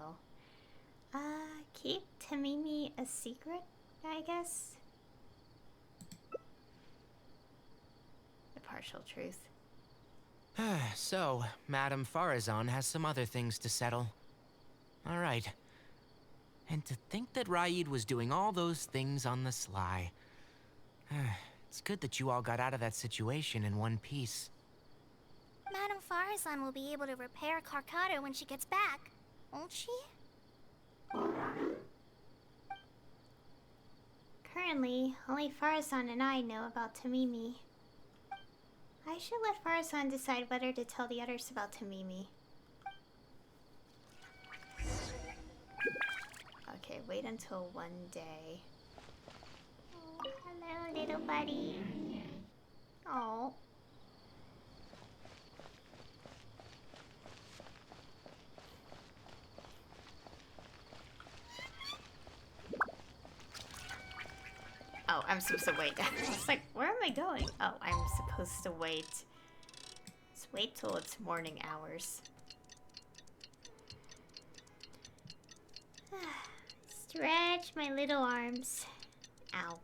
Keep Tamimi a secret, I guess? The partial truth. So, Madame Faruzan has some other things to settle. Alright. And to think that Raid was doing all those things on the sly. It's good that you all got out of that situation in one piece. Madame Faruzan will be able to repair Carcado when she gets back, won't she? Currently, only Faruzan and I know about Tamimi. I should let Faruzan decide whether to tell the others about Tamimi. Okay, wait until one day. Oh, hello, little buddy. Oh. Oh, I'm supposed to wait. I was like, where am am I going? Oh, I'm supposed to wait. Let's wait till it's morning hours. Stretch my little arms. Ow.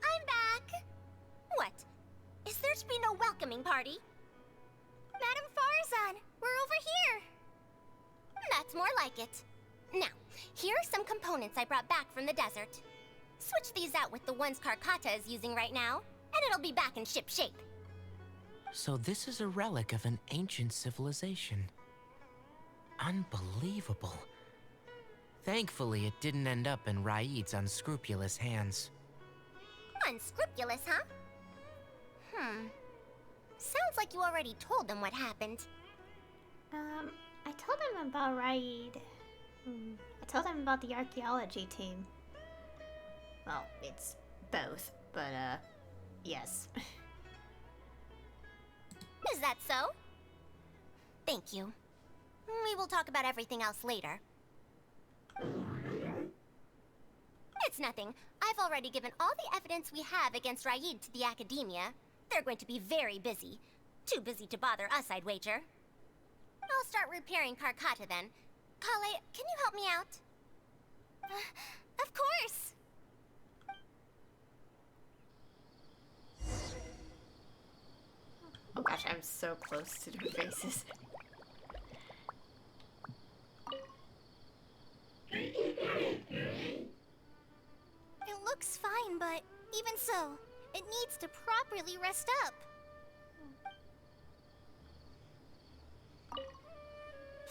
I'm back! What? Is there to be no welcoming party? Madam Faruzan, we're over here! That's more like it. Now, here are some components I brought back from the desert. Switch these out with the ones Karkata is using right now, and it'll be back in ship shape. So this is a relic of an ancient civilization. Unbelievable. Thankfully, it didn't end up in Raid's unscrupulous hands. Unscrupulous, huh? Sounds like you already told them what happened. I told him about Raid. I told him about the archaeology team. Well, it's both, but, yes. Is that so? Thank you. We will talk about everything else later. It's nothing. I've already given all the evidence we have against Raid to the Academia. They're going to be very busy. Too busy to bother us, I'd wager. I'll start repairing Karkata then. Kale, can you help me out? Of course! Oh gosh, I'm so close to their faces. It looks fine, but even so, it needs to properly rest up.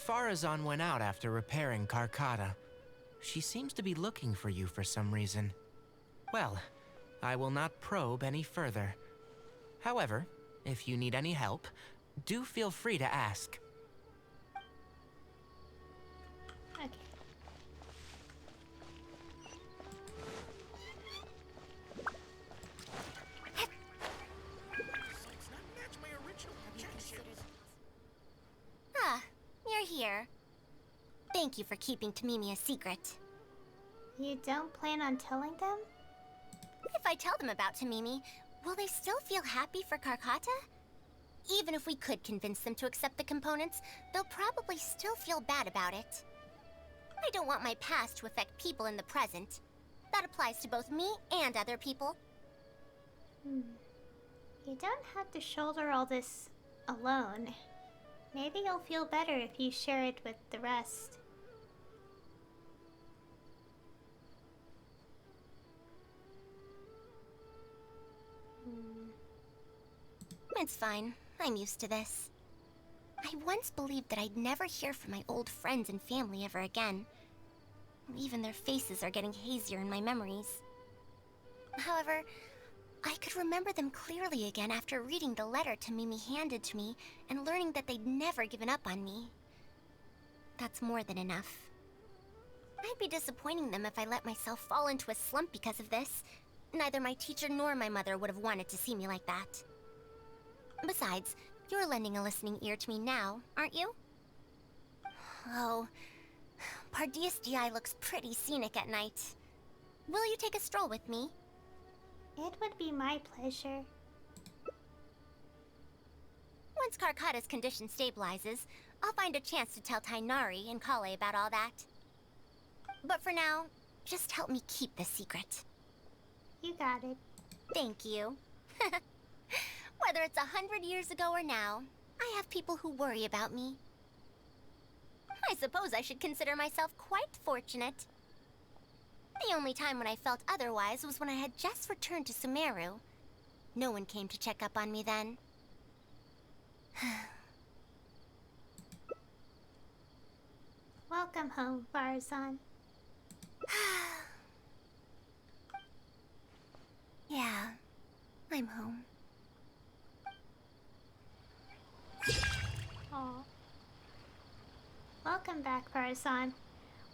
Faruzan went out after repairing Karkata. She seems to be looking for you for some reason. Well, I will not probe any further. However, if you need any help, do feel free to ask. Okay. Ah, you're here. Thank you for keeping Tamimi a secret. You don't plan on telling them? If I tell them about Tamimi, will they still feel happy for Karkata? Even if we could convince them to accept the components, they'll probably still feel bad about it. I don't want my past to affect people in the present. That applies to both me and other people. You don't have to shoulder all this alone. Maybe you'll feel better if you share it with the rest. It's fine. I'm used to this. I once believed that I'd never hear from my old friends and family ever again. Even their faces are getting hazier in my memories. However, I could remember them clearly again after reading the letter Tamimi handed to me and learning that they'd never given up on me. That's more than enough. I'd be disappointing them if I let myself fall into a slump because of this. Neither my teacher nor my mother would have wanted to see me like that. Besides, you're lending a listening ear to me now, aren't you? Oh, Pardeus GI looks pretty scenic at night. Will you take a stroll with me? It would be my pleasure. Once Karkata's condition stabilizes, I'll find a chance to tell Tainari and Kale about all that. But for now, just help me keep this secret. You got it. Thank you. Whether it's 100 years ago or now, I have people who worry about me. I suppose I should consider myself quite fortunate. The only time when I felt otherwise was when I had just returned to Sumeru. No one came to check up on me then. Welcome home, Faruzan. Yeah, I'm home. Aw. back, Faruzan.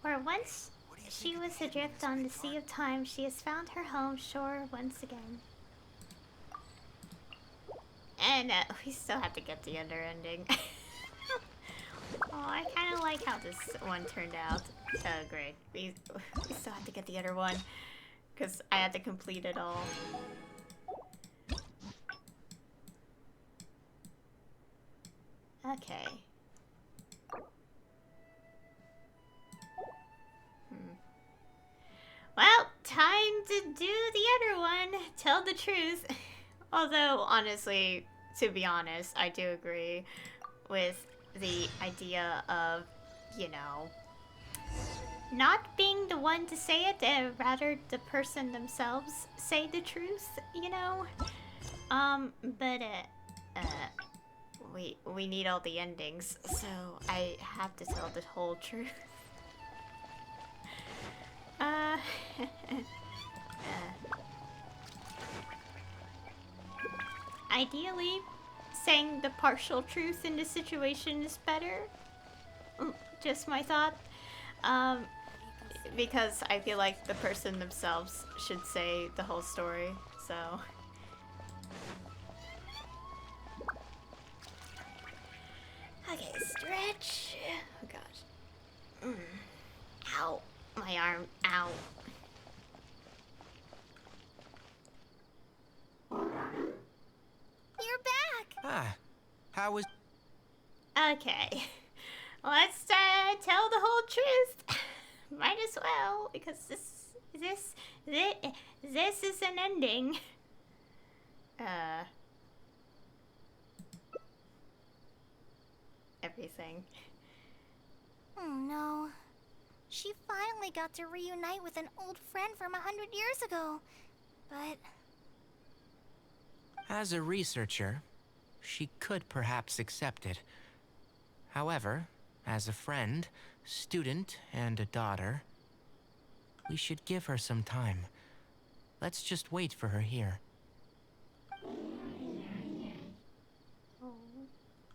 Where once she was adrift on the sea of time, she has found her home shore once again. And we still have to get the other ending. Oh, I kind of like how this one turned out. Oh, great. We still have to get the other one. Because I had to complete it all. Okay. Well, time to do the other one. Tell the truth. Although, honestly, to be honest, I do agree with the idea of, you know, not being the one to say it, rather the person themselves say the truth, you know? But, we need all the endings, so I have to tell the whole truth. Ideally, saying the partial truth in this situation is better. Just my thought. Because I feel like the person themselves should say the whole story, so... Okay, stretch. Oh gosh. Ow. My arm. Ow. You're back! Ah, how was... Okay. Let's tell the whole truth. Might as well, because this is an ending. Everything. Oh no. She finally got to reunite with an old friend from 100 years ago. But... As a researcher, she could perhaps accept it. However, as a friend, student, and a daughter, we should give her some time. Let's just wait for her here.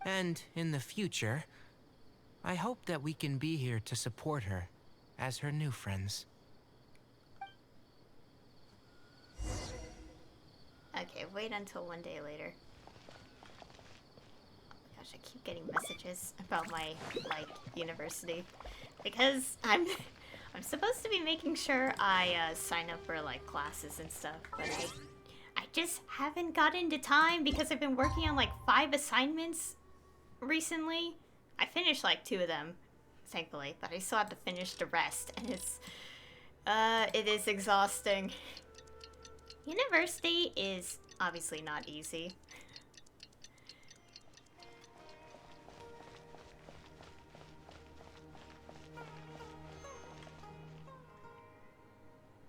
And in the future, I hope that we can be here to support her as her new friends. Okay, wait until one day later. Oh gosh, I keep getting messages about my, like, university. Because I'm supposed to be making sure I sign up for, like, classes and stuff. But I just haven't gotten the time because I've been working on, like, 5 assignments recently. I finished, like, 2 of them, thankfully. But I still have to finish the rest. And it is exhausting. University is obviously not easy.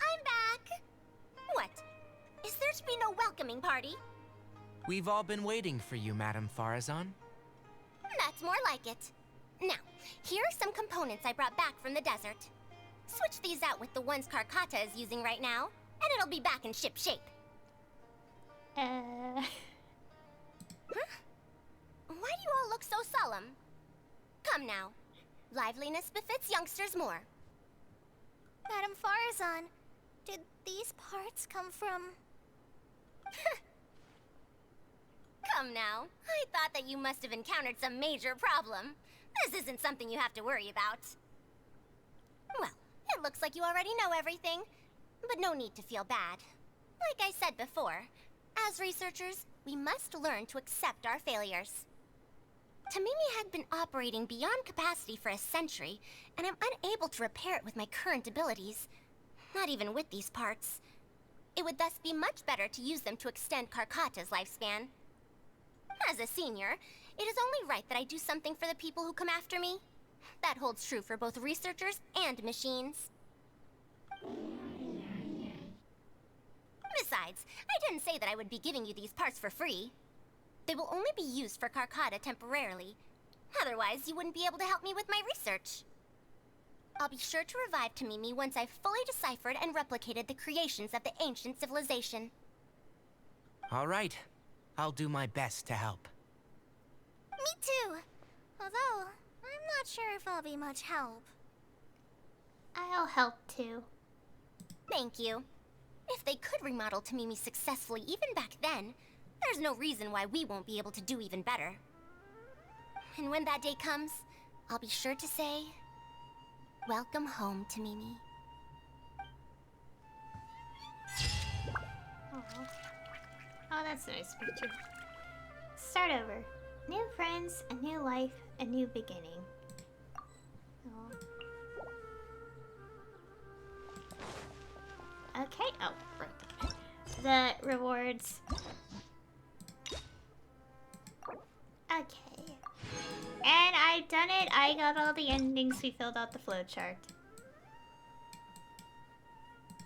I'm back! What? Is there to be no welcoming party? We've all been waiting for you, Madame Faruzan. That's more like it. Now, here are some components I brought back from the desert. Switch these out with the ones Karkata is using right now, and it'll be back in ship shape. Huh? Why do you all look so solemn? Come now. Liveliness befits youngsters more. Madame Faruzan, did these parts come from... Come now. I thought that you must have encountered some major problem. This isn't something you have to worry about. Well, it looks like you already know everything, but no need to feel bad. Like I said before, as researchers, we must learn to accept our failures. Tamimi had been operating beyond capacity for a century, and I'm unable to repair it with my current abilities. Not even with these parts. It would thus be much better to use them to extend Karkata's lifespan. As a senior, it is only right that I do something for the people who come after me. That holds true for both researchers and machines. Besides, I didn't say that I would be giving you these parts for free. They will only be used for Karkata temporarily. Otherwise, you wouldn't be able to help me with my research. I'll be sure to revive Tamimi once I've fully deciphered and replicated the creations of the ancient civilization. All right. I'll do my best to help. Me too. Although, I'm not sure if I'll be much help. I'll help too. Thank you. If they could remodel Tamimi successfully even back then, there's no reason why we won't be able to do even better. And when that day comes, I'll be sure to say, welcome home, Tamimi. Oh, that's a nice picture. Start over. New friends, a new life, a new beginning. Oh. Okay. Oh, right. The rewards. Okay. And I've done it. I got all the endings. We filled out the flowchart.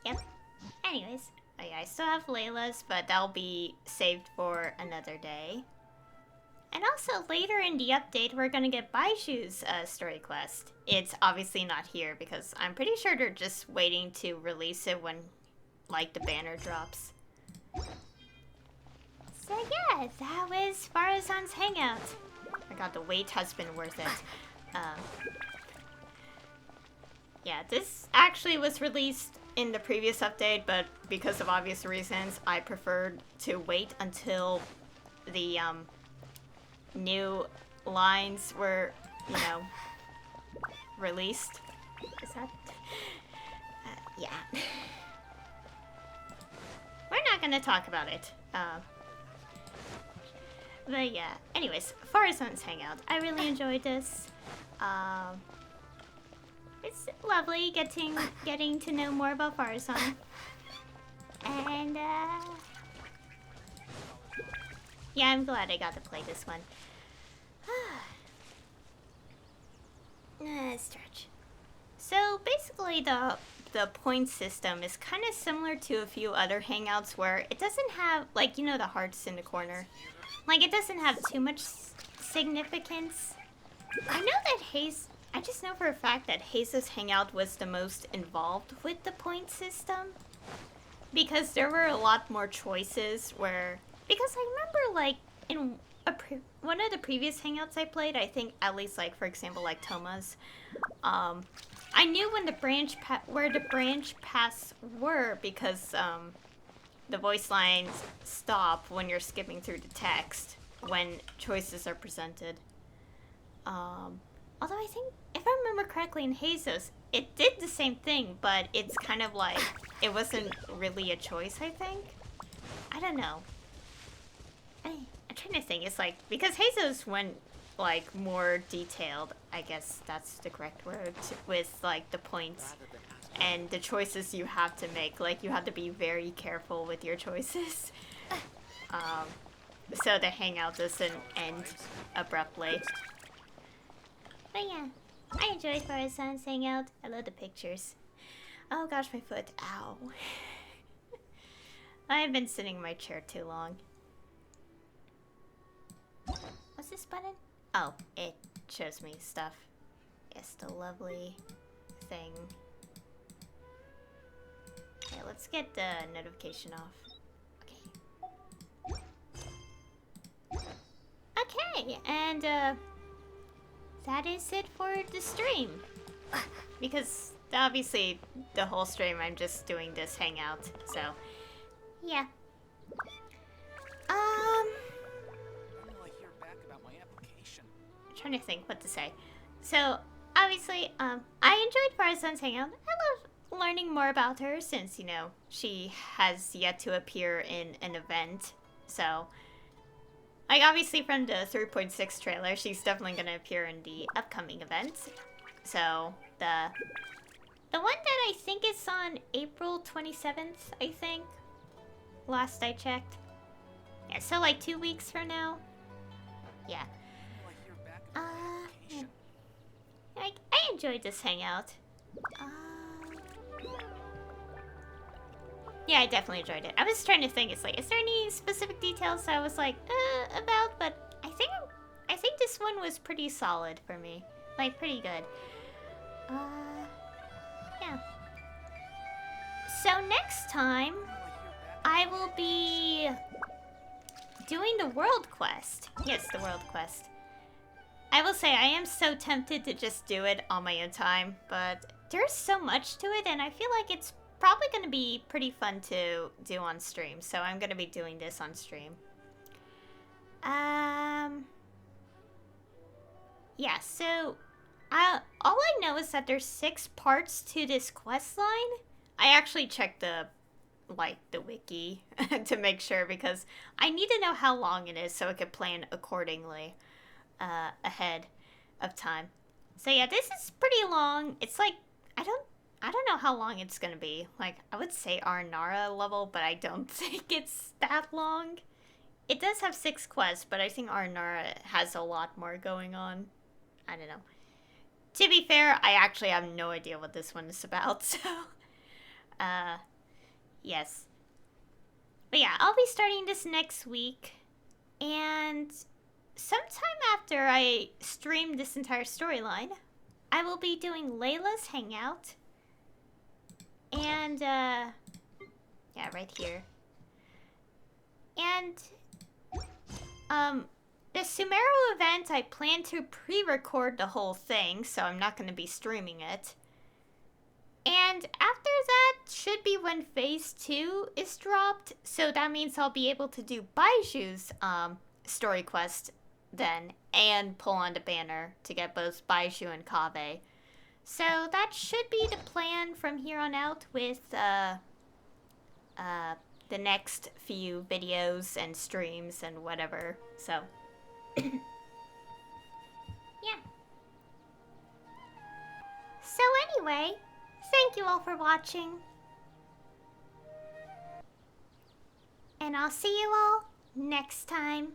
Yep. Anyways. Oh yeah, I still have Layla's, but that'll be saved for another day. And also, later in the update, we're gonna get Baiju's story quest. It's obviously not here, because I'm pretty sure they're just waiting to release it when, like, the banner drops. So yeah, that was Faruzan's Hangout. Oh my god, the wait has been worth it. Yeah, this actually was released in the previous update, but because of obvious reasons, I preferred to wait until the new lines were, you know, released. Is that? Yeah. We're not gonna talk about it. But yeah. Anyways, Faruzan's Hangout. I really enjoyed this. It's lovely getting to know more about Faruzan. And yeah, I'm glad I got to play this one. Stretch. So basically the point system is kind of similar to a few other hangouts where it doesn't have, like, you know, the hearts in the corner. Like, it doesn't have too much significance. I know that I just know for a fact that Haze's Hangout was the most involved with the point system. Because there were a lot more choices where... Because I remember, like, in one of the previous Hangouts I played, I think at least, like, for example, like Toma's, I knew when the where the branch paths were because, the voice lines stop when you're skipping through the text when choices are presented. Although I think, if I remember correctly in Hazos, it did the same thing, but it's kind of like, it wasn't really a choice, I think? I don't know. I'm trying to think, it's like, because Hazos went, like, more detailed, I guess that's the correct word, with, like, the points and the choices you have to make. Like, you have to be very careful with your choices. So the hangout doesn't end abruptly. But yeah, I enjoyed Faruzan's Hangout. I love the pictures. Oh gosh, my foot. Ow. I've been sitting in my chair too long. What's this button? Oh, it shows me stuff. It's the lovely thing. Okay, let's get the notification off. Okay, and that is it for the stream. Because obviously the whole stream I'm just doing this hangout, so yeah. I'm trying to think what to say. So obviously, I enjoyed Faruzan's Hangout. I love learning more about her since, you know, she has yet to appear in an event. So, like, obviously from the 3.6 trailer, she's definitely going to appear in the upcoming events. So, the one that I think is on April 27th, I think. Last I checked. Yeah, so like 2 weeks from now. Yeah. Yeah. I enjoyed this hangout. Yeah, I definitely enjoyed it. I was trying to think, it's like, is there any specific details I was like, about? But I think this one was pretty solid for me. Like, pretty good. Yeah. So next time, I will be doing the world quest. Yes, the world quest. I will say I am so tempted to just do it on my own time, but there's so much to it and I feel like it's probably going to be pretty fun to do on stream, so I'm going to be doing this on stream. Yeah, so all I know is that there's 6 parts to this quest line. I actually checked the wiki to make sure because I need to know how long it is so I could plan accordingly ahead of time. So yeah, this is pretty long. It's like I don't know how long it's gonna be. Like I would say Arnara level, but I don't think it's that long. It does have 6 quests, but I think Arnara has a lot more going on. I don't know. To be fair, I actually have no idea what this one is about, so yes. But yeah, I'll be starting this next week, and sometime after I stream this entire storyline, I will be doing Layla's Hangout, and yeah, right here. And the Sumeru event, I plan to pre-record the whole thing, so I'm not going to be streaming it. And after that should be when Phase 2 is dropped, so that means I'll be able to do Baiju's story quest then, and pull on the banner to get both Baiju and Kaveh. So that should be the plan from here on out with the next few videos and streams and whatever, so... yeah. So anyway, thank you all for watching. And I'll see you all next time.